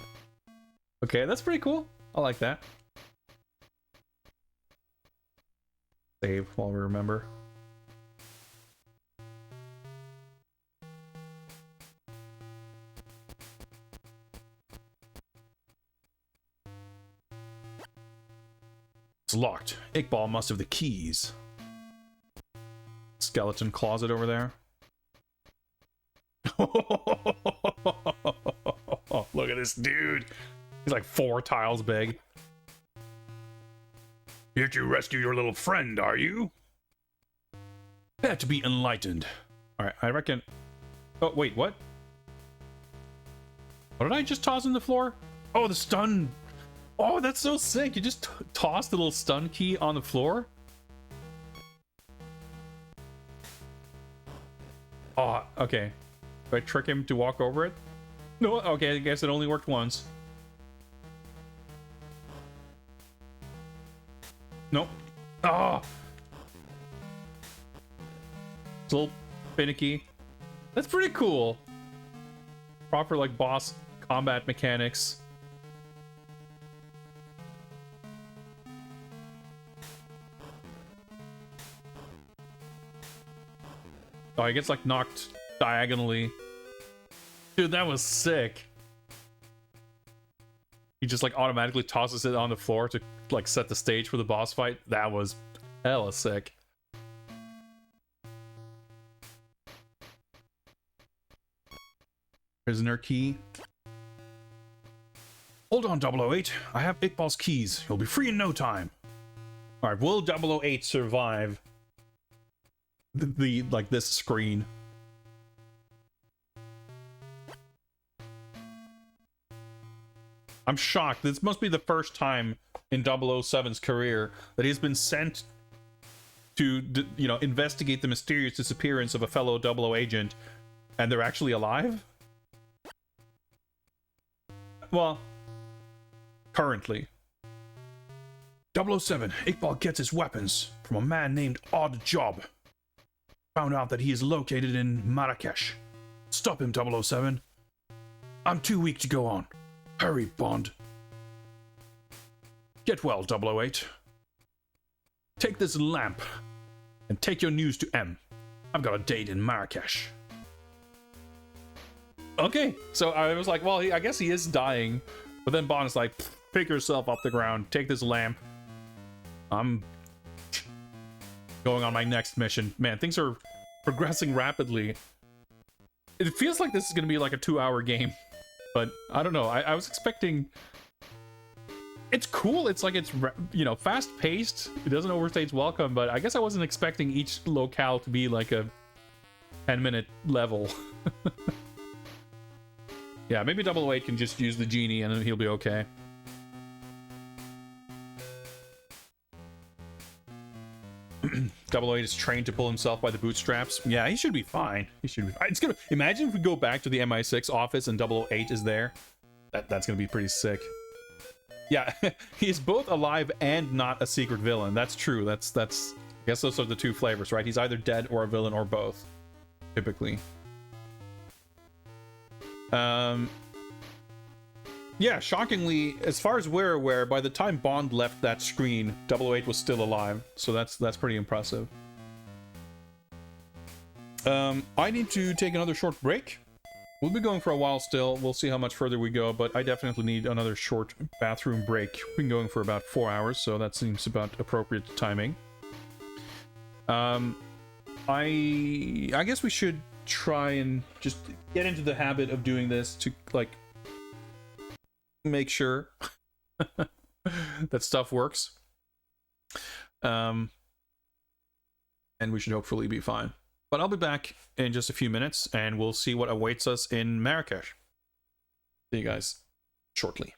Okay, that's pretty cool. I like that. Save while we remember. It's locked. Iqbal must have the keys. Skeleton closet over there. Look at this dude. He's like 4 tiles big. Here to rescue your little friend, are you? Prepare to be enlightened. Alright, I reckon... Oh, wait, what? What did I just toss on the floor? Oh, the stun... Oh, that's so sick. You just toss the little stun key on the floor? Oh, okay. Do I trick him to walk over it? No, okay, I guess it only worked once. Nope. Ah! It's a little finicky. That's pretty cool. Proper, like, boss combat mechanics. Oh, he gets, like, knocked diagonally. Dude, that was sick. He just, like, automatically tosses it on the floor to, like, set the stage for the boss fight. That was hella sick. Prisoner key. Hold on, 008. I have Iqbal's keys. He'll be free in no time. Alright, will 008 survive the like, this screen? I'm shocked. This must be the first time in 007's career that he's been sent to, you know, investigate the mysterious disappearance of a fellow 00 agent, and they're actually alive? Well, currently. 007, Iqbal gets his weapons from a man named Odd Job. Found out that he is located in Marrakesh. Stop him, 007. I'm too weak to go on. Hurry, Bond. Get well, 008. Take this lamp and take your news to M. I've got a date in Marrakesh. Okay, so I was like, well, I guess he is dying. But then Bond is like, pick yourself off the ground, take this lamp. I'm going on my next mission. Man, things are progressing rapidly. It feels like this is going to be like a 2-hour game. But I don't know. I was expecting... It's cool. It's like it's, you know, fast-paced. It doesn't overstay its welcome, but I guess I wasn't expecting each locale to be like a 10-minute level. Yeah, maybe 008 can just use the genie and he'll be okay. Double 08 is trained to pull himself by the bootstraps. Yeah, he should be fine. He should be fine. It's gonna imagine if we go back to the MI6 office and 008 is there. That's gonna be pretty sick. Yeah, he's both alive and not a secret villain. That's true. That's I guess those are the two flavors, right? He's either dead or a villain or both, typically. Yeah, shockingly, as far as we're aware, by the time Bond left that screen, 008 was still alive, so that's pretty impressive. I need to take another short break. We'll be going for a while still. We'll see how much further we go, but I definitely need another short bathroom break. We've been going for about 4 hours, so that seems about appropriate timing. I guess we should try and just get into the habit of doing this to, like, make sure that stuff works. And we should hopefully be fine. But I'll be back in just a few minutes and we'll see what awaits us in Marrakesh. See you guys shortly.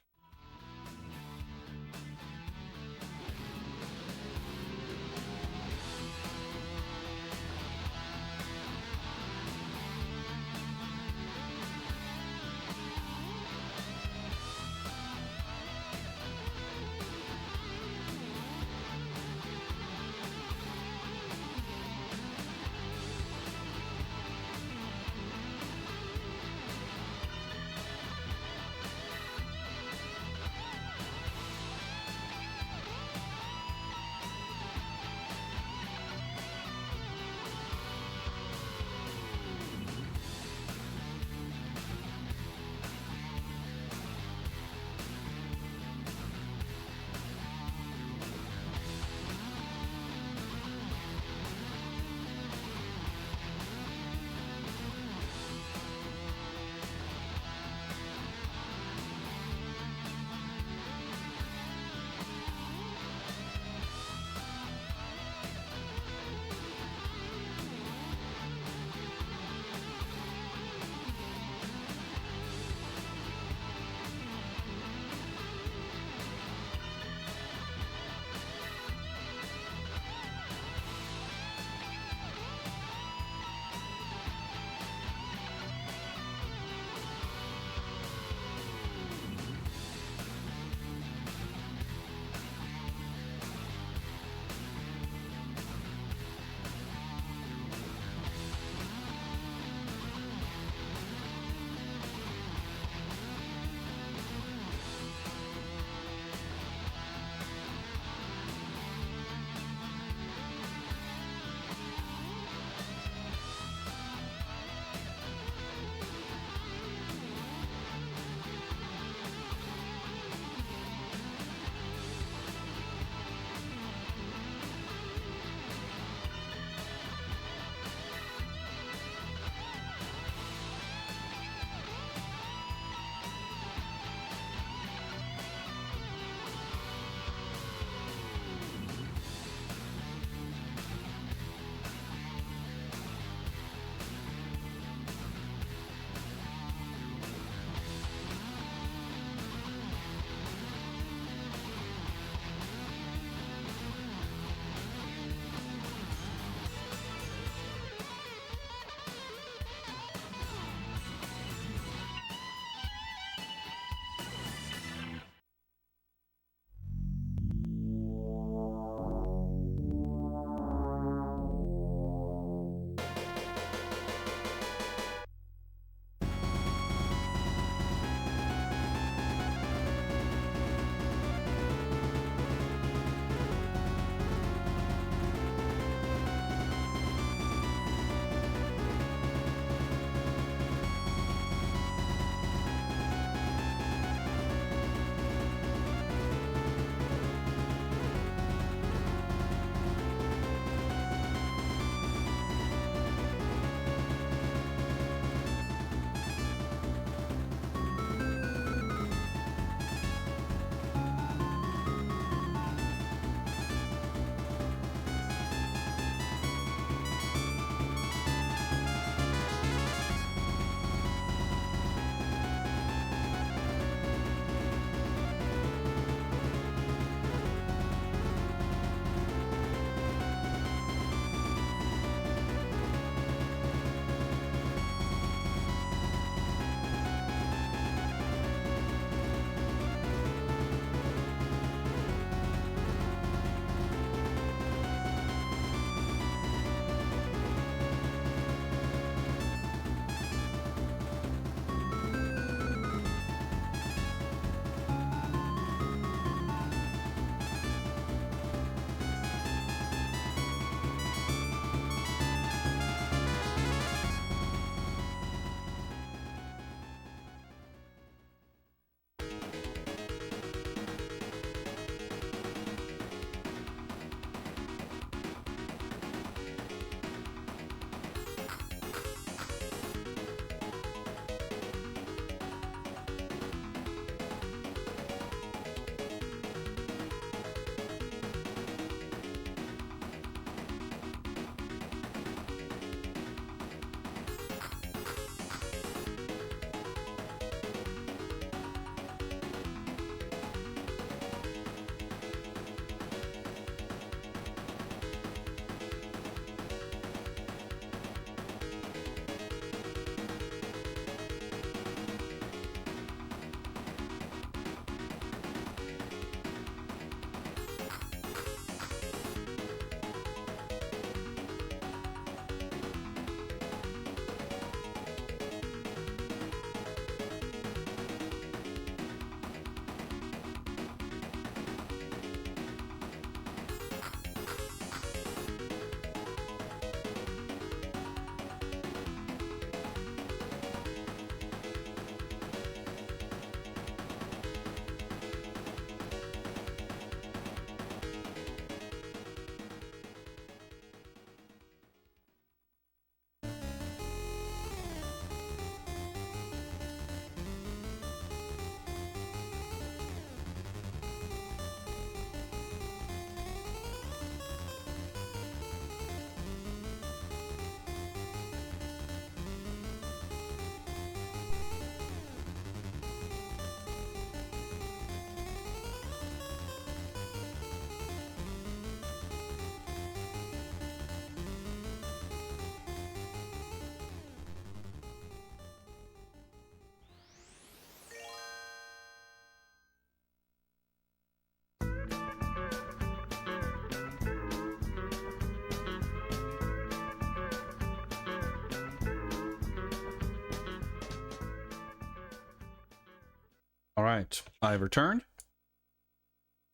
All right, I've returned.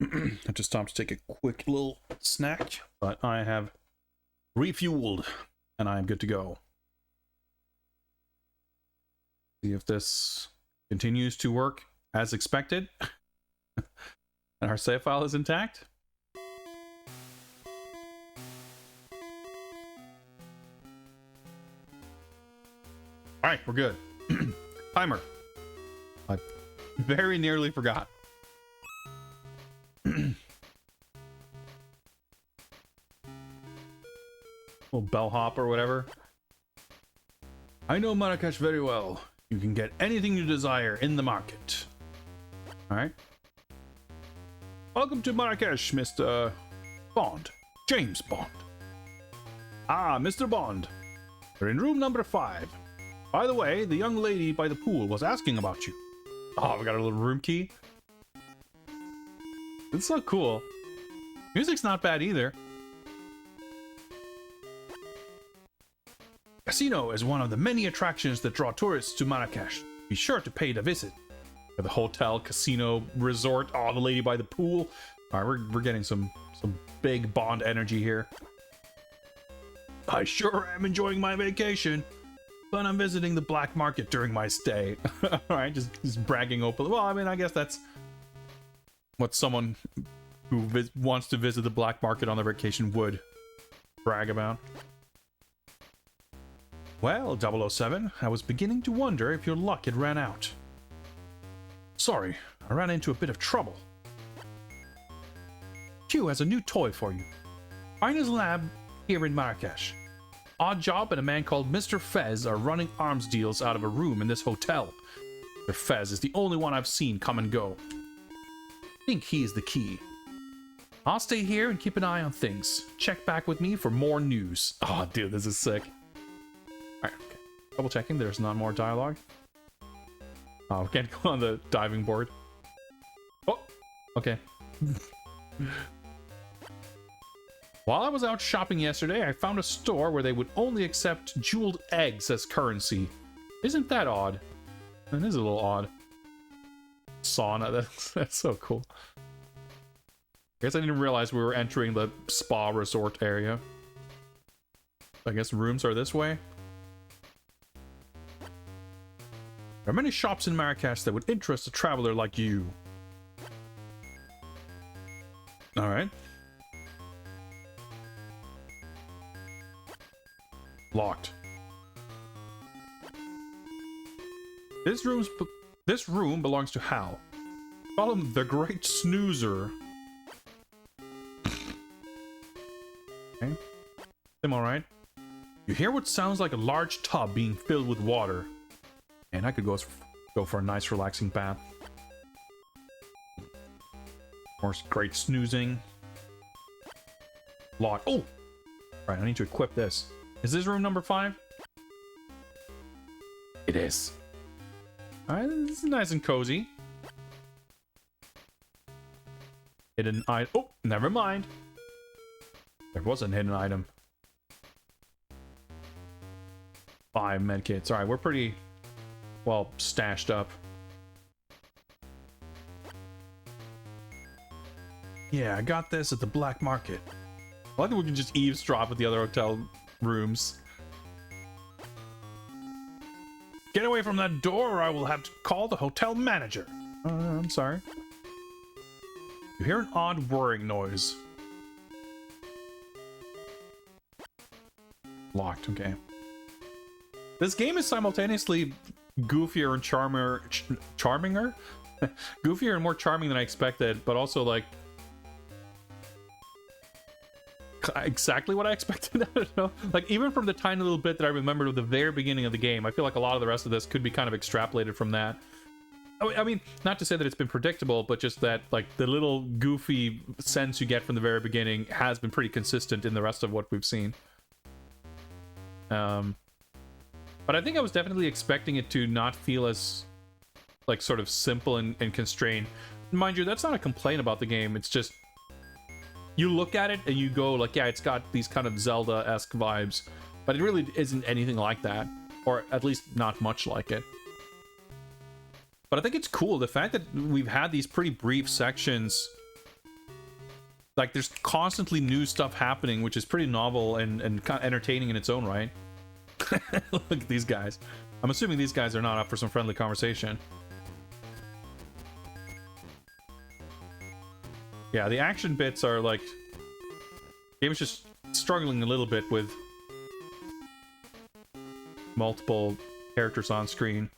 I just stopped to take a quick little snack, but I have refueled and I'm good to go. See if this continues to work as expected and our save file is intact. All right, we're good. Timer. I very nearly forgot. Little bellhop or whatever. I know Marrakesh very well. You can get anything you desire in the market. Alright. Welcome to Marrakesh, Mr. Bond. James Bond. Ah, Mr. Bond. You're in room number 5. By the way, the young lady by the pool was asking about you. Oh, we got a little room key. It's so cool. Music's not bad either. Casino is one of the many attractions that draw tourists to Marrakesh. Be sure to pay it a visit. The hotel, casino, resort, oh, the lady by the pool. All right, we're getting some big Bond energy here. I sure am enjoying my vacation, but I'm visiting the black market during my stay. All right, just bragging openly. Well, I mean, I guess that's what someone who wants to visit the black market on their vacation would brag about. Well, 007, I was beginning to wonder if your luck had ran out. Sorry, I ran into a bit of trouble. Q has a new toy for you. Find his lab here in Marrakesh. Odd Job and a man called Mr. Fez are running arms deals out of a room in this hotel. Mr. Fez is the only one I've seen come and go. I think he's the key. I'll stay here and keep an eye on things. Check back with me for more news. Oh, dude, this is sick. Alright, okay. Double checking, there's not more dialogue. Oh, we can't go on the diving board. Oh, okay. While I was out shopping yesterday, I found a store where they would only accept jeweled eggs as currency. Isn't that odd? That is a little odd. Sauna, that's so cool. I guess I didn't realize we were entering the spa resort area. I guess rooms are this way. There are many shops in Marrakesh that would interest a traveler like you. Alright. Locked. This room belongs to Hal. Call him the Great Snoozer. Okay. I'm alright. You hear what sounds like a large tub being filled with water. And I could go for a nice relaxing bath. More great snoozing. Lock. Oh! Alright, I need to equip this. Is this room number 5? It is. Alright, this is nice and cozy. Hidden item. Oh, never mind. There was a hidden item. 5 medkits. Alright, we're pretty well stashed up. Yeah, I got this at the black market. Well, I think we can just eavesdrop at the other hotel rooms. Get away from that door or I will have to call the hotel manager. I'm sorry. You hear an odd whirring noise. Locked, okay. This game is simultaneously goofier and charminger? Goofier and more charming than I expected, but also like exactly what I expected. I don't know. Like even from the tiny little bit that I remembered of the very beginning of the game, I feel like a lot of the rest of this could be kind of extrapolated from that. I mean, not to say that it's been predictable, but just that like the little goofy sense you get from the very beginning has been pretty consistent in the rest of what we've seen. But I think I was definitely expecting it to not feel as like sort of simple and constrained. Mind you, that's not a complaint about the game. It's just you look at it and you go like, yeah, it's got these kind of Zelda-esque vibes, but it really isn't anything like that, or at least not much like it. But I think it's cool, the fact that we've had these pretty brief sections. Like, there's constantly new stuff happening, which is pretty novel and kind of entertaining in its own right. Look at these guys. I'm assuming these guys are not up for some friendly conversation. Yeah, the action bits are like... Game's just struggling a little bit with multiple characters on screen.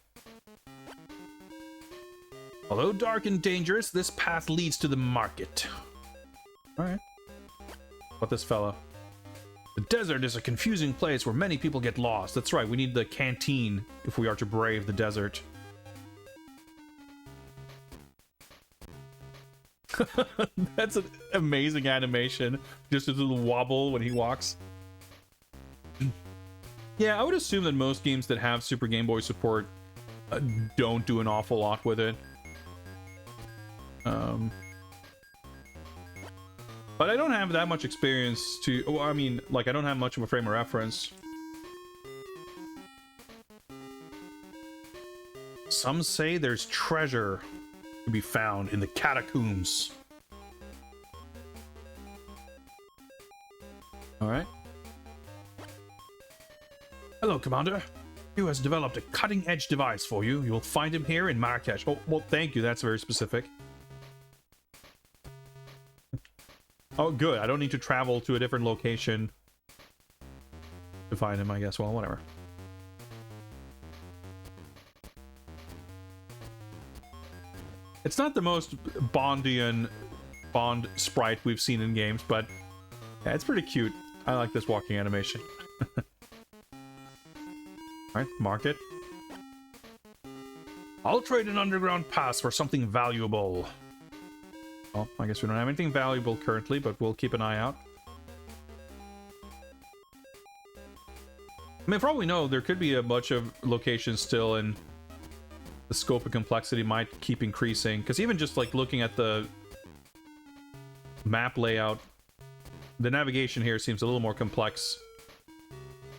Although dark and dangerous, this path leads to the market. Alright. What this fella? The desert is a confusing place where many people get lost. That's right, we need the canteen if we are to brave the desert. That's an amazing animation. Just a little wobble when he walks. Yeah, I would assume that most games that have Super Game Boy support don't do an awful lot with it. But I don't have that much experience to... Well, I mean, like, I don't have much of a frame of reference. Some say there's treasure to be found in the catacombs. Alright. Hello, Commander. Hugh has developed a cutting-edge device for you. You'll find him here in Marrakesh. Oh, well, thank you. That's very specific. Oh, good. I don't need to travel to a different location to find him, I guess. Well, whatever. It's not the most Bondian Bond sprite we've seen in games, but yeah, it's pretty cute. I like this walking animation. Alright, market. I'll trade an underground pass for something valuable. Well, I guess we don't have anything valuable currently, but we'll keep an eye out. I mean, for all we know, there could be a bunch of locations still, and the scope of complexity might keep increasing. Because even just like looking at the map layout, the navigation here seems a little more complex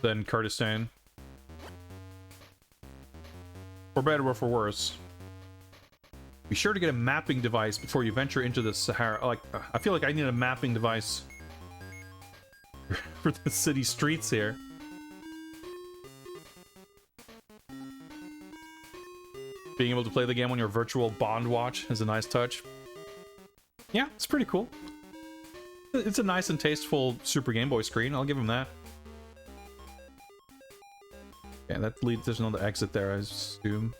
than Kurdistan. For better or for worse. Be sure to get a mapping device before you venture into the Sahara. Like, I feel like I need a mapping device for the city streets here. Being able to play the game on your virtual Bond watch is a nice touch. Yeah, it's pretty cool. It's a nice and tasteful Super Game Boy screen. I'll give him that. Yeah, that leads. There's another exit there, I assume.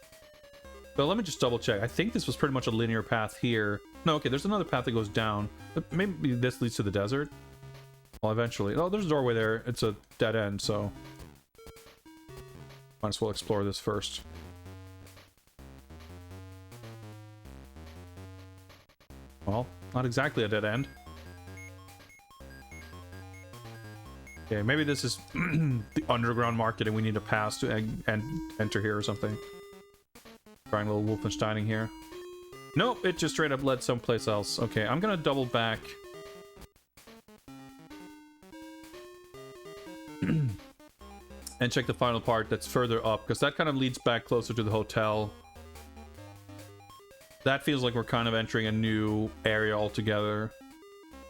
But let me just double check. I think this was pretty much a linear path here. No, okay, there's another path that goes down. Maybe this leads to the desert. Well, eventually. Oh, there's a doorway there. It's a dead end, so might as well explore this first. Well, not exactly a dead end. Okay, maybe this is the underground market and we need to pass to and enter here or something. Trying a little Wolfensteining here. Nope, it just straight up led someplace else. Okay, I'm gonna double back. And check the final part that's further up, because that kind of leads back closer to the hotel. That feels like we're kind of entering a new area altogether.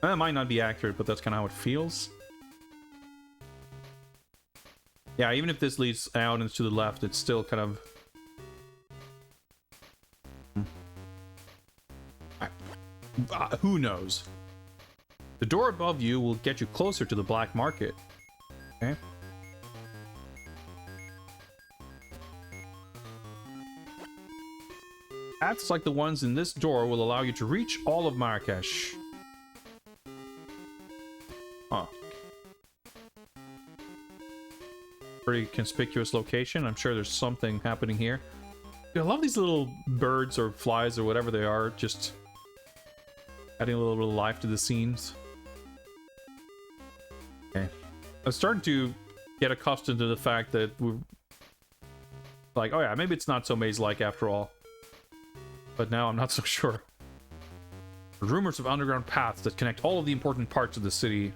That might not be accurate, but that's kind of how it feels. Yeah, even if this leads out and to the left, it's still kind of... who knows? The door above you will get you closer to the black market. Okay. Paths like the ones in this door will allow you to reach all of Marrakesh. Huh. Pretty conspicuous location. I'm sure there's something happening here. I love these little birds or flies or whatever they are, just adding a little bit of life to the scenes. Okay. I'm starting to get accustomed to the fact that we're like, oh yeah, maybe it's not so maze-like after all. But now I'm not so sure. Rumors of underground paths that connect all of the important parts of the city.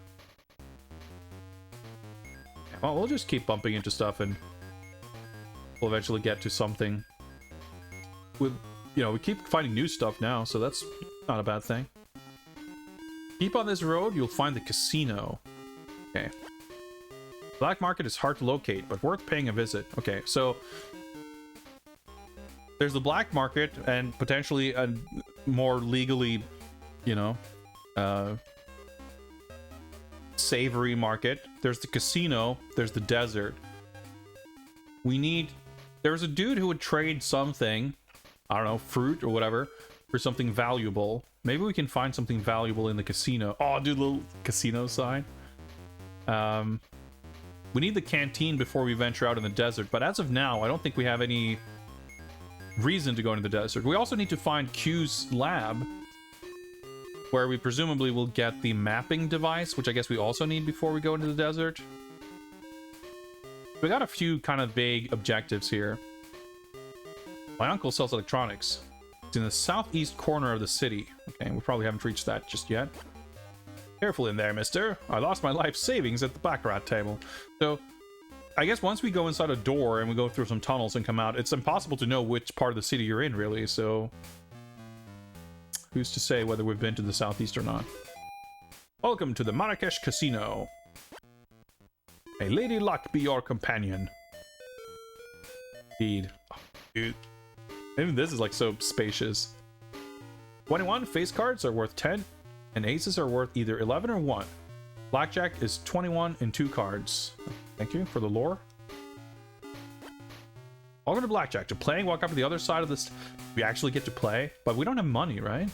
Well, we'll just keep bumping into stuff and we'll eventually get to something. With you know, we keep finding new stuff now, so that's not a bad thing. Keep on this road, you'll find the casino. Okay. Black market is hard to locate, but worth paying a visit. Okay, so there's the black market and potentially a more legally, you know, savory market. There's the casino, there's the desert. There's a dude who would trade something, I don't know, fruit or whatever, for something valuable. Maybe we can find something valuable in the casino. Oh, dude, little casino sign. We need the canteen before we venture out in the desert, but as of now, I don't think we have any reason to go into the desert. We also need to find Q's lab, where we presumably will get the mapping device, which I guess we also need before we go into the desert. We got a few kind of vague objectives here. My uncle sells electronics. It's in the southeast corner of the city. Okay, we probably haven't reached that just yet. Careful in there, mister. I lost my life savings at the baccarat table. So, I guess once we go inside a door and we go through some tunnels and come out, it's impossible to know which part of the city you're in, really, so... who's to say whether we've been to the southeast or not? Welcome to the Marrakesh Casino. May Lady Luck be your companion. Indeed. Oh, dude. Even this is like so spacious. 21 face cards are worth 10, and aces are worth either 11 or 1. Blackjack is 21 and 2 cards. Thank you for the lore. Welcome to Blackjack. To playing, walk up to the other side of this. We actually get to play, but we don't have money, right?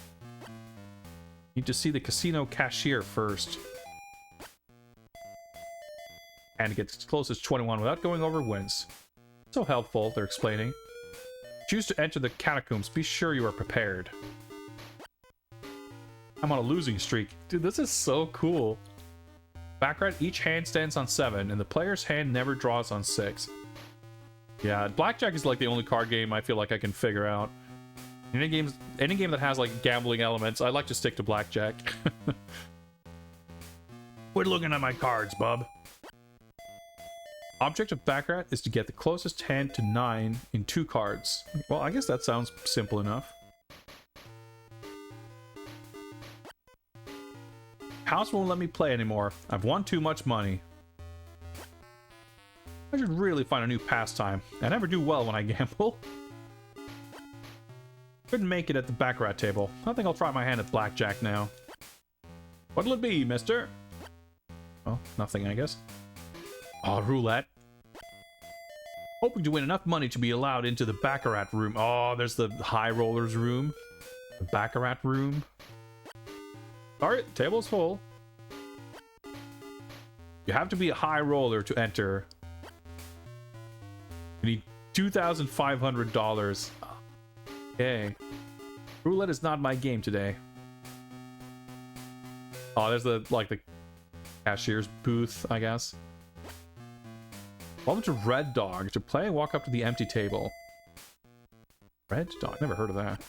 Need to see the casino cashier first. And to get as close as 21 without going over wins. So helpful, they're explaining. Choose to enter the catacombs. Be sure you are prepared. I'm on a losing streak. Dude, this is so cool. Baccarat, each hand stands on 7, and the player's hand never draws on 6. Yeah, Blackjack is like the only card game I feel like I can figure out. Any game that has like gambling elements, I like to stick to Blackjack. Quit looking at my cards, bub. Object of Baccarat is to get the closest hand to 9 in 2 cards. Well, I guess that sounds simple enough. House won't let me play anymore. I've won too much money. I should really find a new pastime. I never do well when I gamble. Couldn't make it at the Baccarat table. I think I'll try my hand at Blackjack now. What'll it be, mister? Well, nothing, I guess. Oh, roulette. Hoping to win enough money to be allowed into the Baccarat room. Oh, there's the high rollers room. The Baccarat room. Alright, table's full. You have to be a high roller to enter. You need $2,500. Okay. Roulette is not my game today. Oh, there's the cashier's booth, I guess. Welcome to Red Dog. To play, walk up to the empty table. Red Dog? Never heard of that.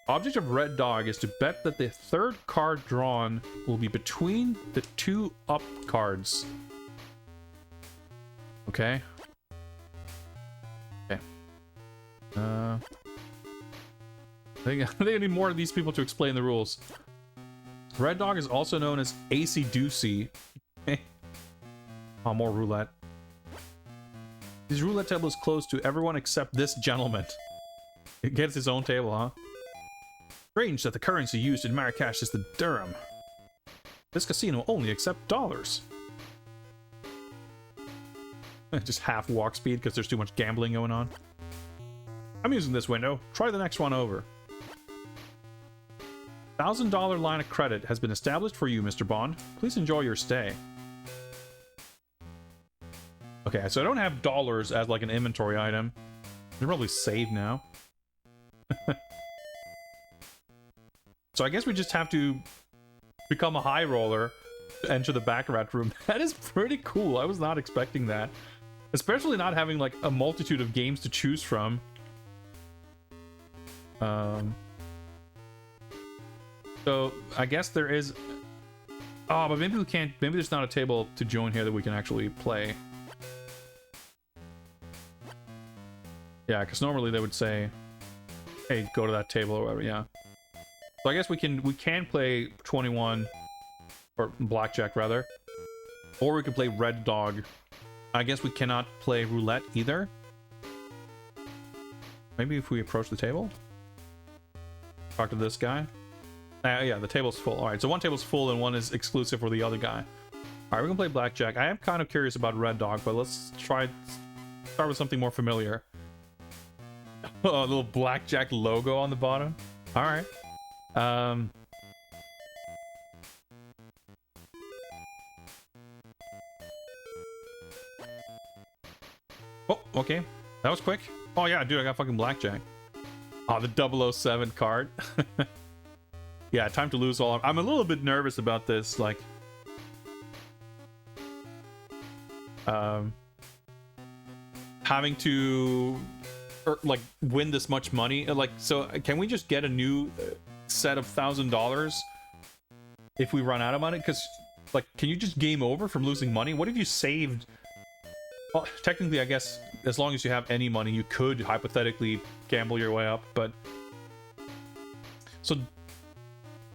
Object of Red Dog is to bet that the third card drawn will be between the 2 up cards. Okay. Okay. I think I need more of these people to explain the rules. Red Dog is also known as Acey Deucey. Oh, more roulette. This roulette table is closed to everyone except this gentleman. It gets his own table, huh? Strange that the currency used in Marrakesh is the dirham. This casino only accepts dollars. Just half walk speed because there's too much gambling going on. I'm using this window. Try the next one over. $1,000 line of credit has been established for you, Mr. Bond. Please enjoy your stay. Okay, so I don't have dollars as like an inventory item. They're probably saved now. So I guess we just have to become a high roller to enter the Baccarat room. That is pretty cool. I was not expecting that. Especially not having like a multitude of games to choose from. So I guess there is... Oh, but maybe we can't... Maybe there's not a table to join here that we can actually play. Yeah, because normally they would say... hey, go to that table or whatever. Yeah. So I guess we can play 21 or blackjack rather, or we could play red dog. I guess we cannot play roulette either. Maybe if we approach the table, talk to this guy. Yeah, the table's full. All right, so one table's full and one is exclusive for the other guy. All right, we're gonna play blackjack. I am kind of curious about red dog, but let's start with something more familiar. Oh, a little blackjack logo on the bottom. All right. Oh, okay. That was quick. Oh yeah, dude, I got fucking blackjack. Oh, the 007 card. Yeah, time to lose all. I'm a little bit nervous about this, like having to like win this much money. Like, so can we just get a new set of $1,000 if we run out of money? Because like, can you just game over from losing money? What if you saved? Well, technically, I guess as long as you have any money, you could hypothetically gamble your way up. But so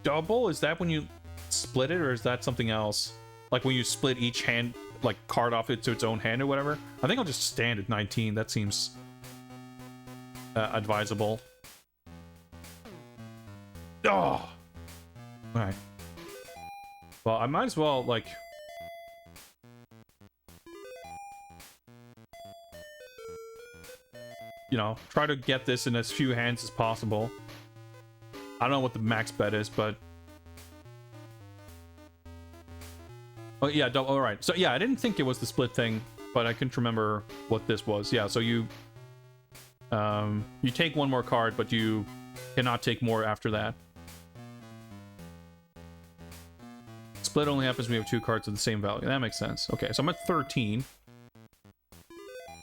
double, is that when you split it, or is that something else? Like when you split each hand, like card off it to its own hand or whatever? I think I'll just stand at 19. That seems advisable. Oh, all right. Well, I might as well like. You know, try to get this in as few hands as possible. I don't know what the max bet is, but... Oh, yeah, all right. So, yeah, I didn't think it was the split thing, but I couldn't remember what this was. Yeah, so you take one more card, but you cannot take more after that. Split only happens when we have two cards of the same value. That makes sense. Okay, so I'm at 13.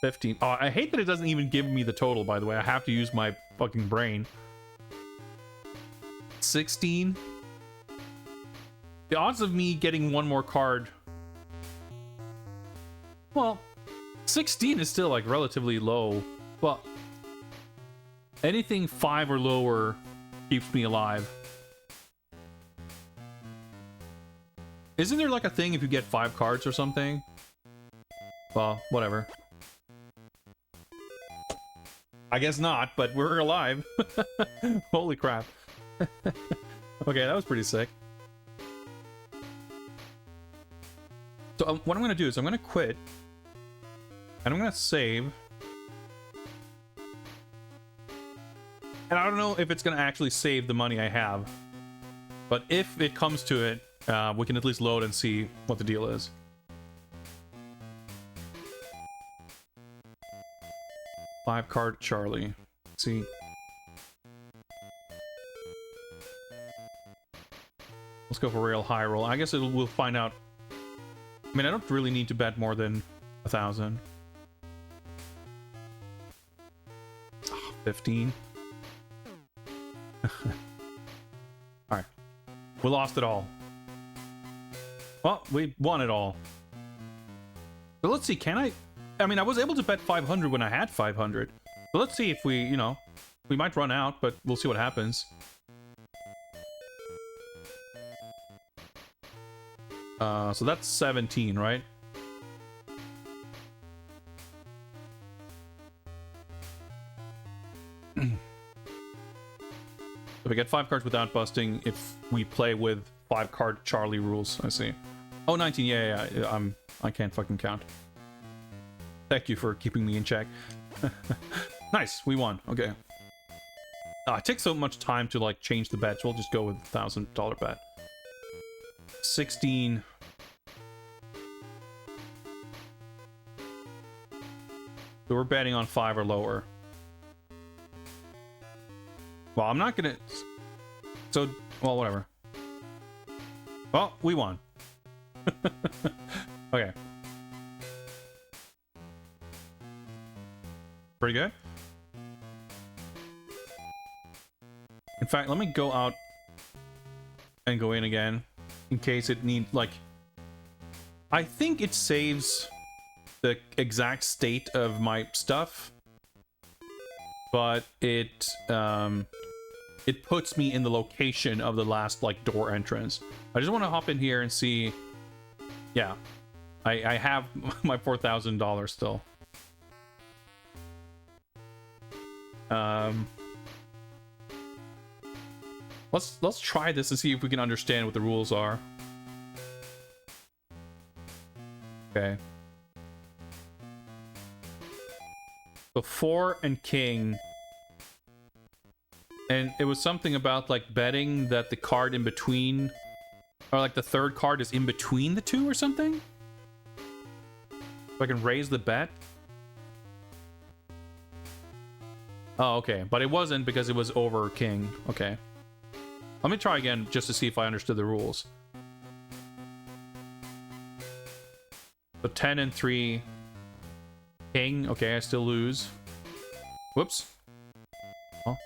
15. Oh, I hate that it doesn't even give me the total, by the way. I have to use my fucking brain. 16. The odds of me getting one more card... Well, 16 is still, like, relatively low. Well, anything 5 or lower keeps me alive. Isn't there, like, a thing if you get 5 cards or something? Well, whatever. I guess not, but we're alive. Holy crap. Okay, that was pretty sick. So what I'm going to do is I'm going to quit. And I'm going to save. And I don't know if it's going to actually save the money I have. But if it comes to it, we can at least load and see what the deal is. 5-card Charlie. Let's see. Let's go for real high roll. I guess we'll find out. I mean, I don't really need to bet more than 1,000. Oh, 15. Alright. We lost it all. Well, we won it all. So let's see, can I mean, I was able to bet 500 when I had 500. But let's see if we, you know, we might run out, but we'll see what happens. So that's 17, right? If we get 5 cards without busting, if we play with 5-card Charlie rules, I see. Oh, 19, yeah. I can't fucking count. Thank you for keeping me in check. Nice, we won. Okay. It takes so much time to like change the bets. We'll just go with $1,000 bet. 16. So we're betting on 5 or lower. Well, I'm not gonna... So, well, whatever. Well, we won. Okay. Pretty good. In fact, let me go out and go in again in case it needs, like... I think it saves the exact state of my stuff. but it puts me in the location of the last like door entrance. I just want to hop in here and see. Yeah, I have my $4,000 still. Let's try this and see if we can understand what the rules are. Okay. So 4 and king. And it was something about like betting that the card in between, or like the third card is in between the two or something? So I can raise the bet? Oh, okay. But it wasn't because it was over king. Okay. Let me try again just to see if I understood the rules. So 10 and 3. King. Okay, I still lose. Whoops. Oh.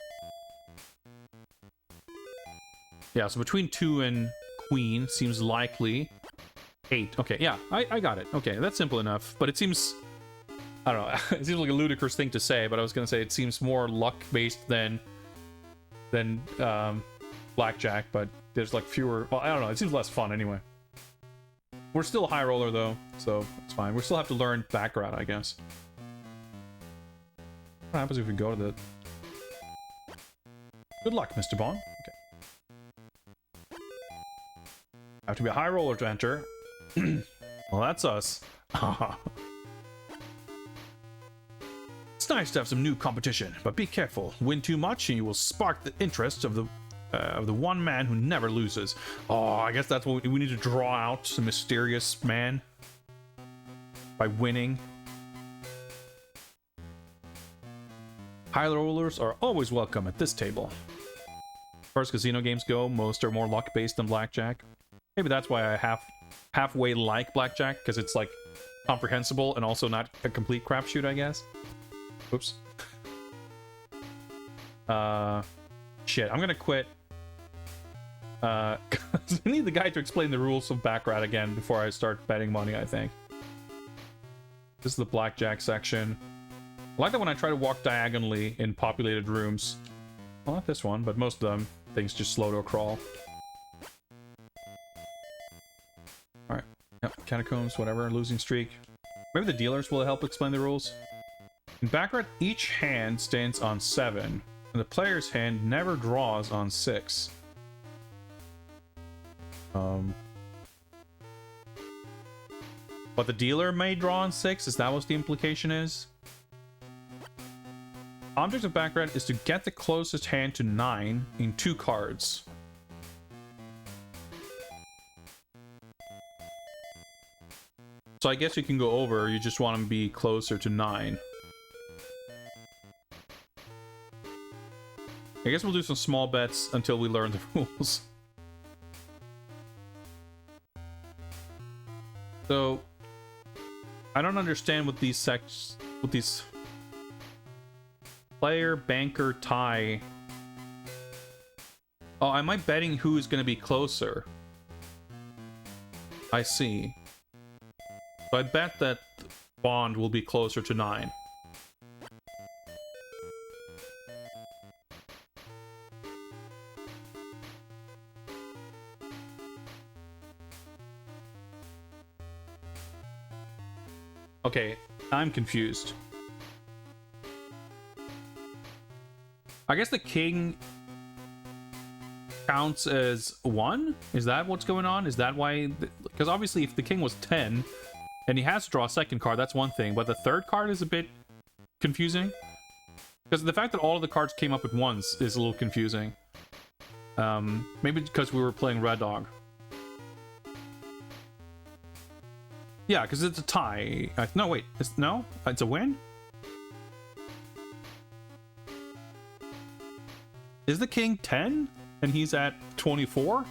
Yeah, so between 2 and queen seems likely. 8. Okay, yeah, I got it. Okay, that's simple enough. But it seems... I don't know. It seems like a ludicrous thing to say, but I was going to say it seems more luck-based than blackjack, but there's like fewer... Well, I don't know. It seems less fun anyway. We're still a high roller, though, so it's fine. We still have to learn baccarat, I guess. What happens if we go to the... Good luck, Mr. Bond. Okay. Have to be a high roller to enter. Well, that's us. It's nice to have some new competition, but be careful. Win too much and you will spark the interest of the one man who never loses. Oh, I guess that's what we need to draw out, the mysterious man, by winning. High rollers are always welcome at this table. As far as casino games go, most are more luck-based than blackjack. Maybe that's why I halfway like blackjack, because it's like comprehensible and also not a complete crapshoot, I guess. Oops. Shit, I'm gonna quit. 'Cause I need the guy to explain the rules of baccarat again before I start betting money, I think. This is the blackjack section. I like that when I try to walk diagonally in populated rooms. Well, not this one, but most of them, things just slow to a crawl. Alright. Yep, catacombs, whatever, losing streak. Maybe the dealers will help explain the rules. In baccarat, each hand stands on 7, and the player's hand never draws on 6. But the dealer may draw on 6? Is that what the implication is? Object of baccarat is to get the closest hand to 9 in 2 cards. So I guess you can go over, you just want to be closer to 9. I guess we'll do some small bets until we learn the rules. So, I don't understand what these player, banker, tie. Oh, am I betting who is going to be closer? I see. So I bet that Bond will be closer to 9. Okay, I'm confused. I guess the king counts as 1? Is that what's going on? Is that why? Because obviously if the king was 10 and he has to draw a second card, that's one thing. But the third card is a bit confusing. Because the fact that all of the cards came up at once is a little confusing. Maybe because we were playing Red Dog. Yeah, because it's a tie. No, wait. No? It's a win? Is the king 10? And he's at 24?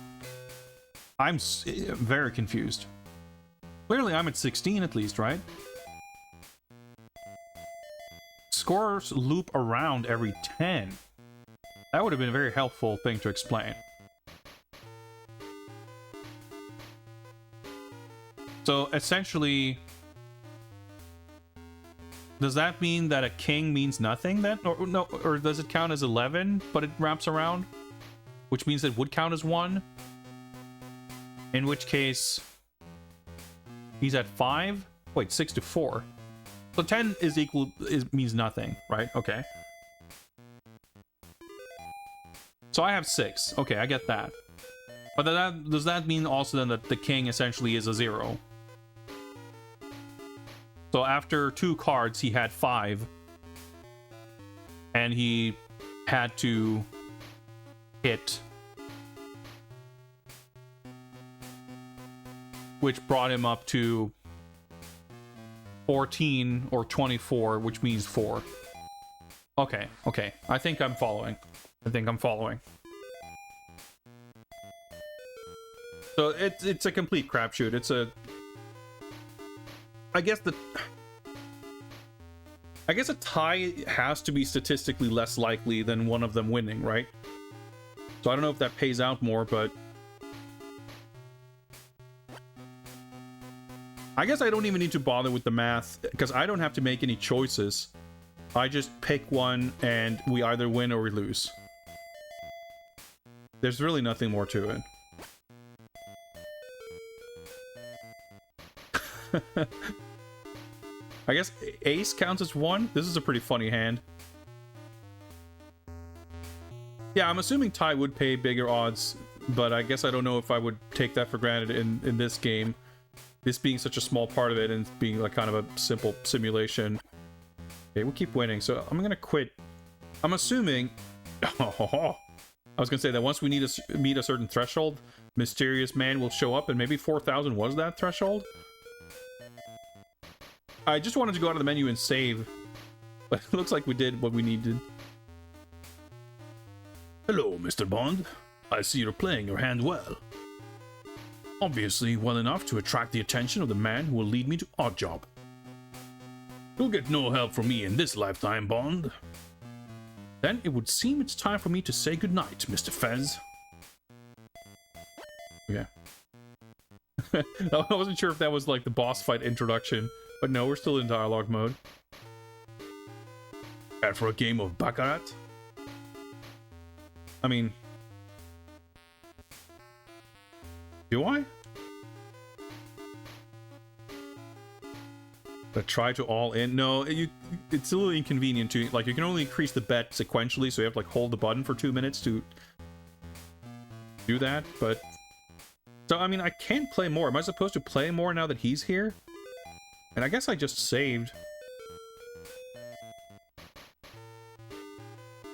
I'm very confused. Clearly, I'm at 16 at least, right? Scores loop around every 10. That would have been a very helpful thing to explain. So essentially, does that mean that a king means nothing then? Or no, or does it count as 11, but it wraps around? Which means it would count as 1? In which case, he's at 5? Wait, 6 to 4. So 10 is means nothing, right? Okay. So I have 6. Okay, I get that. But does that mean also then that the king essentially is a 0? So after 2 cards, he had 5. And he had to hit, which brought him up to 14 or 24, which means 4. Okay, okay. I think I'm following. So it's a complete crapshoot. It's a... I guess a tie has to be statistically less likely than one of them winning, right? So I don't know if that pays out more, but... I guess I don't even need to bother with the math, because I don't have to make any choices. I just pick one, and we either win or we lose. There's really nothing more to it. I guess ace counts as 1. This is a pretty funny hand. Yeah, I'm assuming tie would pay bigger odds, but I guess I don't know if I would take that for granted in this game. This being such a small part of it and being like kind of a simple simulation. Okay, we'll keep winning, so I'm gonna quit. I'm assuming... I was gonna say that once we need to meet a certain threshold, Mysterious Man will show up, and maybe 4,000 was that threshold? I just wanted to go out of the menu and save, but it looks like we did what we needed. Hello, Mr. Bond. I see you're playing your hand well. Obviously well enough to attract the attention of the man who will lead me to Oddjob. You'll get no help from me in this lifetime, Bond. Then it would seem it's time for me to say goodnight, Mr. Fez. Yeah. I wasn't sure if that was like the boss fight introduction, but no, we're still in dialogue mode. And for a game of Baccarat? I mean... Do I? But try to all in? No, it's a little inconvenient to, like, you can only increase the bet sequentially, so you have to, like, hold the button for 2 minutes to do that, but... So, I mean, I can play more. Am I supposed to play more now that he's here? And I guess I just saved.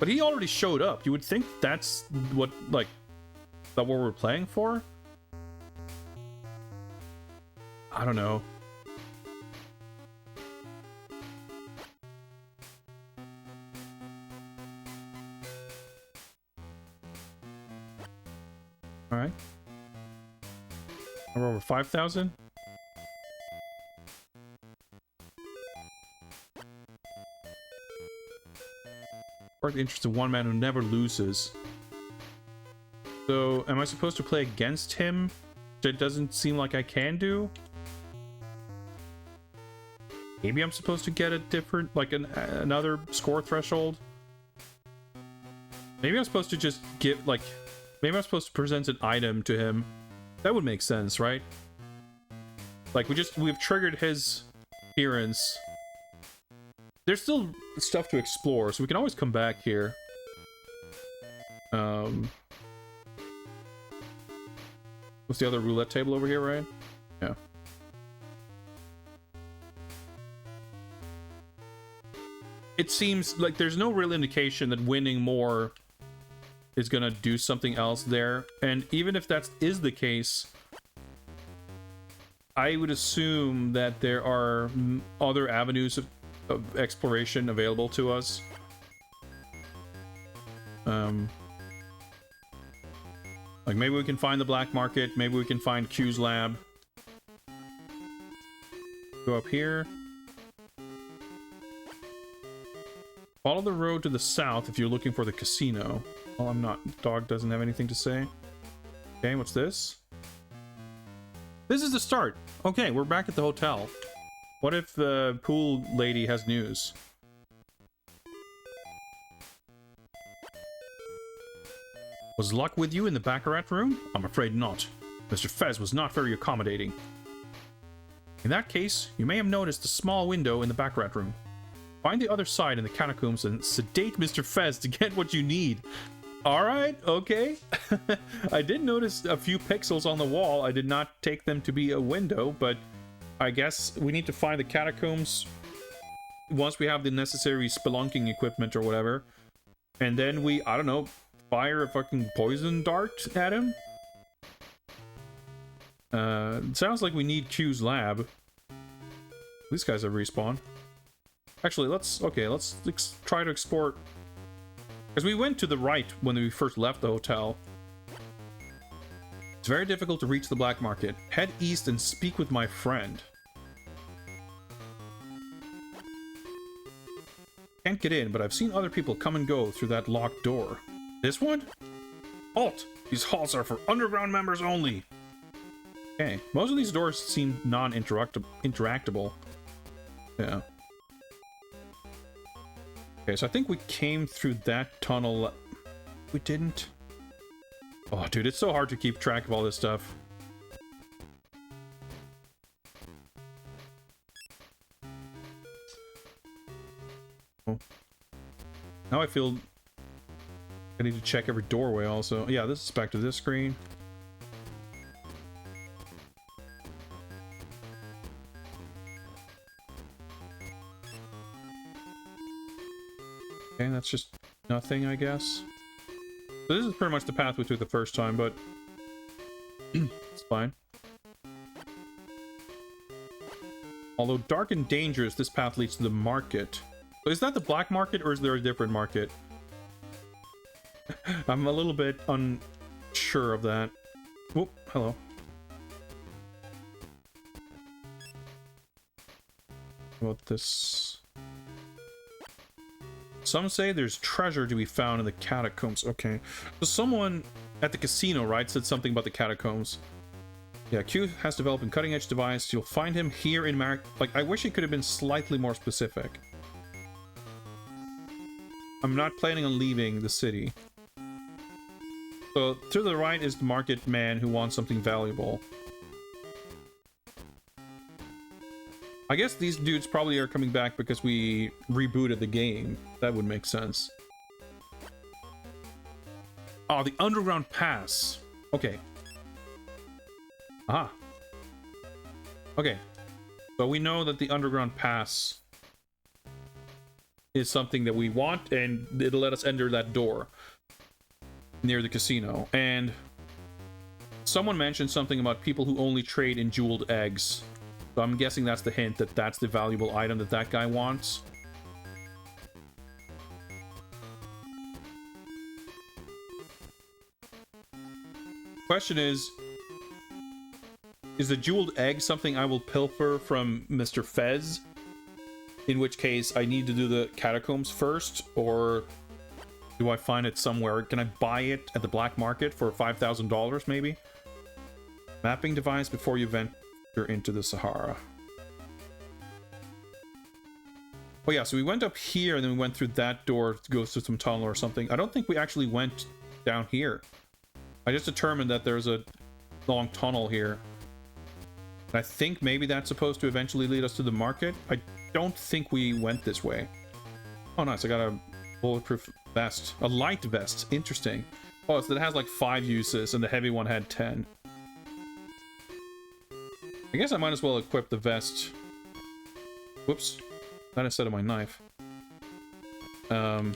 But he already showed up. You would think that's what, like, that what we're playing for? I don't know. Alright. We're over 5,000. Spark the interest of one man who never loses. So, am I supposed to play against him? Which it doesn't seem like I can do. Maybe I'm supposed to get a different, like another score threshold. Maybe I'm supposed to just give, like, maybe I'm supposed to present an item to him. That would make sense, right? Like, we've triggered his appearance. There's still stuff to explore, so we can always come back here. What's the other roulette table over here, right? Yeah. It seems like there's no real indication that winning more is gonna do something else there, and even if that is the case, I would assume that there are other avenues of exploration available to us. Like maybe we can find the black market, maybe we can find Q's lab. Go up here. Follow the road to the south if you're looking for the casino. Well, I'm not. Dog doesn't have anything to say. Okay, what's this? This is the start. Okay, we're back at the hotel. What if the pool lady has news? Was Luck with you in the Baccarat room? I'm afraid not. Mr. Fez was not very accommodating. In that case, you may have noticed a small window in the Baccarat room. Find the other side in the catacombs and sedate Mr. Fez to get what you need. Alright, okay. I did notice a few pixels on the wall. I did not take them to be a window, but I guess we need to find the catacombs once we have the necessary spelunking equipment or whatever. And then we, I don't know, fire a fucking poison dart at him? It sounds like we need Q's lab. These guys have respawn. Actually, let's try to explore. Because we went to the right when we first left the hotel. It's very difficult to reach the black market. Head east and speak with my friend. Can't get in, but I've seen other people come and go through that locked door. This one? Halt! These halls are for underground members only. Okay, most of these doors seem non-interactable. Yeah. Okay, so I think we came through that tunnel. We didn't. Oh, dude, it's so hard to keep track of all this stuff. Oh. Now I feel I need to check every doorway also. Yeah, this is back to this screen. Okay, that's just nothing, I guess. So this is pretty much the path we took the first time, but it's fine. Although dark and dangerous, this path leads to the market. So is that the black market, or is there a different market? I'm a little bit unsure of that. Whoop, hello. What about this? Some say there's treasure to be found in the catacombs. Okay. So someone at the casino, right, said something about the catacombs. Yeah, Q has developed a cutting-edge device. You'll find him here in Like, I wish it could have been slightly more specific. I'm not planning on leaving the city. So, to the right is the market man who wants something valuable. I guess these dudes probably are coming back because we rebooted the game. That would make sense. Oh, the underground pass. Okay. Aha. Okay. So we know that the underground pass is something that we want, and it'll let us enter that door near the casino. And someone mentioned something about people who only trade in jeweled eggs. So I'm guessing that's the hint that that's the valuable item that that guy wants. Question is the jeweled egg something I will pilfer from Mr. Fez? In which case I need to do the catacombs first, or do I find it somewhere? Can I buy it at the black market for $5,000 maybe? Mapping device before you venture into the Sahara. Oh yeah, so we went up here and then we went through that door to go through some tunnel or something. I don't think we actually went down here. I just determined that there's a long tunnel here. I think maybe that's supposed to eventually lead us to the market. I don't think we went this way. Oh nice, I got a bulletproof vest. A light vest, interesting. Oh, so it has like 5 uses and the heavy one had 10. I guess I might as well equip the vest. Whoops. That instead of my knife. Because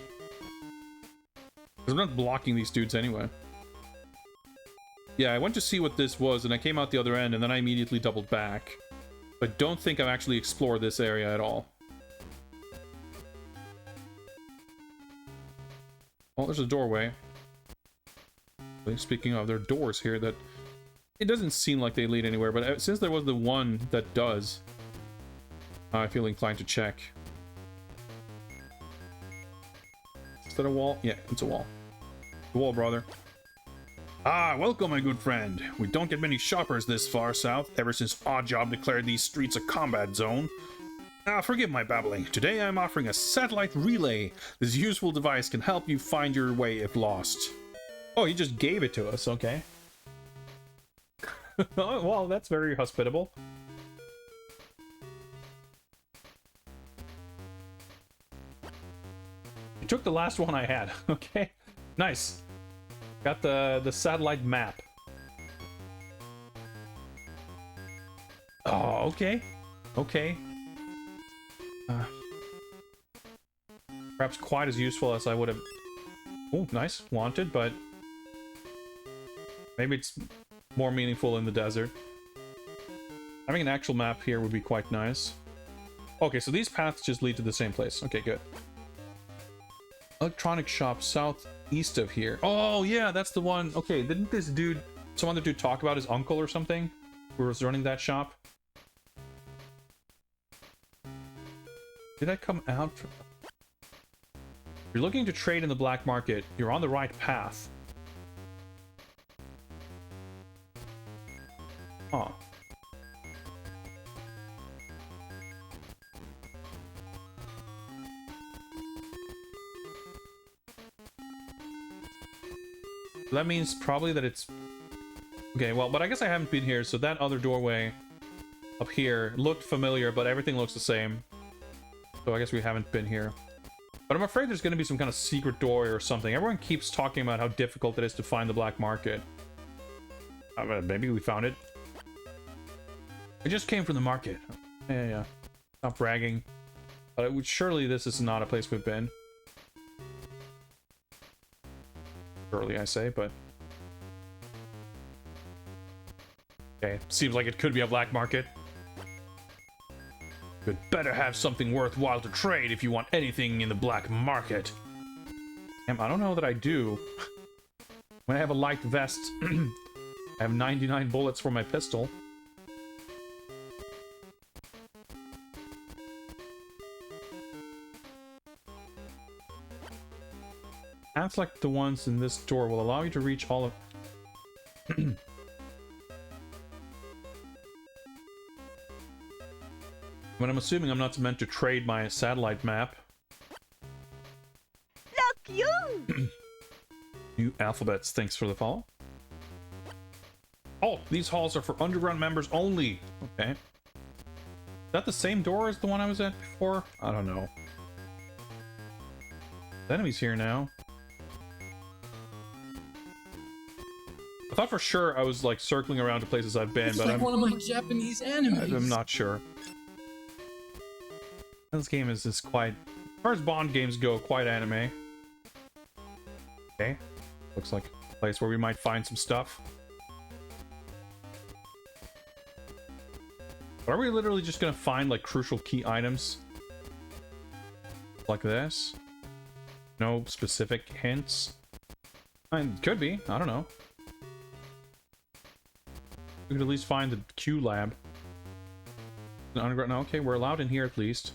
I'm not blocking these dudes anyway. Yeah, I went to see what this was, and I came out the other end, and then I immediately doubled back. I don't think I've actually explored this area at all. Oh, there's a doorway. Speaking of, there are doors here that... It doesn't seem like they lead anywhere, but since there was the one that does, I feel inclined to check. Is that a wall? Yeah, it's a wall. The wall, brother. Ah, welcome, my good friend. We don't get many shoppers this far south ever since Oddjob declared these streets a combat zone. Forgive my babbling. Today I'm offering a satellite relay. This useful device can help you find your way if lost. Oh, he just gave it to us, okay. Oh, well, that's very hospitable. You took the last one I had, okay. Nice. Got the satellite map. Oh, okay. Okay. Perhaps quite as useful as I would have... Oh, nice. Wanted, but... maybe it's more meaningful in the desert. Having an actual map here would be quite nice. Okay, so these paths just lead to the same place. Okay, good. Electronic shop southeast of here. Oh, yeah, that's the one. Okay, didn't this dude... some other dude talk about his uncle or something? Who was running that shop? Did I come out? If you're looking to trade in the black market, you're on the right path. Huh. That means probably that it's... okay, well, but I guess I haven't been here, so that other doorway up here looked familiar, but everything looks the same. So I guess we haven't been here. But I'm afraid there's going to be some kind of secret door or something. Everyone keeps talking about how difficult it is to find the black market. Maybe we found it. It just came from the market. Yeah. Not bragging. But surely this is not a place we've been. Surely, I say, but... okay, seems like it could be a black market. You'd better have something worthwhile to trade if you want anything in the black market. Damn, I don't know that I do. When I have a light vest, I have 99 bullets for my pistol. Paths like the ones in this door will allow you to reach all of... But I'm assuming I'm not meant to trade my satellite map. Look, you! New alphabets, thanks for the follow. Oh, these halls are for underground members only. Okay. Is that the same door as the one I was at before? I don't know. The enemy's here now. I thought for sure I was like circling around to places I've been, It's but like one of my Japanese animes. I'm not sure. This game is just quite, as far as Bond games go, quite anime. Okay. Looks like a place where we might find some stuff. But are we literally just gonna find like crucial key items? Like this? No specific hints? I mean, could be, I don't know. We could at least find the Q lab. Underground, no, okay, we're allowed in here at least.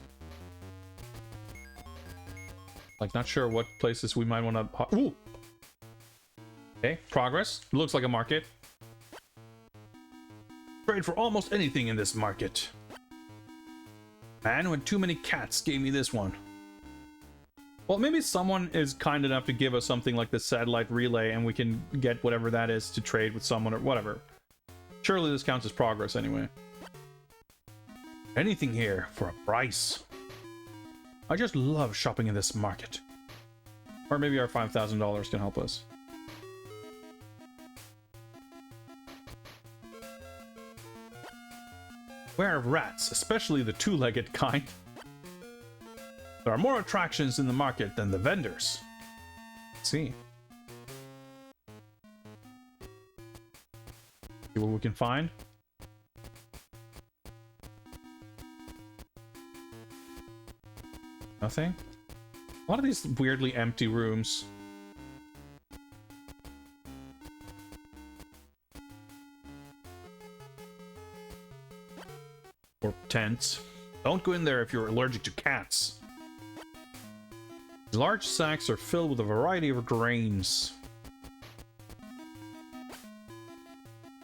Like, not sure what places we might want to... ooh! Okay, progress. Looks like a market. Trade for almost anything in this market. Man with too many cats gave me this one. Well, maybe someone is kind enough to give us something like the satellite relay and we can get whatever that is to trade with someone or whatever. Surely this counts as progress anyway. Anything here for a price. I just love shopping in this market. Or maybe our $5,000 can help us. Beware of rats, especially the two-legged kind. There are more attractions in the market than the vendors. Let's see. See what we can find. Nothing? A lot of these weirdly empty rooms. Or tents. Don't go in there if you're allergic to cats. Large sacks are filled with a variety of grains.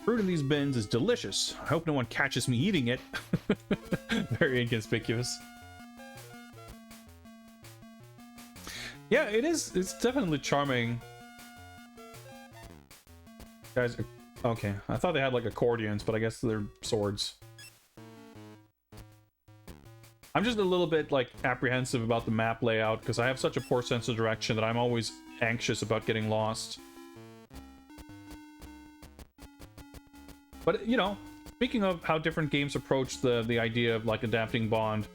Fruit in these bins is delicious. I hope no one catches me eating it. Very inconspicuous. Yeah, it is. It's definitely charming. Guys, okay. I thought they had like accordions, but I guess they're swords. I'm just a little bit like apprehensive about the map layout because I have such a poor sense of direction that I'm always anxious about getting lost. But, you know, speaking of how different games approach the idea of like adapting Bond,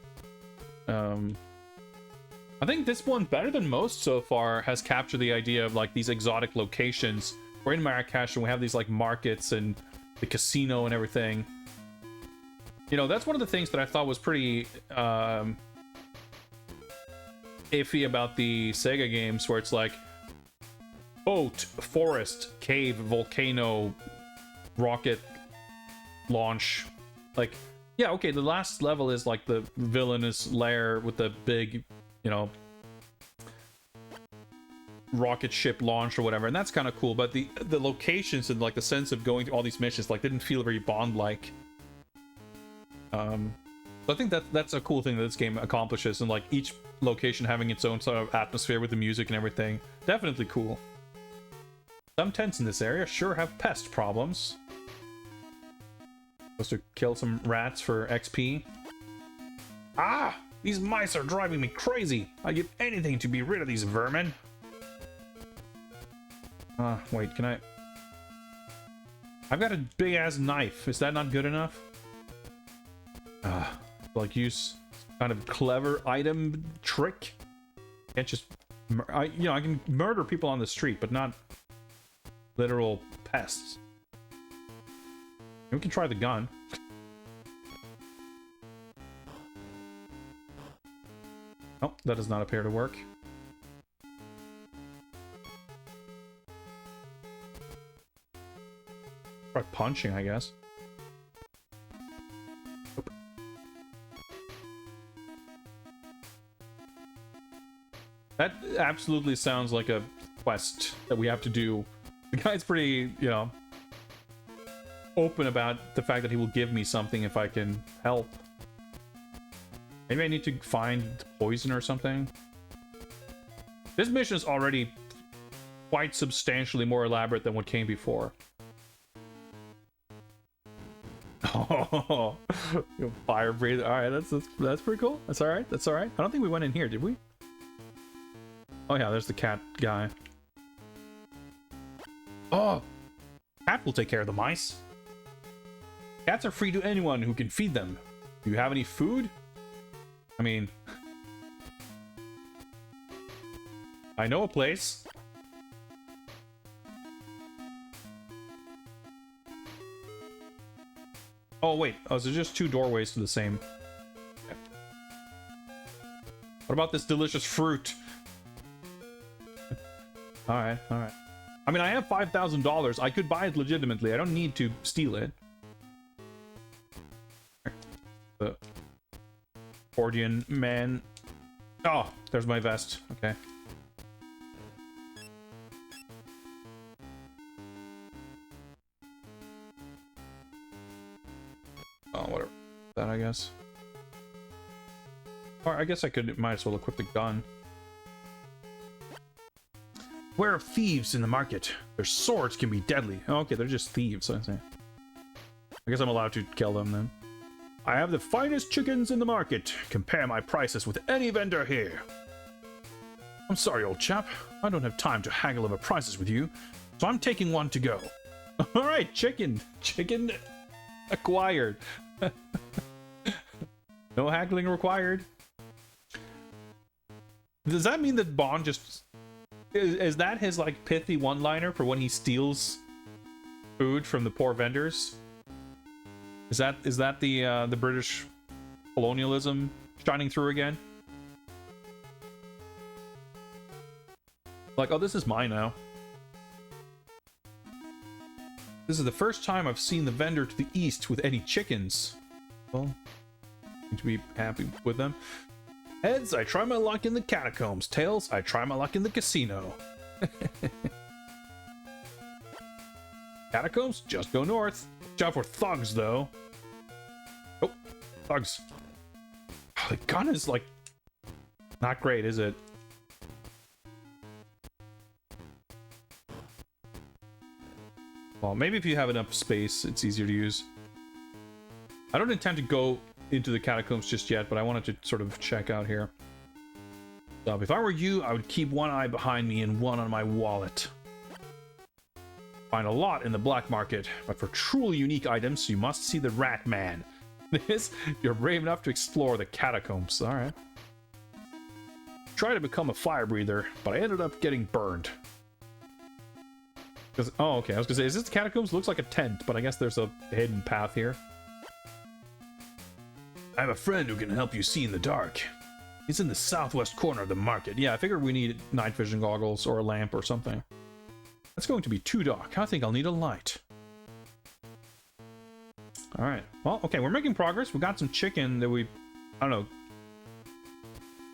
I think this one, better than most so far, has captured the idea of like these exotic locations. We're in Marrakesh and we have these like markets and the casino and everything. You know, that's one of the things that I thought was pretty iffy about the Sega games, where it's like boat, forest, cave, volcano, rocket launch. Like, yeah, okay, the last level is like the villainous lair with the big, you know, rocket ship launch or whatever, and that's kind of cool, but the locations and like the sense of going to all these missions like didn't feel very Bond-like. So I think that's a cool thing that this game accomplishes, and like each location having its own sort of atmosphere with the music and everything. Definitely cool. Some tents in this area sure have pest problems. Supposed to kill some rats for XP. Ah! These mice are driving me crazy! I'd give anything to be rid of these vermin. Wait, can I... I've got a big-ass knife. Is that not good enough? Like use kind of clever item trick. Can't just... I can murder people on the street, but not literal pests. We can try the gun. Oh, that does not appear to work. Try punching, I guess. Nope. That absolutely sounds like a quest that we have to do. The guy's pretty, you know, open about the fact that he will give me something if I can help. Maybe I need to find poison or something. This mission is already quite substantially more elaborate than what came before. Oh, fire breather. All right, that's pretty cool. That's all right. That's all right. I don't think we went in here, did we? Oh yeah, there's the cat guy. Oh, cat will take care of the mice. Cats are free to anyone who can feed them. Do you have any food? I mean, I know a place. Oh wait, oh, so just two doorways to the same. Okay. What about this delicious fruit? All right, all right. I mean, I have $5,000. I could buy it legitimately. I don't need to steal it. The accordion man. Oh, there's my vest. Okay. Oh, whatever. That, I guess. Or I guess I might as well equip the gun. Beware of thieves in the market. Their swords can be deadly. Oh, okay, they're just thieves, I say. I guess I'm allowed to kill them then. I have the finest chickens in the market. Compare my prices with any vendor here. I'm sorry, old chap. I don't have time to haggle over prices with you, so I'm taking one to go. All right, chicken. Chicken acquired. No haggling required. Does that mean that Bond just... Is that his, like, pithy one-liner for when he steals food from the poor vendors? Is that the British colonialism shining through again? Like, oh, this is mine now. This is the first time I've seen the vendor to the east with any chickens. Well, need to be happy with them. Heads, I try my luck in the catacombs. Tails, I try my luck in the casino. Catacombs, just go north. Watch out for thugs, though. Oh, thugs. Oh, the gun is, like, not great, is it? Well, maybe if you have enough space, it's easier to use. I don't intend to go into the catacombs just yet, but I wanted to sort of check out here. So if I were you, I would keep one eye behind me and one on my wallet. Find a lot in the black market, but for truly unique items, you must see the Rat Man. This, you're brave enough to explore the catacombs. All right. Try to become a fire breather, but I ended up getting burned. Oh, okay. I was gonna say, is this the catacombs? Looks like a tent, but I guess there's a hidden path here. I have a friend who can help you see in the dark. He's in the southwest corner of the market. Yeah, I figured we need night vision goggles or a lamp or something. That's going to be too dark. I think I'll need a light. Alright. Well, okay, we're making progress. We got some chicken that we... I don't know.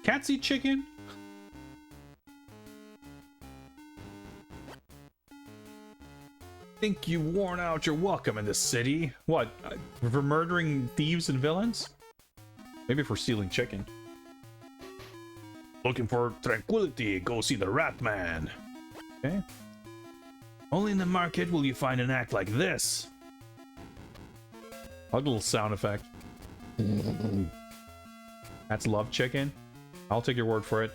Cats eat chicken? Think you worn out your welcome in this city? What? For murdering thieves and villains? Maybe for stealing chicken. Looking for tranquility, go see the Rat Man. Okay. Only in the market will you find an act like this. A little sound effect. That's love chicken. I'll take your word for it.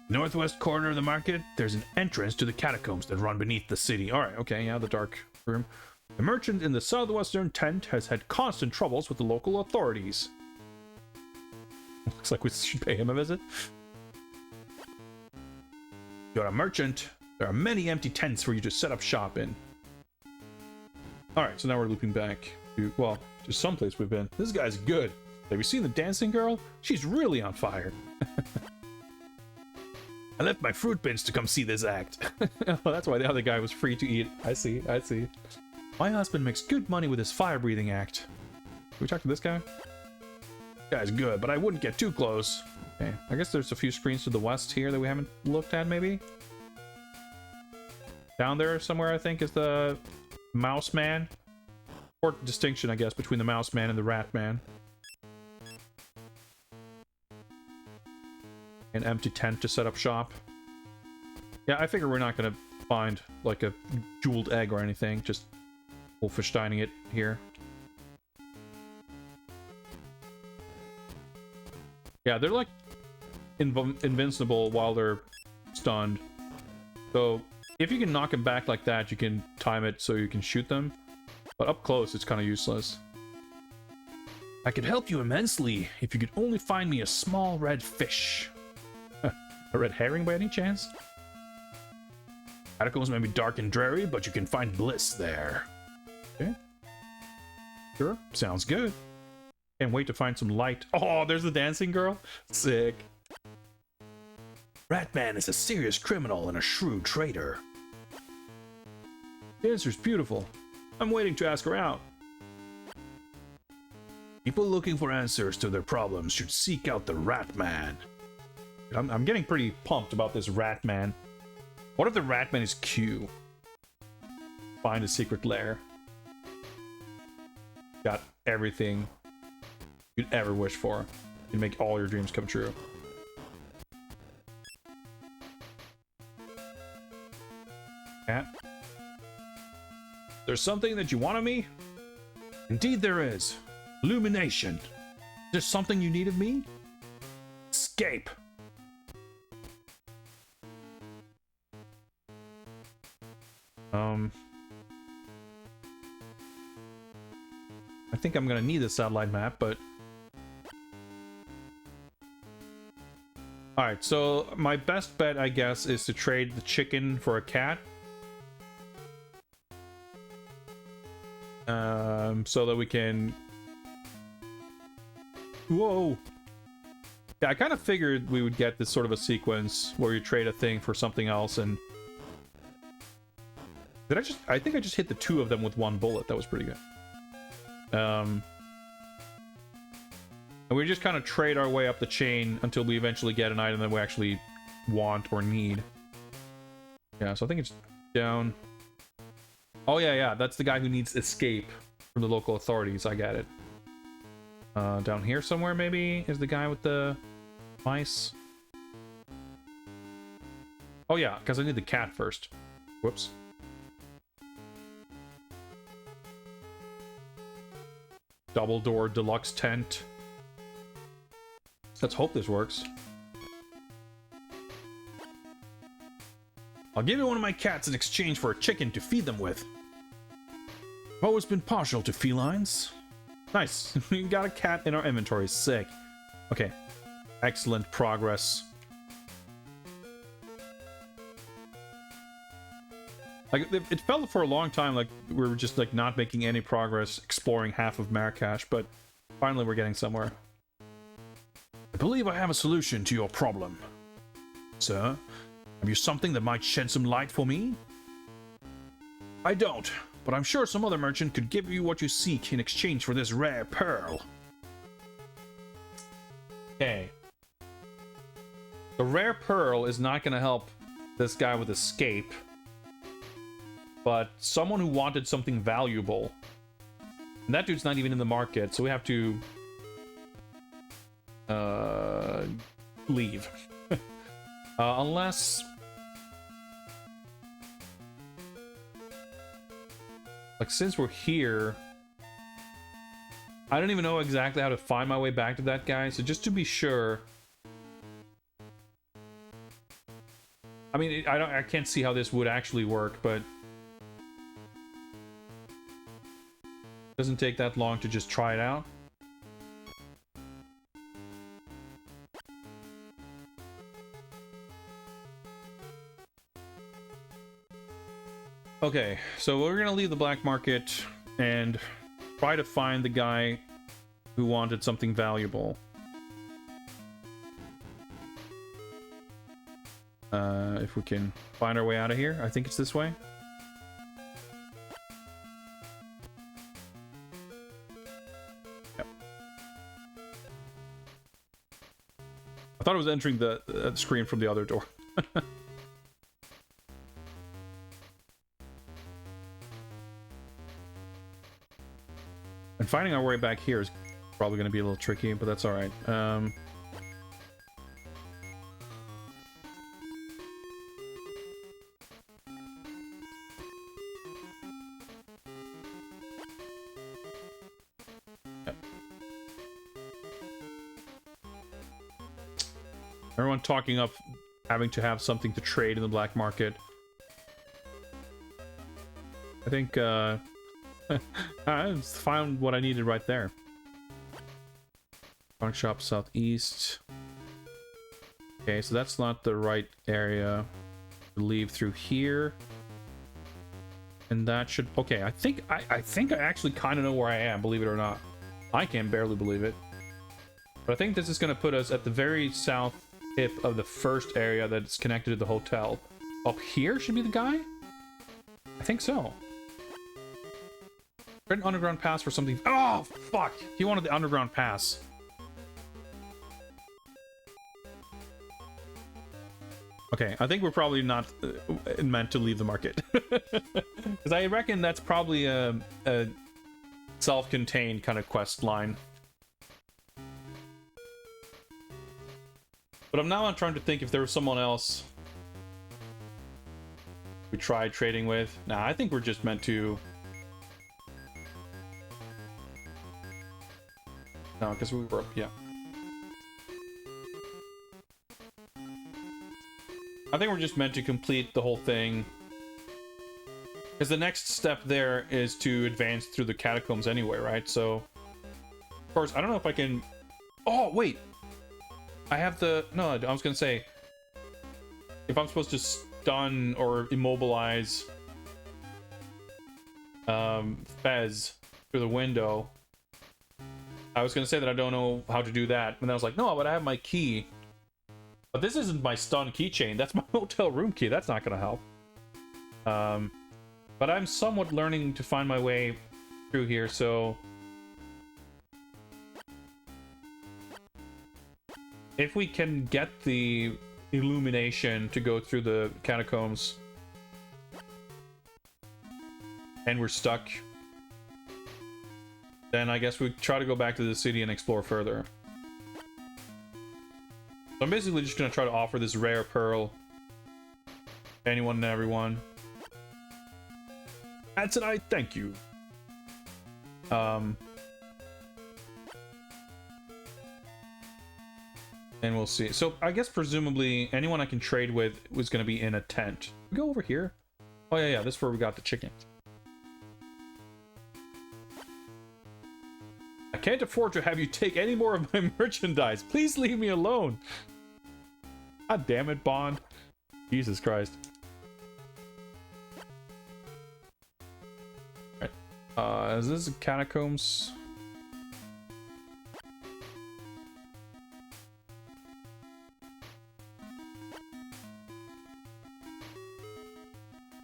Northwest corner of the market, there's an entrance to the catacombs that run beneath the city. Alright, okay, yeah, the dark room. The merchant in the southwestern tent has had constant troubles with the local authorities. Looks like we should pay him a visit. You're a merchant. There are many empty tents for you to set up shop in. Alright, so now we're looping back to, well, to someplace we've been. This guy's good. Have you seen the dancing girl? She's really on fire. I left my fruit bins to come see this act. Oh, that's why the other guy was free to eat. I see, I see. My husband makes good money with his fire-breathing act. Can we talk to this guy? This guy's good, but I wouldn't get too close. Okay, I guess there's a few screens to the west here that we haven't looked at, maybe? Down there somewhere, I think, is the Mouse Man. Important distinction, I guess, between the Mouse Man and the Rat Man. An empty tent to set up shop. Yeah, I figure we're not gonna find like a jeweled egg or anything, just Wolfensteining it here. Yeah, they're like invincible while they're stunned. So if you can knock them back like that, you can time it so you can shoot them. But up close, it's kind of useless. I could help you immensely if you could only find me a small red fish. A red herring by any chance? Catacombs may be dark and dreary, but you can find bliss there. Okay. Sure, sounds good. Can't wait to find some light. Oh, there's the dancing girl. Sick. Ratman is a serious criminal and a shrewd traitor. The answer's beautiful. I'm waiting to ask her out. People looking for answers to their problems should seek out the Ratman. I'm getting pretty pumped about this Ratman. What if the Ratman is Q? Find a secret lair. Got everything you'd ever wish for. You can make all your dreams come true. Cat? There's something that you want of me? Indeed there is. Illumination. There's something you need of me? Escape. I think I'm gonna need a satellite map, but... Alright, so my best bet, I guess, is to trade the chicken for a cat. So that we can... Whoa! Yeah, I kind of figured we would get this sort of a sequence where you trade a thing for something else, and... I think I just hit the two of them with one bullet. That was pretty good. And we just kind of trade our way up the chain until we eventually get an item that we actually want or need. Yeah, so I think it's down Oh, yeah. That's the guy who needs escape from the local authorities. I get it. Down here somewhere, maybe, is the guy with the mice. Oh, yeah, because I need the cat first. Whoops. Double door deluxe tent. Let's hope this works. I'll give you one of my cats in exchange for a chicken to feed them with. I've always been partial to felines. Nice. We got a cat in our inventory. Sick. Okay. Excellent progress. Like, it felt for a long time like we were just like not making any progress exploring half of Marrakesh, but finally we're getting somewhere. I believe I have a solution to your problem. Sir, have you something that might shed some light for me? I don't, but I'm sure some other merchant could give you what you seek in exchange for this rare pearl. Okay. The rare pearl is not going to help this guy with escape, but someone who wanted something valuable. And that dude's not even in the market, so we have to leave. Unless... Like, since we're here... I don't even know exactly how to find my way back to that guy, so just to be sure... I mean, I can't see how this would actually work, but... Doesn't take that long to just try it out. Okay, so we're gonna leave the black market and try to find the guy who wanted something valuable. If we can find our way out of here, I think it's this way. Yep. I thought it was entering the screen from the other door. And finding our way back here is probably going to be a little tricky, but that's alright. Everyone talking up having to have something to trade in the black market. I think, I found what I needed right there. Trunk shop southeast. Okay, so that's not the right area. Leave through here. And that should... Okay, I think I actually kind of know where I am, believe it or not. I can barely believe it. But I think this is going to put us at the very south tip of the first area that's connected to the hotel. Up here should be the guy? I think so. An underground pass for something. Oh, fuck! He wanted the underground pass. Okay, I think we're probably not meant to leave the market. Because I reckon that's probably a self-contained kind of quest line. But I'm now trying to think if there was someone else we tried trading with. Nah, I think we're just meant to... No, because we were up, yeah. I think we're just meant to complete the whole thing. Because the next step there is to advance through the catacombs anyway, right? So, of course, I don't know if I can... Oh, wait! I have the... No, I was gonna say... If I'm supposed to stun or immobilize... Fez through the window... I was gonna say that I don't know how to do that, and I was like, no, but I have my key. But this isn't my stun keychain, that's my hotel room key, that's not gonna help. But I'm somewhat learning to find my way through here, so... If we can get the illumination to go through the catacombs... and we're stuck, then I guess we try to go back to the city and explore further. So I'm basically just gonna try to offer this rare pearl to anyone and everyone. That's it, I thank you. And we'll see. So I guess presumably anyone I can trade with was gonna be in a tent. We go over here. Oh yeah, this is where we got the chicken. I can't afford to have you take any more of my merchandise. Please leave me alone. God damn it, Bond. Jesus Christ. Alright. Is this catacombs?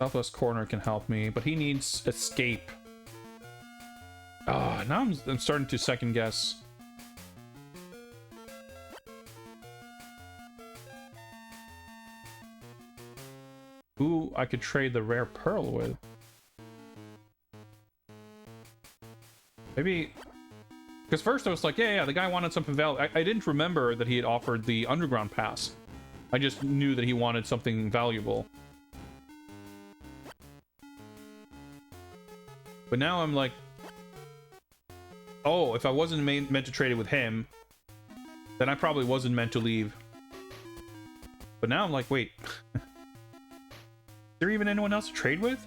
Southwest corner can help me, but he needs escape. Now I'm starting to second guess. Who I could trade the rare pearl with. Maybe... Because first I was like, yeah, the guy wanted something valuable. I didn't remember that he had offered the underground pass. I just knew that he wanted something valuable. But now I'm like... Oh, if I wasn't meant to trade it with him, then I probably wasn't meant to leave. But now I'm like, wait. Is there even anyone else to trade with?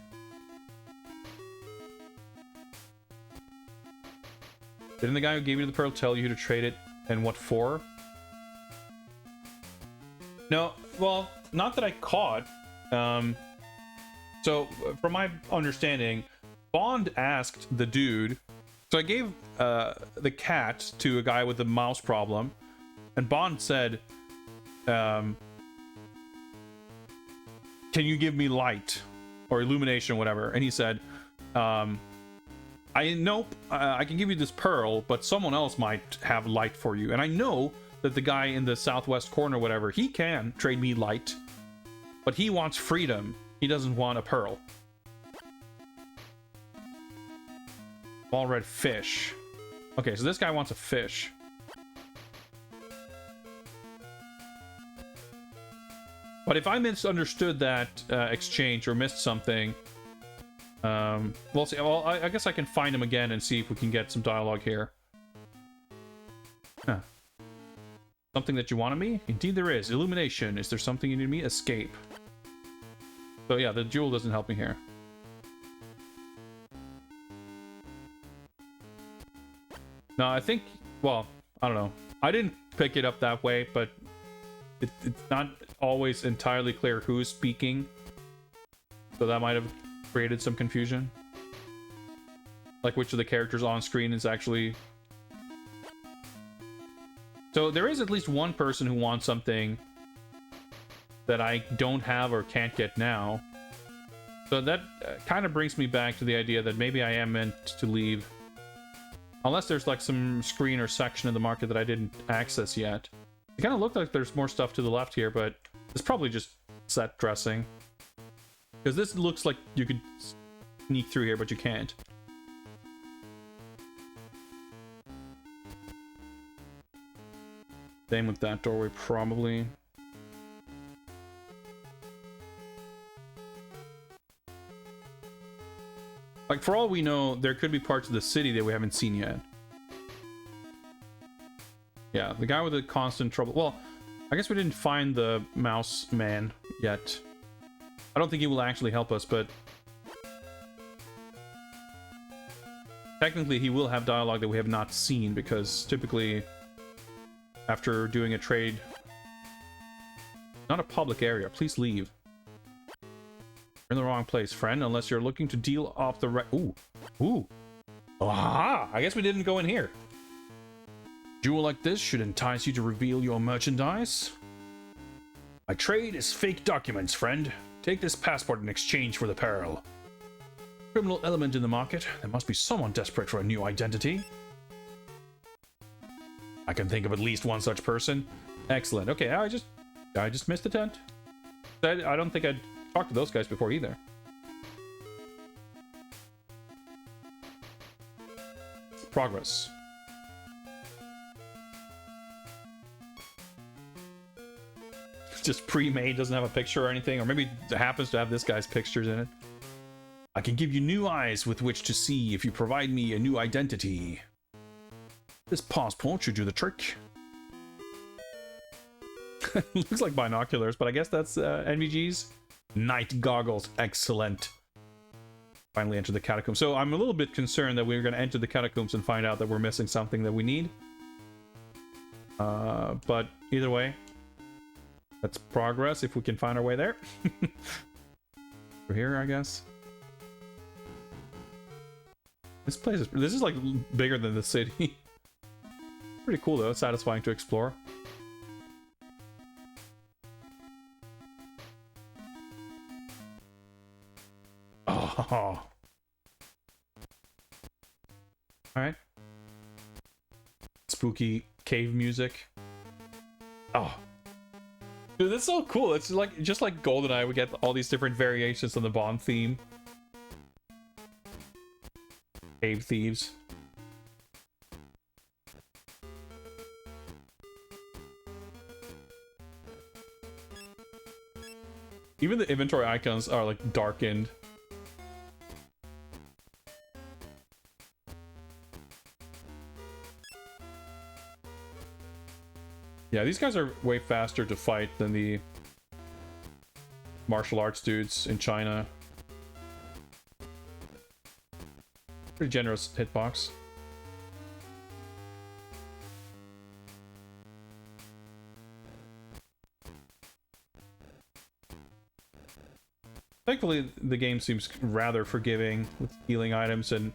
Didn't the guy who gave you the pearl tell you to trade it and what for? No, well, not that I caught. So, from my understanding, Bond asked the dude... So I gave the cat to a guy with a mouse problem, and Bond said, can you give me light or illumination or whatever? And he said, I can give you this pearl, but someone else might have light for you. And I know that the guy in the southwest corner, whatever, he can trade me light, but he wants freedom. He doesn't want a pearl. Small red fish. Okay, so this guy wants a fish. But if I misunderstood that exchange or missed something, we'll see. Well, I guess I can find him again and see if we can get some dialogue here. Huh. Something that you want of me? Indeed there is. Illumination. Is there something you need me? Escape. So yeah, the jewel doesn't help me here. No, I think, well, I don't know. I didn't pick it up that way, but it's not always entirely clear who's speaking. So that might have created some confusion. Like which of the characters on screen is actually... So there is at least one person who wants something that I don't have or can't get now. So that kind of brings me back to the idea that maybe I am meant to leave. Unless there's like some screen or section of the market that I didn't access yet. It kind of looked like there's more stuff to the left here, but it's probably just set dressing. Because this looks like you could sneak through here, but you can't. Same with that doorway, probably. Like, for all we know, there could be parts of the city that we haven't seen yet. Yeah, the guy with the constant trouble... Well, I guess we didn't find the mouse man yet. I don't think he will actually help us, but... Technically, he will have dialogue that we have not seen, because typically, after doing a trade... Not a public area, please leave. You're in the wrong place, friend, unless you're looking to deal off the right... Ooh. Ooh. Aha! I guess we didn't go in here. Jewel like this should entice you to reveal your merchandise. My trade is fake documents, friend. Take this passport in exchange for the pearl. Criminal element in the market. There must be someone desperate for a new identity. I can think of at least one such person. Excellent. Okay, I just missed the tent. I don't think I'd talked to those guys before either. Progress. Just pre-made, doesn't have a picture or anything, or maybe it happens to have this guy's pictures in it. I can give you new eyes with which to see if you provide me a new identity. This passport should do the trick. Looks like binoculars, but I guess that's NVG's. Night goggles, excellent. Finally enter the catacombs. So I'm a little bit concerned that we're going to enter the catacombs and find out that we're missing something that we need. But either way, that's progress if we can find our way there. We're here, I guess. This place is like bigger than the city. Pretty cool though, it's satisfying to explore. Oh. Alright. Spooky cave music. Oh. Dude, that's so cool. It's like just like GoldenEye, we get all these different variations on the Bond theme. Cave thieves. Even the inventory icons are like darkened. Yeah, these guys are way faster to fight than the martial arts dudes in China. Pretty generous hitbox. Thankfully, the game seems rather forgiving with healing items and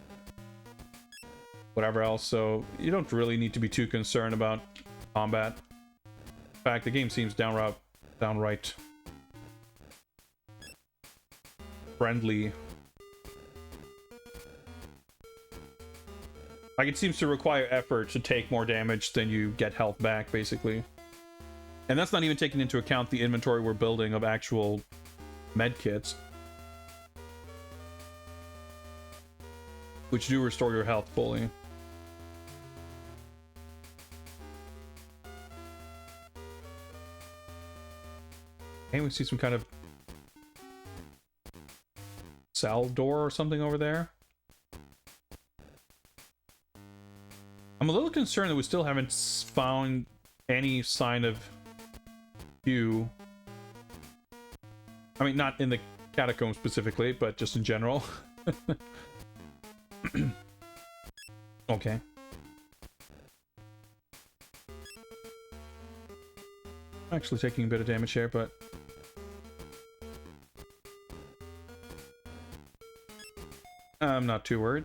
whatever else, so you don't really need to be too concerned about combat. In fact, the game seems downright friendly. Like, it seems to require effort to take more damage than you get health back, basically. And that's not even taking into account the inventory we're building of actual med kits, which do restore your health fully. Okay, we see some kind of cell door or something over there. I'm a little concerned that we still haven't found any sign of Hugh. I mean, not in the catacombs specifically, but just in general. Okay. Actually taking a bit of damage here, but... I'm not too worried.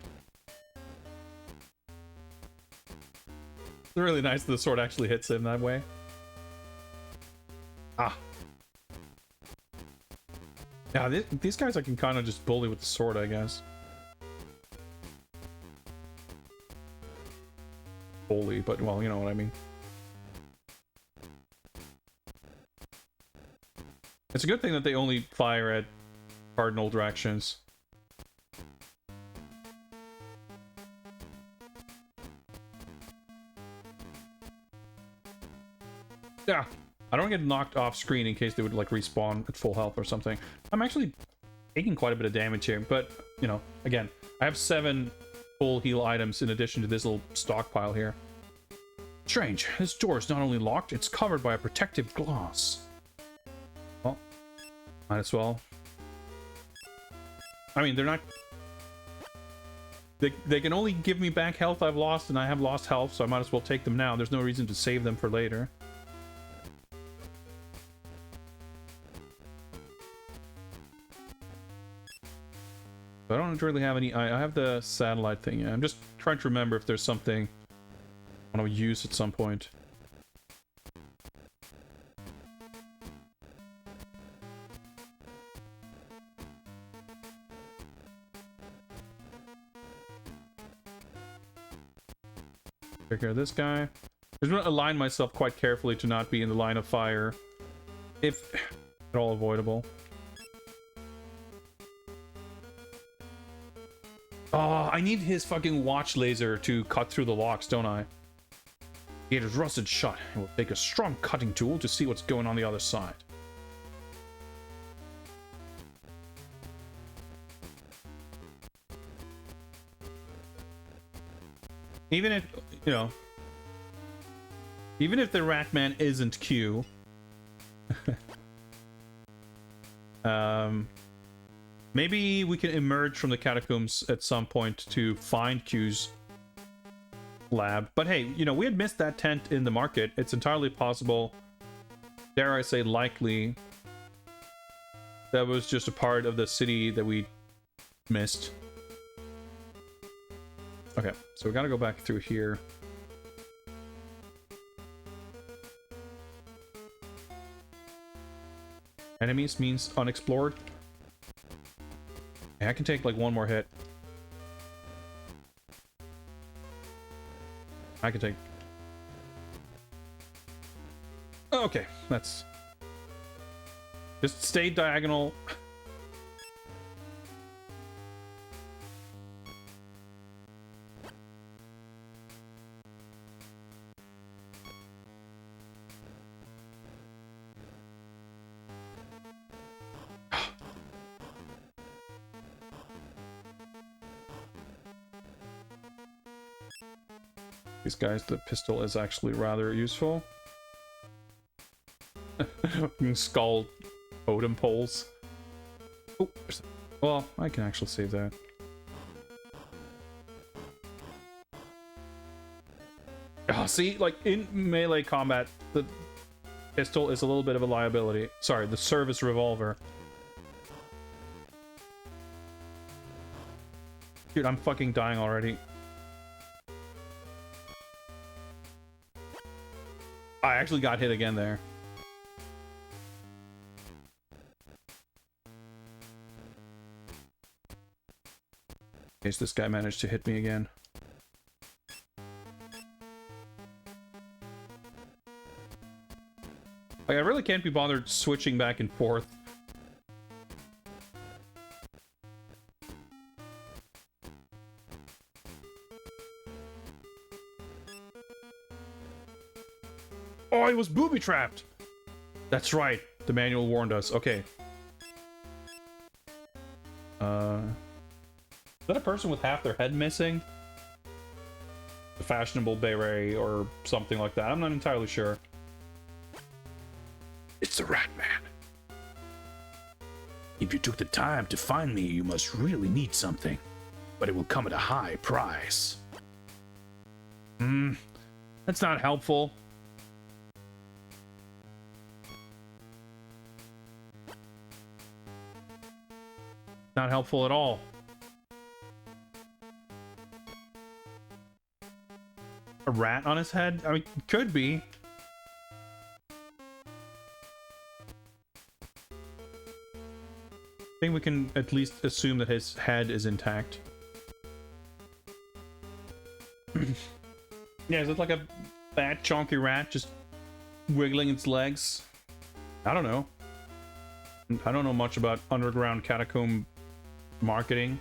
It's really nice that the sword actually hits him that way. Ah. Yeah, these guys I can kind of just bully with the sword, I guess. Bully, but, well, you know what I mean. It's a good thing that they only fire at cardinal directions. Yeah, I don't get knocked off screen in case they would like respawn at full health or something. I'm actually taking quite a bit of damage here, but you know, again, I have 7 full heal items in addition to this little stockpile here. Strange, this door is not only locked, it's covered by a protective glass. Well, might as well. I mean, they're not... They can only give me back health I've lost, and I have lost health, so I might as well take them now. There's no reason to save them for later. I don't really have any... I have the satellite thing. Yeah. I'm just trying to remember if there's something I want to use at some point. Take care of this guy. I'm just going to align myself quite carefully to not be in the line of fire, if at all avoidable. Oh, I need his fucking watch laser to cut through the locks, don't I? It is rusted shut. It will take a strong cutting tool to see what's going on the other side. Even if, you know, even if the Ratman isn't Q, maybe we can emerge from the catacombs at some point to find Q's lab. But hey, you know, we had missed that tent in the market. It's entirely possible, dare I say likely, that was just a part of the city that we missed. Okay, so we gotta go back through here. Enemies means unexplored. Yeah, I can take like one more hit. I can take... Okay, that's... Just stay diagonal. These guys, the pistol is actually rather useful. Skull totem poles. Oh, well, I can actually save that. Oh, see, like in melee combat, the pistol is a little bit of a liability. Sorry, the service revolver. Dude, I'm fucking dying already. I actually got hit again there. In case this guy managed to hit me again. Like, I really can't be bothered switching back and forth. Oh, he was booby-trapped! That's right, the manual warned us. Okay. Is that a person with half their head missing? A fashionable beret or something like that. I'm not entirely sure. It's the Ratman. If you took the time to find me, you must really need something. But it will come at a high price. That's not helpful. Not helpful at all. A rat on his head? I mean, could be. I think we can at least assume that his head is intact. Yeah, is it like a fat, chunky rat just wiggling its legs? I don't know. I don't know much about underground catacomb marketing.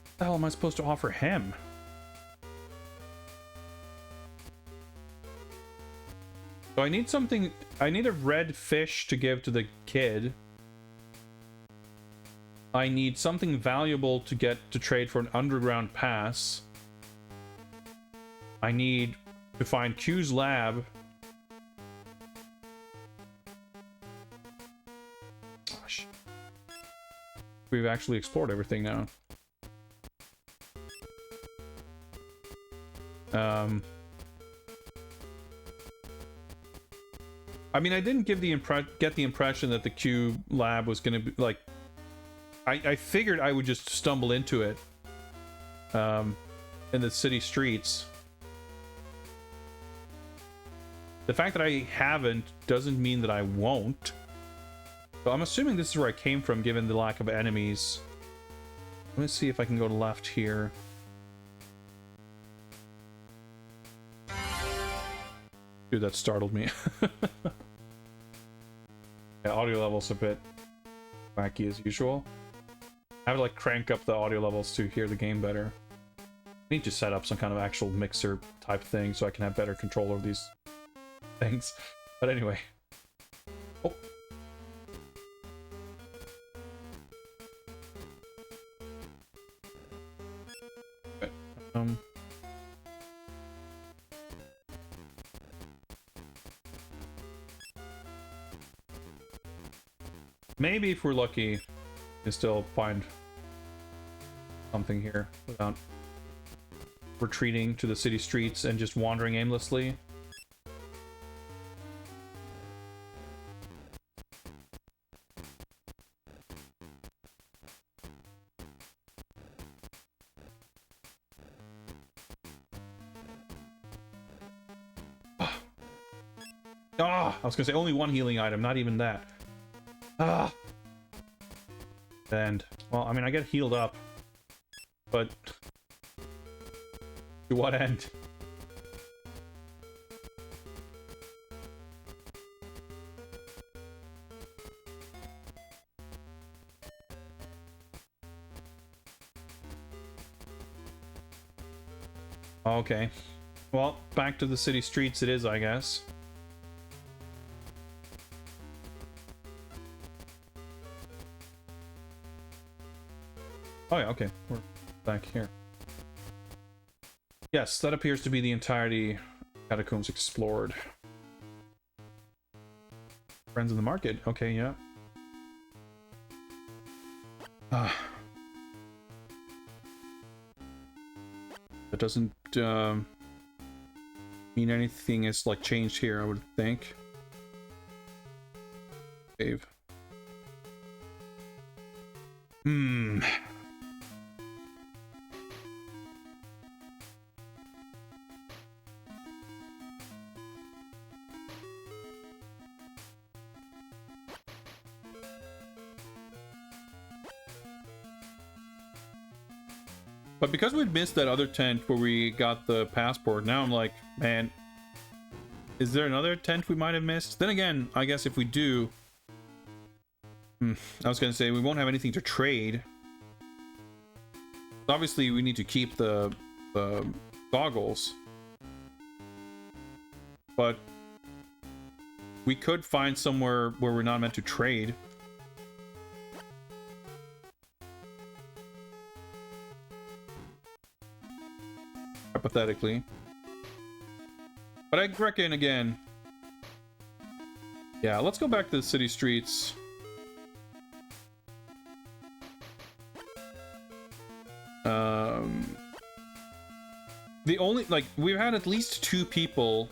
What the hell am I supposed to offer him? So I need something. I need a red fish to give to the kid. I need something valuable to get to trade for an underground pass. I need to find Q's lab. Gosh. We've actually explored everything now. I mean, I didn't get the impression that the Q lab was going to be like. I figured I would just stumble into it in the city streets. The fact that I haven't doesn't mean that I won't. So I'm assuming this is where I came from, given the lack of enemies. Let me see if I can go to left here. Dude, that startled me. Yeah, audio level's a bit wacky as usual. I have to like crank up the audio levels to hear the game better. I need to set up some kind of actual mixer type thing so I can have better control over these things. But anyway. Oh. Okay. Maybe if we're lucky, we can still find something here without retreating to the city streets and just wandering aimlessly. Ah, I was gonna say only one healing item, not even that. Ah. And, well, I mean, I get healed up, but to what end? Okay. Well, back to the city streets it is, I guess. Oh yeah, okay. We're back here. Yes, that appears to be the entirety of Catacombs explored. Friends in the market. Okay, yeah. That doesn't mean anything is like changed here, I would think. Save. But because we'd missed that other tent where we got the passport, now I'm like, man, is there another tent we might have missed? Then again, I guess if we do... I was gonna say, we won't have anything to trade. Obviously, we need to keep the goggles. But we could find somewhere where we're not meant to trade. Hypothetically. But I reckon, again... Yeah, let's go back to the city streets. The only... Like, we've had at least 2 people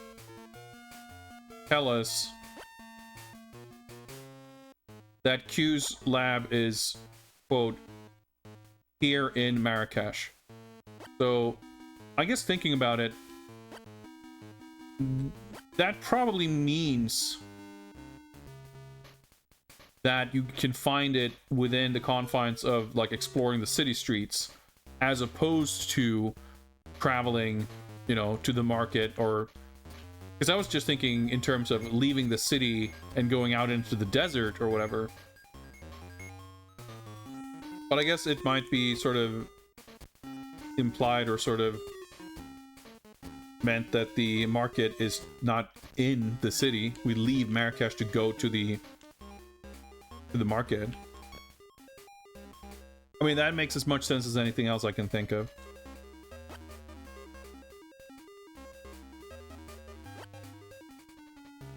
tell us that Q's lab is, quote, here in Marrakesh. So... I guess thinking about it, that probably means that you can find it within the confines of, like, exploring the city streets, as opposed to traveling, you know, to the market, or... Because I was just thinking in terms of leaving the city and going out into the desert or whatever. But I guess it might be sort of implied or sort of meant that the market is not in the city. We leave Marrakesh to go to the market. I mean, that makes as much sense as anything else I can think of.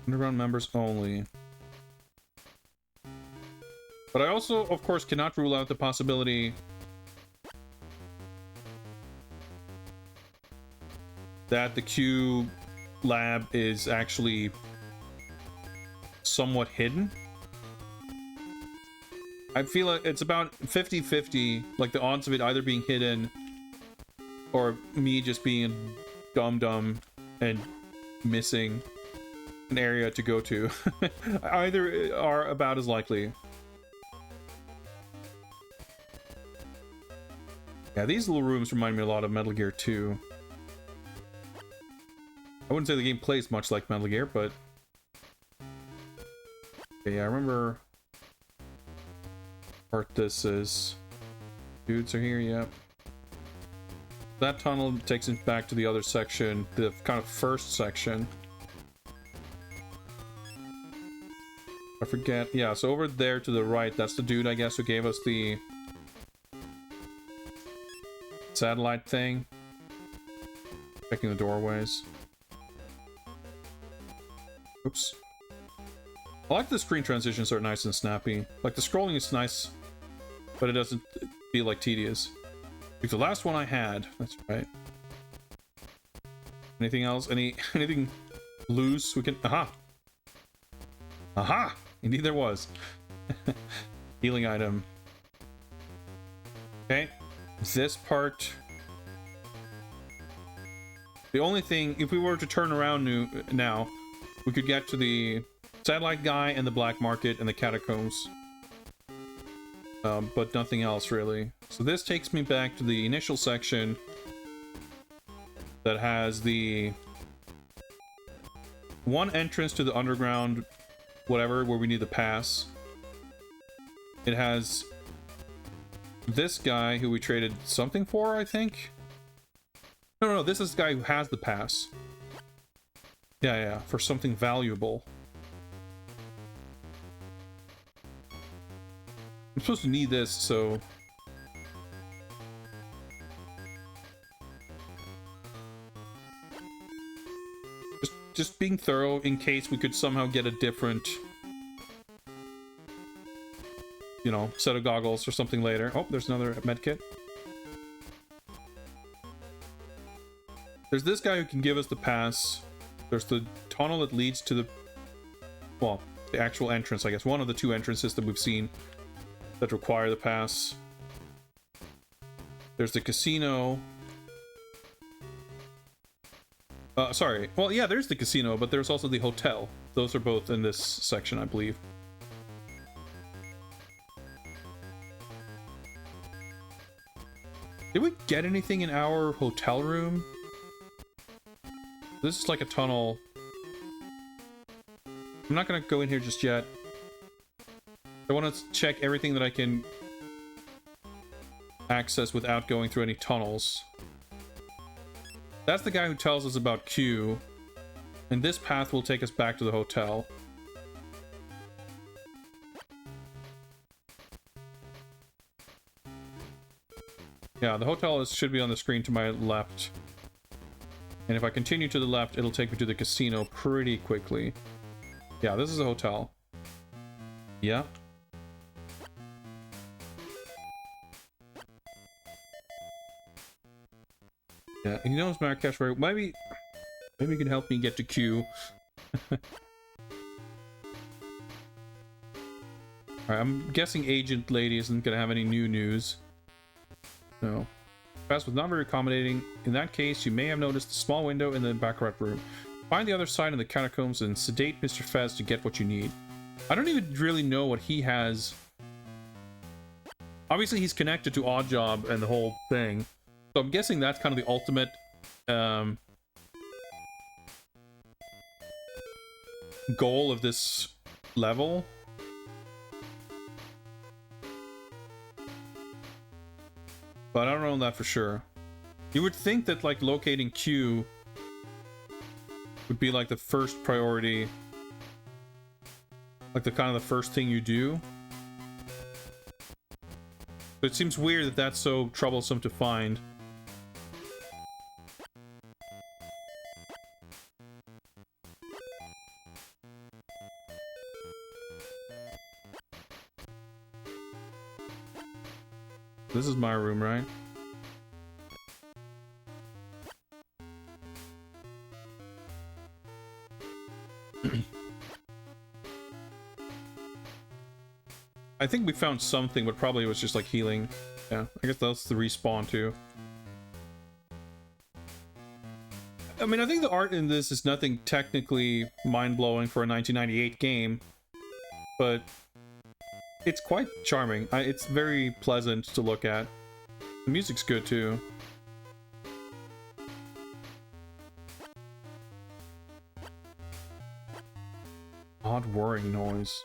Underground members only. But I also, of course, cannot rule out the possibility that the Q lab is actually somewhat hidden. I feel like it's about 50-50, like the odds of it either being hidden or me just being dumb and missing an area to go to. Either are about as likely. Yeah, these little rooms remind me a lot of Metal Gear 2. I wouldn't say the game plays much like Metal Gear, but... Okay, yeah, I remember... part this is... Dudes are here, yep. That tunnel takes us back to the other section, the kind of first section. I forget. Yeah, so over there to the right, that's the dude, I guess, who gave us the satellite thing. Checking the doorways. Oops. I like the screen transitions are nice and snappy. Like, the scrolling is nice, but it doesn't feel like tedious. Like the last one I had. That's right. Anything else? Anything loose we can... Aha! Aha! Indeed there was. Healing item. Okay. This part... The only thing, if we were to turn around now, we could get to the satellite guy and the black market and the catacombs. But nothing else, really. So this takes me back to the initial section that has the one entrance to the underground, whatever, where we need the pass. It has this guy who we traded something for, I think. No, this is the guy who has the pass. Yeah, for something valuable. I'm supposed to need this, so... Just being thorough in case we could somehow get a different... You know, set of goggles or something later. Oh, there's another medkit. There's this guy who can give us the pass. There's the tunnel that leads to the... Well, the actual entrance, I guess. One of the two entrances that we've seen that require the pass. There's the casino. Sorry. Well, yeah, there's the casino, but there's also the hotel. Those are both in this section, I believe. Did we get anything in our hotel room? This is like a tunnel. I'm not gonna go in here just yet. I want to check everything that I can access without going through any tunnels. That's the guy who tells us about Q. And this path will take us back to the hotel. Yeah, the hotel should be on the screen to my left. And if I continue to the left, it'll take me to the casino pretty quickly. Yeah, this is a hotel. Yeah. Yeah, he knows Marrakesh very... Maybe he can help me get to Q. Alright, I'm guessing Agent Lady isn't gonna have any new news. No. Fast was not very accommodating. In that case, you may have noticed the small window in the Baccarat room. Find the other side of the catacombs and sedate Mr. Fez to get what you need. I don't even really know what he has. Obviously, he's connected to Oddjob and the whole thing. So I'm guessing that's kind of the ultimate goal of this level. But I don't know that for sure. You would think that, like, locating Q would be, like, the first priority. Like, the kind of the first thing you do. But it seems weird that that's so troublesome to find. This is my room, right? I think we found something, but probably it was just like healing. Yeah, I guess that's the respawn too. I mean, I think the art in this is nothing technically mind-blowing for a 1998 game, but it's quite charming. It's very pleasant to look at. The music's good too. Odd whirring noise.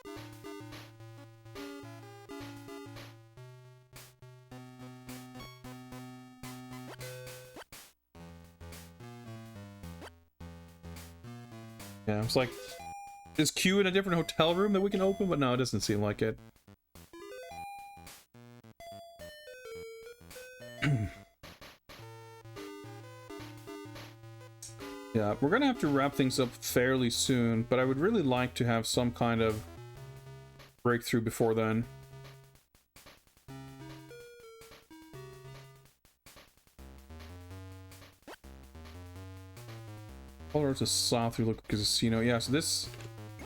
Yeah, it's like, is Q in a different hotel room that we can open? But no, it doesn't seem like it. Yeah, we're gonna have to wrap things up fairly soon, but I would really like to have some kind of breakthrough before then. All the roads to south through local casino. Yeah, so this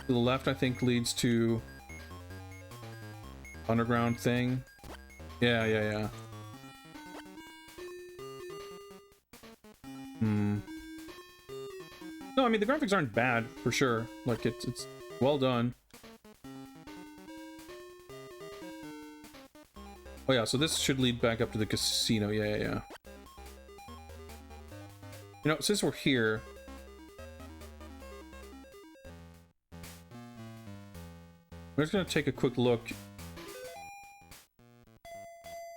to the left I think leads to underground thing. Yeah. No, I mean the graphics aren't bad for sure. Like it's well done. Oh yeah, so this should lead back up to the casino. Yeah. You know, since we're here, we're just gonna take a quick look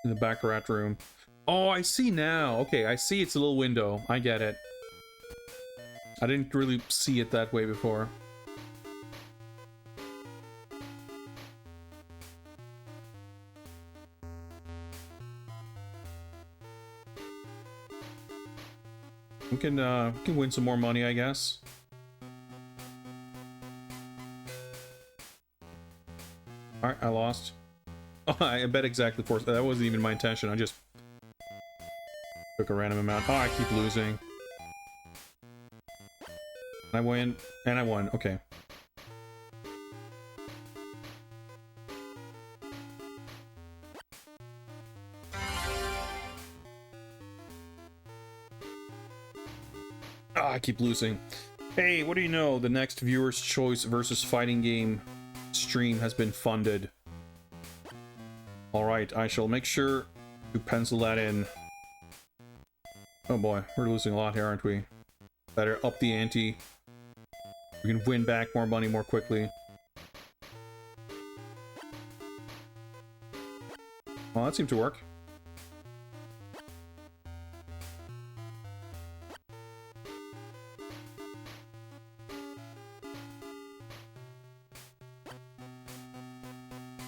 in the Baccarat room. Oh, I see now. Okay, I see it's a little window. I get it. I didn't really see it that way before. We can win some more money, I guess. Alright, I lost. Oh, I bet exactly for that wasn't even my intention. I just took a random amount. Oh, I keep losing. I win, and I won. Okay. Ah, I keep losing. Hey, what do you know? The next Viewer's Choice versus Fighting Game stream has been funded. Alright, I shall make sure to pencil that in. Oh boy, we're losing a lot here, aren't we? Better up the ante. We can win back more money more quickly. Well, that seemed to work.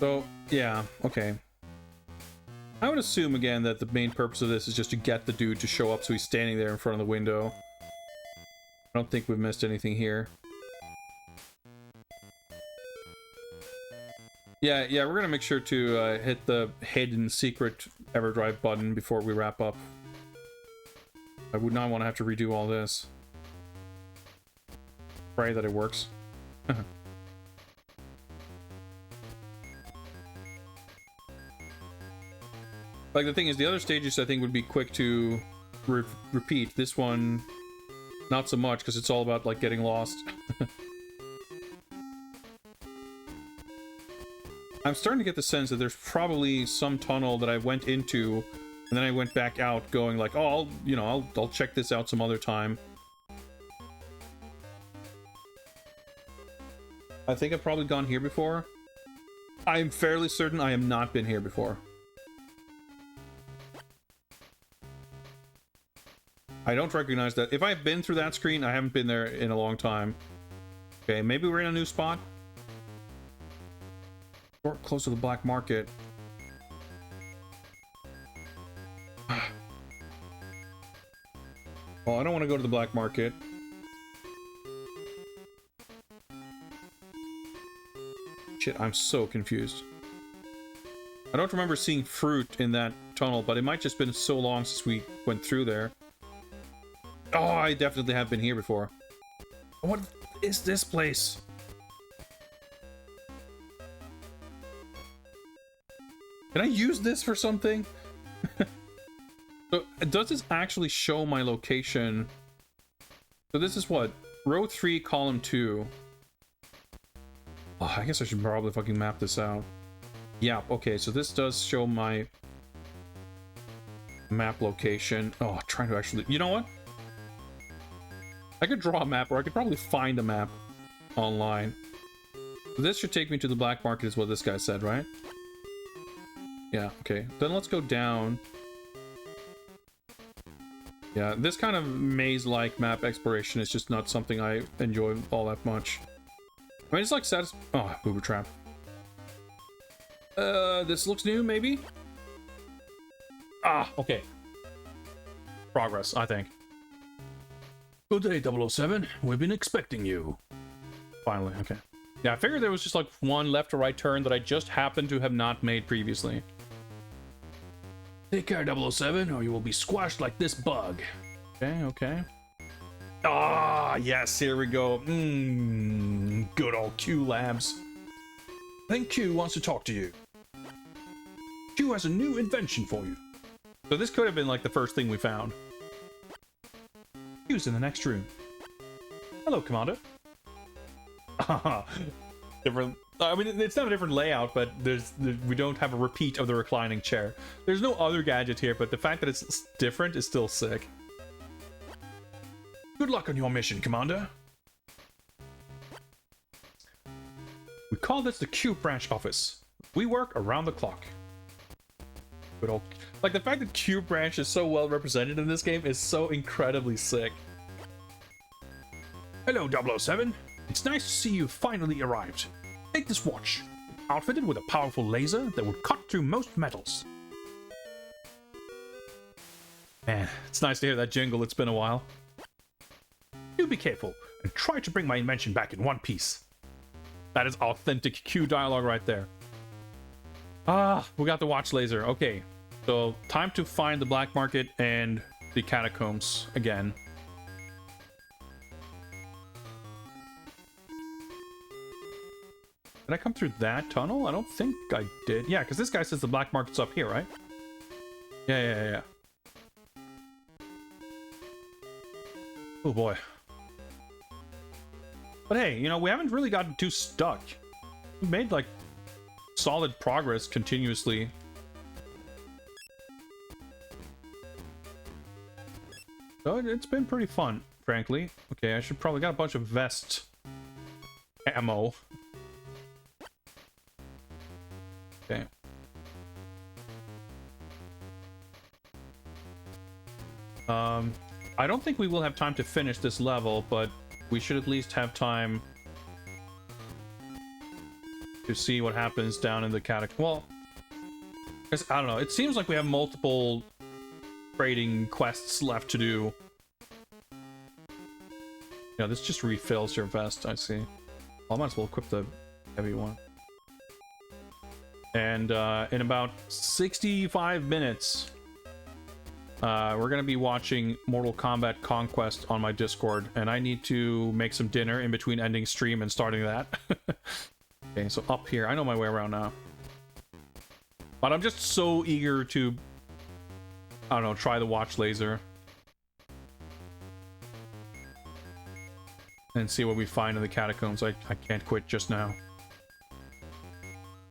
So, yeah, okay. I would assume, again, that the main purpose of this is just to get the dude to show up so he's standing there in front of the window. I don't think we've missed anything here. Yeah, we're gonna make sure to hit the hidden secret EverDrive button before we wrap up. I would not want to have to redo all this. Pray that it works. Like, the thing is, the other stages I think would be quick to repeat. This one, not so much, because it's all about, like, getting lost. I'm starting to get the sense that there's probably some tunnel that I went into, and then I went back out going like, oh, I'll check this out some other time. I think I've probably gone here before. I'm fairly certain I have not been here before. I don't recognize that. If I've been through that screen, I haven't been there in a long time. Okay, maybe we're in a new spot. Or close to the black market. Well, I don't want to go to the black market. Shit, I'm so confused. I don't remember seeing fruit in that tunnel, but it might just been so long since we went through there. Oh, I definitely have been here before. What is this place? Can I use this for something? So, does this actually show my location? So this is what? Row 3, column 2. Oh, I guess I should probably fucking map this out. Yeah, okay, so this does show my map location. Oh, trying to actually... You know what? I could draw a map, or I could probably find a map online. This should take me to the black market is what this guy said, right? Yeah, okay. Then let's go down. Yeah, this kind of maze-like map exploration is just not something I enjoy all that much. I mean, it's like oh, boober trap. This looks new, maybe? Ah, okay. Progress, I think. Good day, 007. We've been expecting you. Finally, okay. Yeah, I figured there was just like one left or right turn that I just happened to have not made previously. Take care, 007, or you will be squashed like this bug. Okay, okay. Ah, yes, here we go. Good old Q Labs. I think Q wants to talk to you. Q has a new invention for you. So this could have been like the first thing we found. Q's in the next room. Hello, Commander. Different. I mean, it's not a different layout, but we don't have a repeat of the reclining chair. There's no other gadget here, but the fact that it's different is still sick. Good luck on your mission, Commander. We call this the Q branch office. We work around the clock. Good old, like the fact that Q branch is so well represented in this game is so incredibly sick. Hello, 007. It's nice to see you finally arrived. Take this watch. Outfitted with a powerful laser that would cut through most metals. Man, it's nice to hear that jingle. It's been a while. You be careful and try to bring my invention back in one piece. That is authentic Q dialogue right there. Ah, we got the watch laser. Okay, so time to find the black market and the catacombs again. Did I come through that tunnel? I don't think I did. Yeah, because this guy says the black market's up here, right? Yeah. Oh boy. But hey, you know, we haven't really gotten too stuck. We made like solid progress continuously. So it's been pretty fun, frankly. Okay, I should probably got a bunch of vest ammo. Okay. I don't think we will have time to finish this level, but we should at least have time to see what happens down in the catacomb. Well, I don't know. It seems like we have multiple trading quests left to do. Yeah, this just refills your vest, I see. I might as well equip the heavy one. And in about 65 minutes, we're going to be watching Mortal Kombat Conquest on my Discord, and I need to make some dinner in between ending stream and starting that. Okay, so up here. I know my way around now. But I'm just so eager to, I don't know, try the watch laser. And see what we find in the catacombs. I can't quit just now.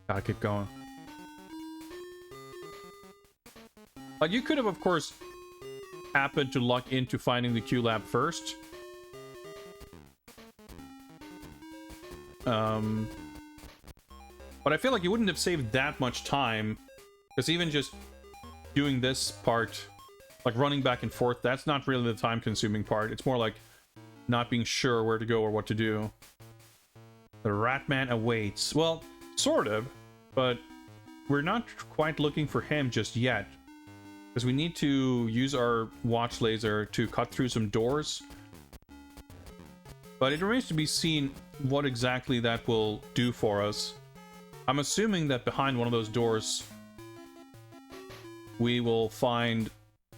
Gotta keep going. Like, you could have, of course, happened to luck into finding the Q lab first. But I feel like you wouldn't have saved that much time, because even just doing this part, like running back and forth, that's not really the time-consuming part. It's more like not being sure where to go or what to do. The Ratman awaits. Well, sort of, but we're not quite looking for him just yet, because we need to use our watch laser to cut through some doors. But it remains to be seen what exactly that will do for us. I'm assuming that behind one of those doors we will find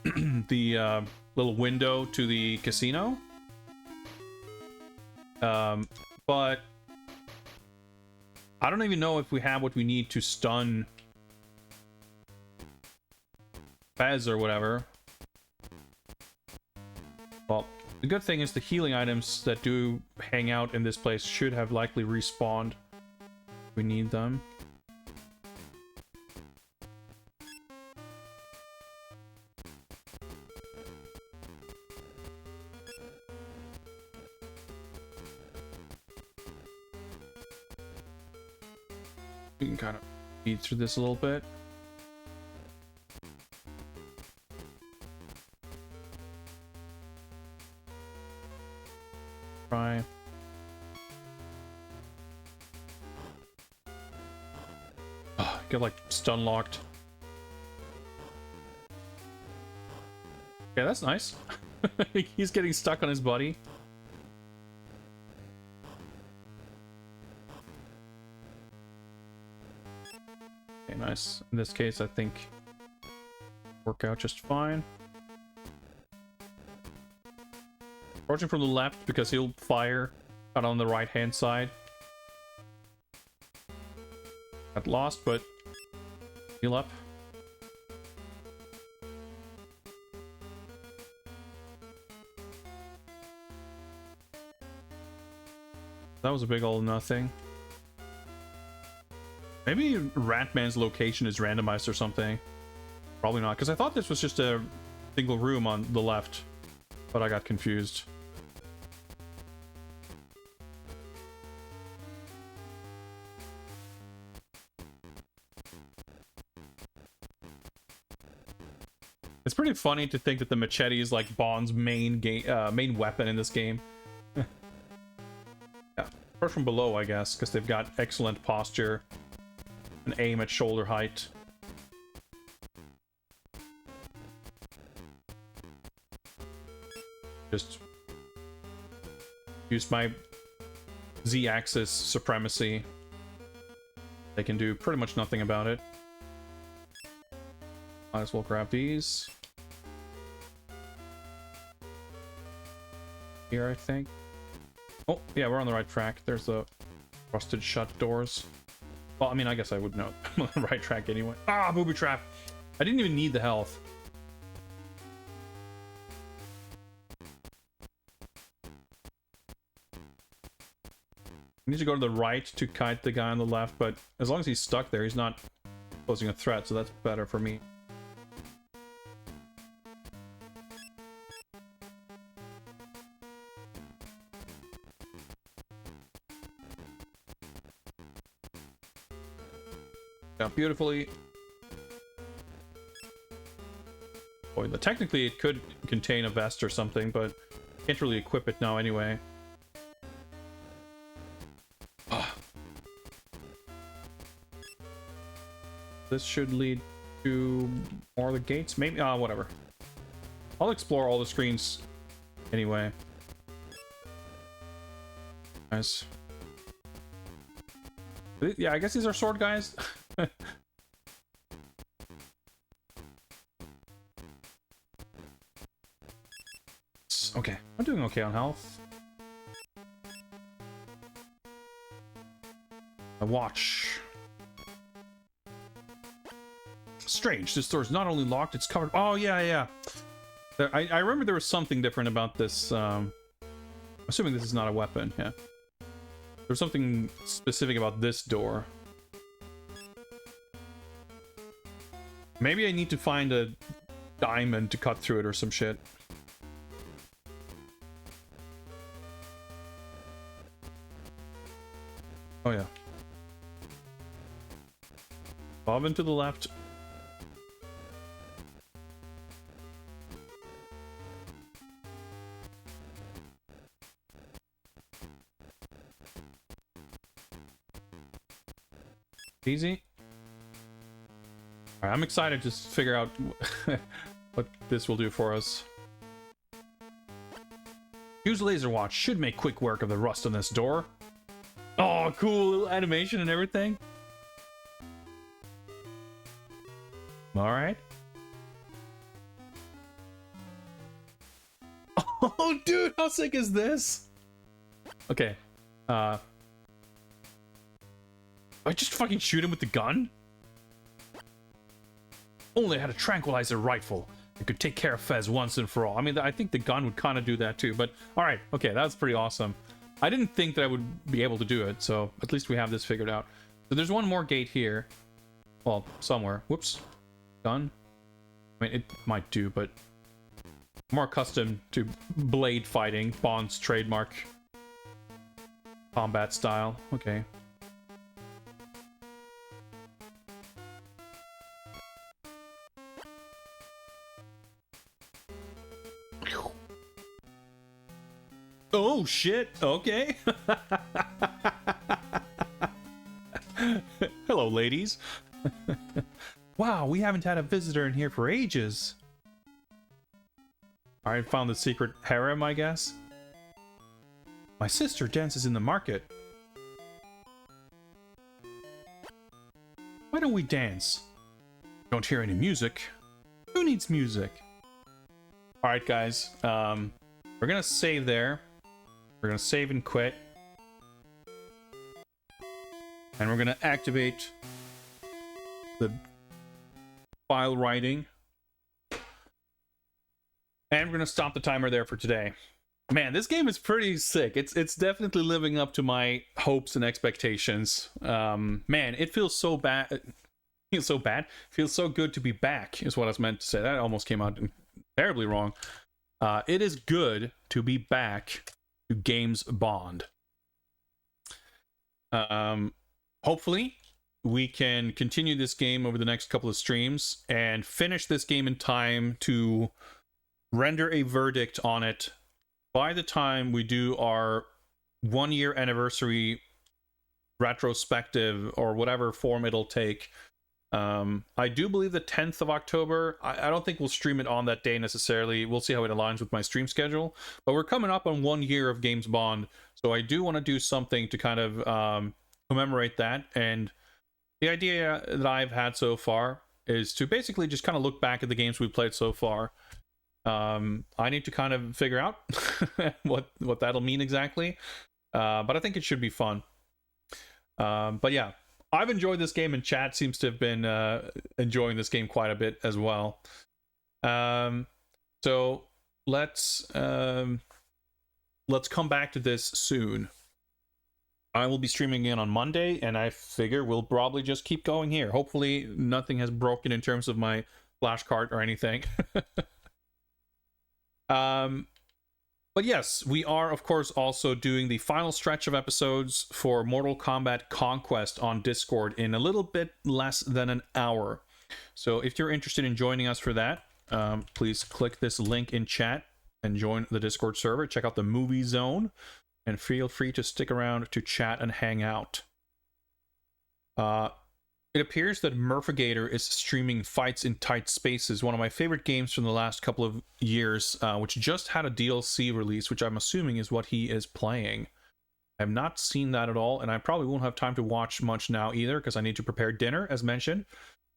the little window to the casino. But I don't even know if we have what we need to stun Fez or whatever. Well, the good thing is the healing items that do hang out in this place should have likely respawned. We need them. We can kind of speed through this a little bit. try. Oh, get like stun locked. Yeah, that's nice. He's getting stuck on his buddy. Okay, nice. In this case, I think work out just fine. Approaching from the left because he'll fire out on the right hand side. Got lost, but heal up. That was a big old nothing. Maybe Ratman's location is randomized or something. Probably not, because I thought this was just a single room on the left, but I got confused. It's pretty funny to think that the machete is like Bond's main weapon in this game. Yeah, apart from below, I guess, because they've got excellent posture and aim at shoulder height. Just use my Z-axis supremacy. They can do pretty much nothing about it. Might as well grab these. Here, I think. Oh, yeah, we're on the right track. There's the rusted shut doors. Well, I mean, I guess I would know. I'm on the right track anyway. Ah, booby trap! I didn't even need the health. I need to go to the right to kite the guy on the left, but as long as he's stuck there, he's not posing a threat, so that's better for me. Yeah, beautifully. Boy, technically it could contain a vest or something, but can't really equip it now anyway. This should lead to more of the gates, maybe. Whatever. I'll explore all the screens anyway. Nice. Yeah, I guess these are sword guys. Okay, I'm doing okay on health. A watch. Strange, this door is not only locked, it's covered. Oh, yeah. I remember there was something different about this. Assuming this is not a weapon, yeah. There's something specific about this door. Maybe I need to find a diamond to cut through it or some shit. Oh yeah. Bob into the left. Easy. Alright, I'm excited to figure out what this will do for us. Use laser watch. Should make quick work of the rust on this door. Oh, cool little animation and everything. Alright. Oh, dude, how sick is this? Okay. I just fucking shoot him with the gun? Only I had a tranquilizer rifle. I could take care of Fez once and for all. I mean, I think the gun would kind of do that too, but alright, okay, that's pretty awesome. I didn't think that I would be able to do it, so at least we have this figured out. So there's one more gate here. Well, somewhere. Whoops. Gun? I mean, it might do, but I'm more accustomed to blade fighting, Bond's trademark combat style. Okay. Oh shit, okay. Hello, ladies. Wow, we haven't had a visitor in here for ages. I found the secret harem, I guess. My sister dances in the market. Why don't we dance? Don't hear any music. Who needs music? Alright, guys. We're gonna save there. We're gonna save and quit. And we're gonna activate the file writing. And we're gonna stop the timer there for today. Man, this game is pretty sick. It's definitely living up to my hopes and expectations. Man, it feels so bad. It feels so bad. It feels so good to be back, is what I was meant to say. That almost came out terribly wrong. It is good to be back to James Bond. Hopefully, we can continue this game over the next couple of streams and finish this game in time to render a verdict on it by the time we do our 1-year anniversary retrospective, or whatever form it'll take. I do believe the 10th of October. I don't think we'll stream it on that day necessarily. We'll see how it aligns with my stream schedule. But we're coming up on 1 year of James Bond, so I do want to do something to kind of commemorate that. And the idea that I've had so far is to basically just kind of look back at the games we've played so far. I need to kind of figure out what that'll mean exactly. But I think it should be fun. But yeah, I've enjoyed this game, and chat seems to have been enjoying this game quite a bit as well. So let's come back to this soon. I will be streaming again on Monday, and I figure we'll probably just keep going here. Hopefully nothing has broken in terms of my flash card or anything. But yes, we are, of course, also doing the final stretch of episodes for Mortal Kombat Conquest on Discord in a little bit less than an hour. So if you're interested in joining us for that, please click this link in chat and join the Discord server. Check out the movie zone, and feel free to stick around to chat and hang out. It appears that Murphigator is streaming Fights in Tight Spaces, one of my favorite games from the last couple of years, which just had a DLC release, which I'm assuming is what he is playing. I have not seen that at all, and I probably won't have time to watch much now either, because I need to prepare dinner, as mentioned.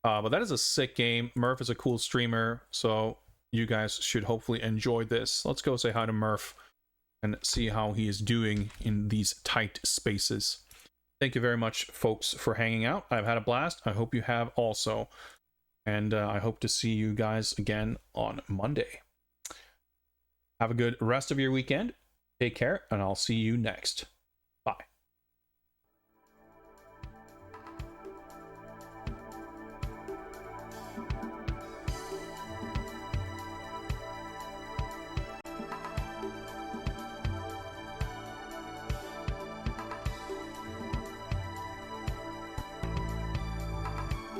But that is a sick game. Murph is a cool streamer, so you guys should hopefully enjoy this. Let's go say hi to Murph and see how he is doing in these tight spaces. Thank you very much, folks, for hanging out. I've had a blast. I hope you have also. And I hope to see you guys again on Monday. Have a good rest of your weekend. Take care, and I'll see you next.